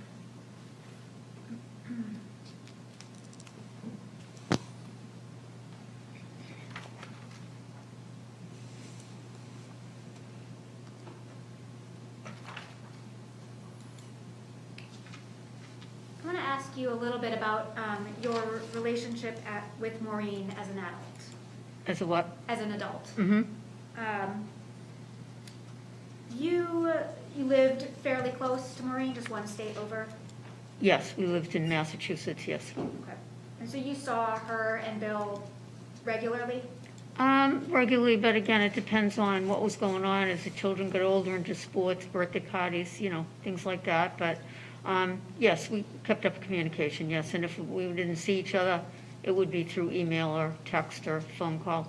I want to ask you a little bit about your relationship with Maureen as an adult. As a what? As an adult. Mm-hmm. You lived fairly close to Maureen, just one state over? Yes, we lived in Massachusetts, yes. Okay. And so you saw her and Bill regularly? Regularly, but again, it depends on what was going on as the children got older into sports, birthday parties, things like that. But yes, we kept up communication, yes. And if we didn't see each other, it would be through email or text or phone call.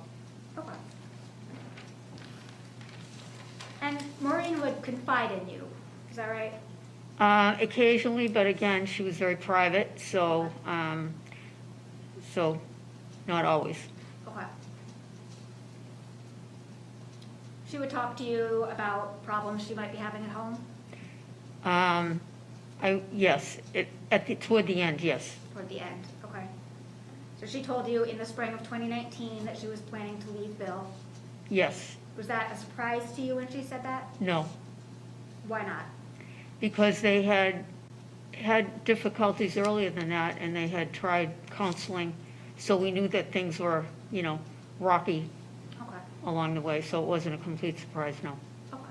Okay. And Maureen would confide in you, is that right? Occasionally, but again, she was very private, so not always. Okay. She would talk to you about problems she might be having at home? Yes, toward the end, yes. Toward the end, okay. So she told you in the spring of 2019 that she was planning to leave Bill. Yes. Was that a surprise to you when she said that? No. Why not? Because they had difficulties earlier than that, and they had tried counseling, so we knew that things were, rocky Okay. along the way, so it wasn't a complete surprise, no. Okay.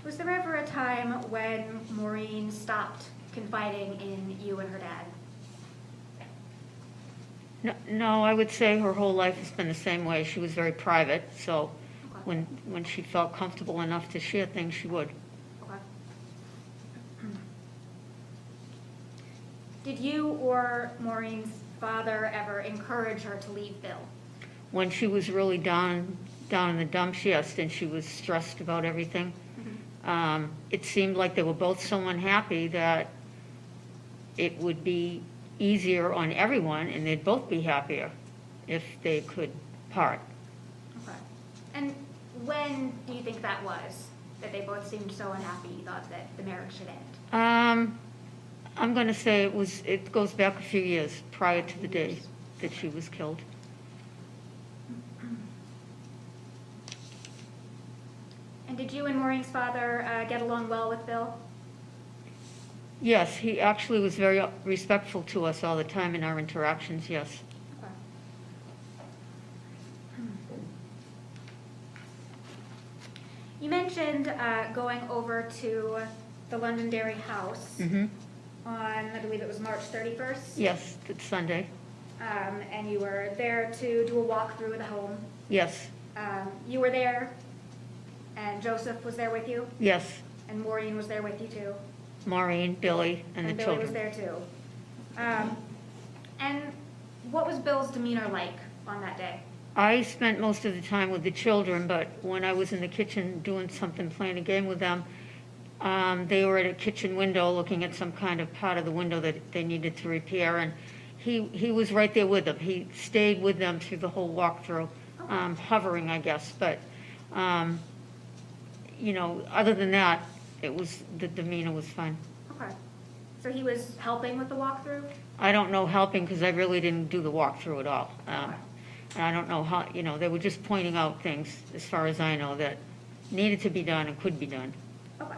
Was there ever a time when Maureen stopped confiding in you and her dad? No, I would say her whole life has been the same way. She was very private, so Okay. when she felt comfortable enough to share things, she would. Okay. Did you or Maureen's father ever encourage her to leave Bill? When she was really down in the dumps, yes, and she was stressed about everything. It seemed like they were both so unhappy that it would be easier on everyone, and they'd both be happier if they could part. Okay. And when do you think that was, that they both seemed so unhappy you thought that the marriage should end? I'm going to say it goes back a few years prior to the day that she was killed. And did you and Maureen's father get along well with Bill? Yes, he actually was very respectful to us all the time in our interactions, yes. Okay. You mentioned going over to the Londonderry house Mm-hmm. on, I believe it was March 31st? Yes, it's Sunday. And you were there to do a walkthrough of the home. Yes, You were there, and Joseph was there with you, yes. and Maureen was there with you too. Maureen, Billy, and the Billy children. was there too. And what was Bill's demeanor like on that day? I spent most of the time with the children, but when I was in the kitchen doing something, playing a game with them, they were at a kitchen window looking at some kind of part of the window that they needed to repair, and he was right there with them. He stayed with them through the whole walkthrough, hovering, I guess. But, other than that, the demeanor was fine. Okay. So he was helping with the walkthrough? I don't know helping because I really didn't do the walkthrough at all. And I don't know how, they were just pointing out things, as far as I know, that needed to be done and could be done. Okay.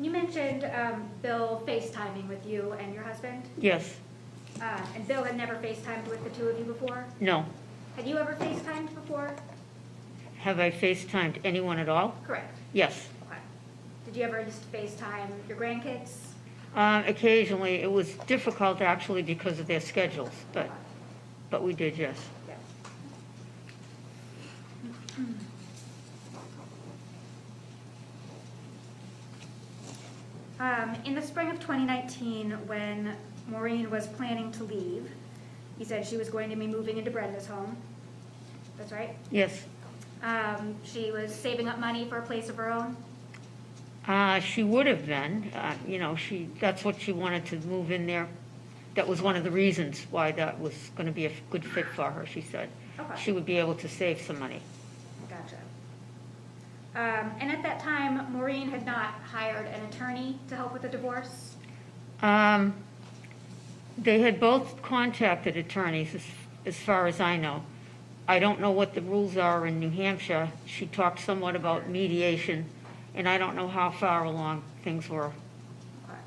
You mentioned Bill FaceTiming with you and your husband, Yes, and Bill had never FaceTimed with the two of you before. no. Had you ever FaceTimed before? Have I FaceTimed anyone at all? Correct. Yes. Okay. Did you ever just FaceTime your grandkids? Occasionally, it was difficult actually because of their schedules, but we did, yes. Yes. In the spring of 2019, when Maureen was planning to leave, you said she was going to be moving into Brenda's home. That's right? Yes. She was saving up money for a place of her own? She would have been, that's what she wanted to move in there. That was one of the reasons why that was going to be a good fit for her, she said. Okay. She would be able to save some money. Gotcha. And at that time, Maureen had not hired an attorney to help with the divorce? They had both contacted attorneys, as far as I know. I don't know what the rules are in New Hampshire. She talked somewhat about mediation, and I don't know how far along things were. Okay.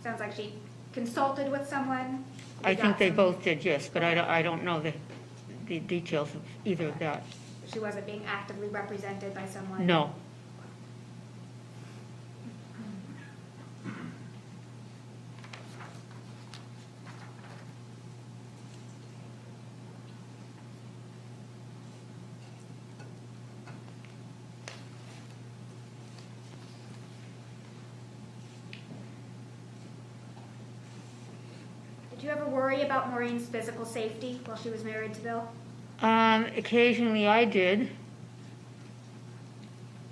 Sounds like she consulted with someone? I think they got both did, yes, but I don't know the details of either of that. She wasn't being actively represented by someone? No. Did you ever worry about Maureen's physical safety while she was married to Bill? Occasionally I did.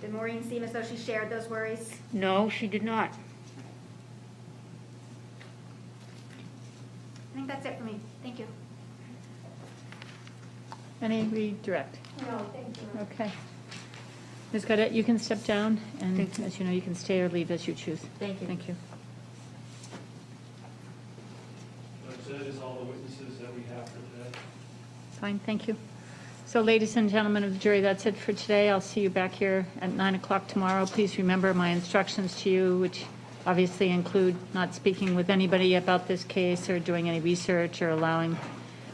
Did Maureen seem as though she shared those worries? No, she did not. I think that's it for me. Thank you. Any redirect? No, thank you. Okay. Ms. Gaudet, you can step down, and as you know, you can stay or leave as you choose. Thank you. Thank you. That is all the witnesses that we have for today. Fine, thank you. So ladies and gentlemen of the jury, that's it for today. I'll see you back here at 9 o'clock tomorrow. Please remember my instructions to you, which obviously include not speaking with anybody about this case or doing any research or allowing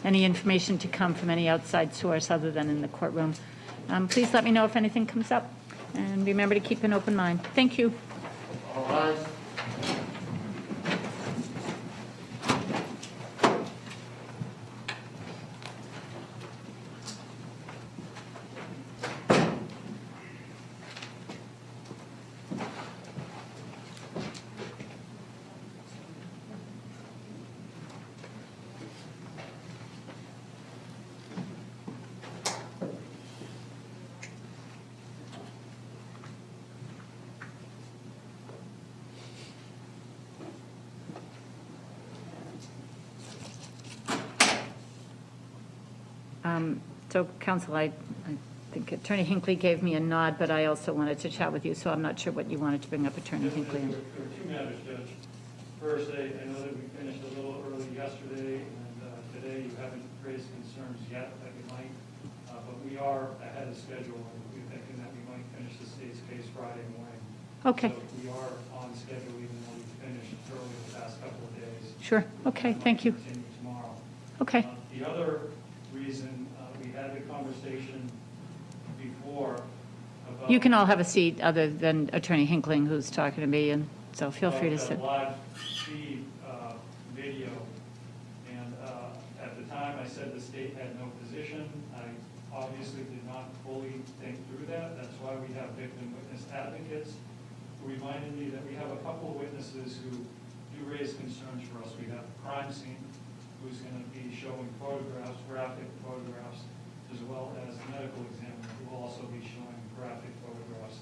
any information to come from any outside source other than in the courtroom. Please let me know if anything comes up, and remember to keep an open mind. Thank you. All right. So, counsel, I think Attorney Hinckley gave me a nod, but I also wanted to chat with you, so I'm not sure what you wanted to bring up, Attorney Hinckley. There are two matters, Judge. First, I know that we finished a little early yesterday, and today you haven't raised concerns yet that you might, but we are ahead of schedule, and we're thinking that we might finish the state's case Friday morning. Okay. So we are on schedule, even though we finished early the past couple of days. Sure. Okay, thank you. Continue tomorrow. Okay. The other reason we had the conversation before about... You can all have a seat other than Attorney Hinckley, who's talking to me, and so feel free to sit. Live feed video, and at the time I said the state had no position. I obviously did not fully think through that. That's why we have victim witness advocates who reminded me that we have a couple of witnesses who do raise concerns for us. We have a crime scene who's going to be showing photographs, graphic photographs, as well as a medical examiner who will also be showing graphic photographs.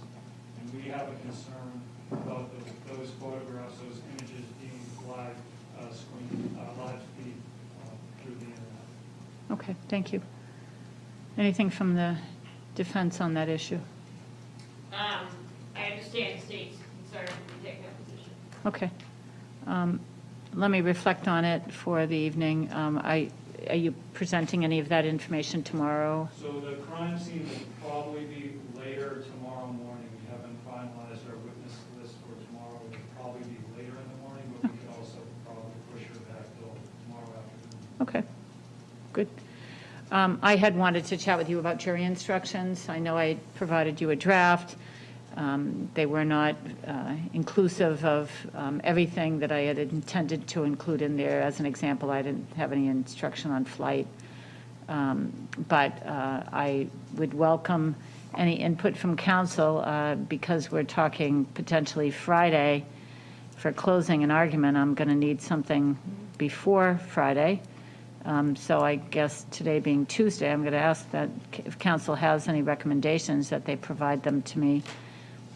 And we have a concern about those photographs, those images being live live feed through the internet. Okay, thank you. Anything from the defense on that issue? I understand the state's concern to take that position. Okay. Let me reflect on it for the evening. Are you presenting any of that information tomorrow? So the crime scene will probably be later tomorrow morning. We haven't finalized our witness list for Okay, good. I had wanted to chat with you about jury instructions. I know I provided you a draft. They were not inclusive of everything that I had intended to include in there. As an example, I didn't have any instruction on flight. But I would welcome any input from counsel because we're talking potentially Friday for closing an argument. I'm going to need something before Friday. So I guess today being Tuesday, I'm going to ask that if counsel has any recommendations, that they provide them to me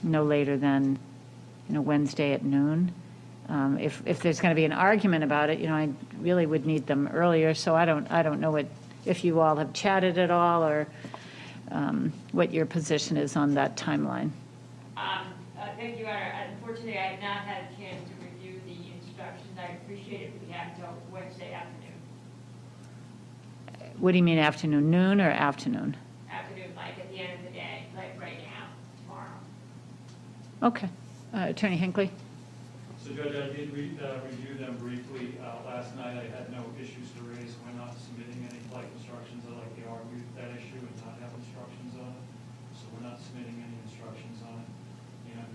no later than, Wednesday at noon. If there's going to be an argument about it, I really would need them earlier. So I don't know if you all have chatted at all or what your position is on that timeline. Thank you, Your Honor. Unfortunately, I have not had a chance to review the instructions. I appreciate it if we have until Wednesday afternoon. What do you mean afternoon, noon or afternoon? Afternoon, like at the end of the day, like right now, tomorrow. Okay. Attorney Hinckley? So Judge, I did review them briefly. Last night I had no issues to raise. We're not submitting any flight instructions. I like to argue that issue and not have instructions on it. So we're not submitting any instructions on it. And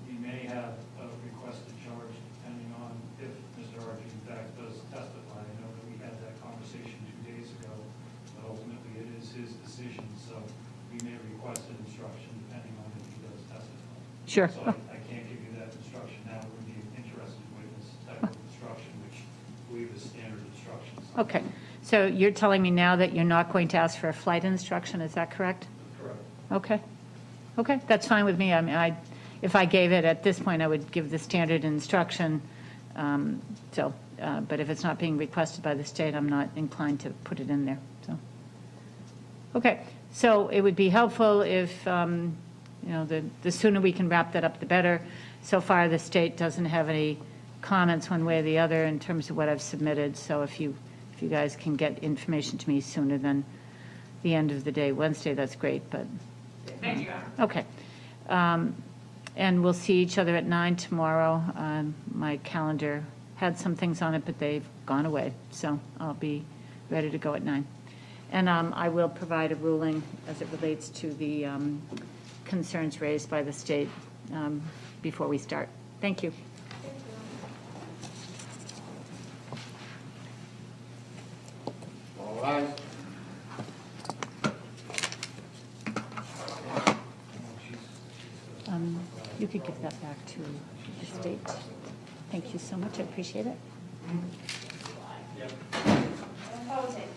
we may have a requested charge depending on if Mr. Argie in fact does testify. I know that we had that conversation 2 days ago, but ultimately it is his decision. So we may request an instruction depending on if he does testify. Sure. So I can't give you that instruction now. It would be an interested witness type of instruction, which we believe is standard instructions. Okay. So you're telling me now that you're not going to ask for a flight instruction, is that correct? Correct. Okay. Okay, that's fine with me. I mean, if I gave it at this point, I would give the standard instruction. But if it's not being requested by the state, I'm not inclined to put it in there. So, okay. So it would be helpful if, the sooner we can wrap that up, the better. So far, the state doesn't have any comments one way or the other in terms of what I've submitted. So if you guys can get information to me sooner than the end of the day, Wednesday, that's great. But Thank you. okay. And we'll see each other at 9 tomorrow. My calendar had some things on it, but they've gone away. So I'll be ready to go at 9. And I will provide a ruling as it relates to the concerns raised by the state before we start. Thank you. All right. You could give that back to the state. Thank you so much. I appreciate it. Opposing.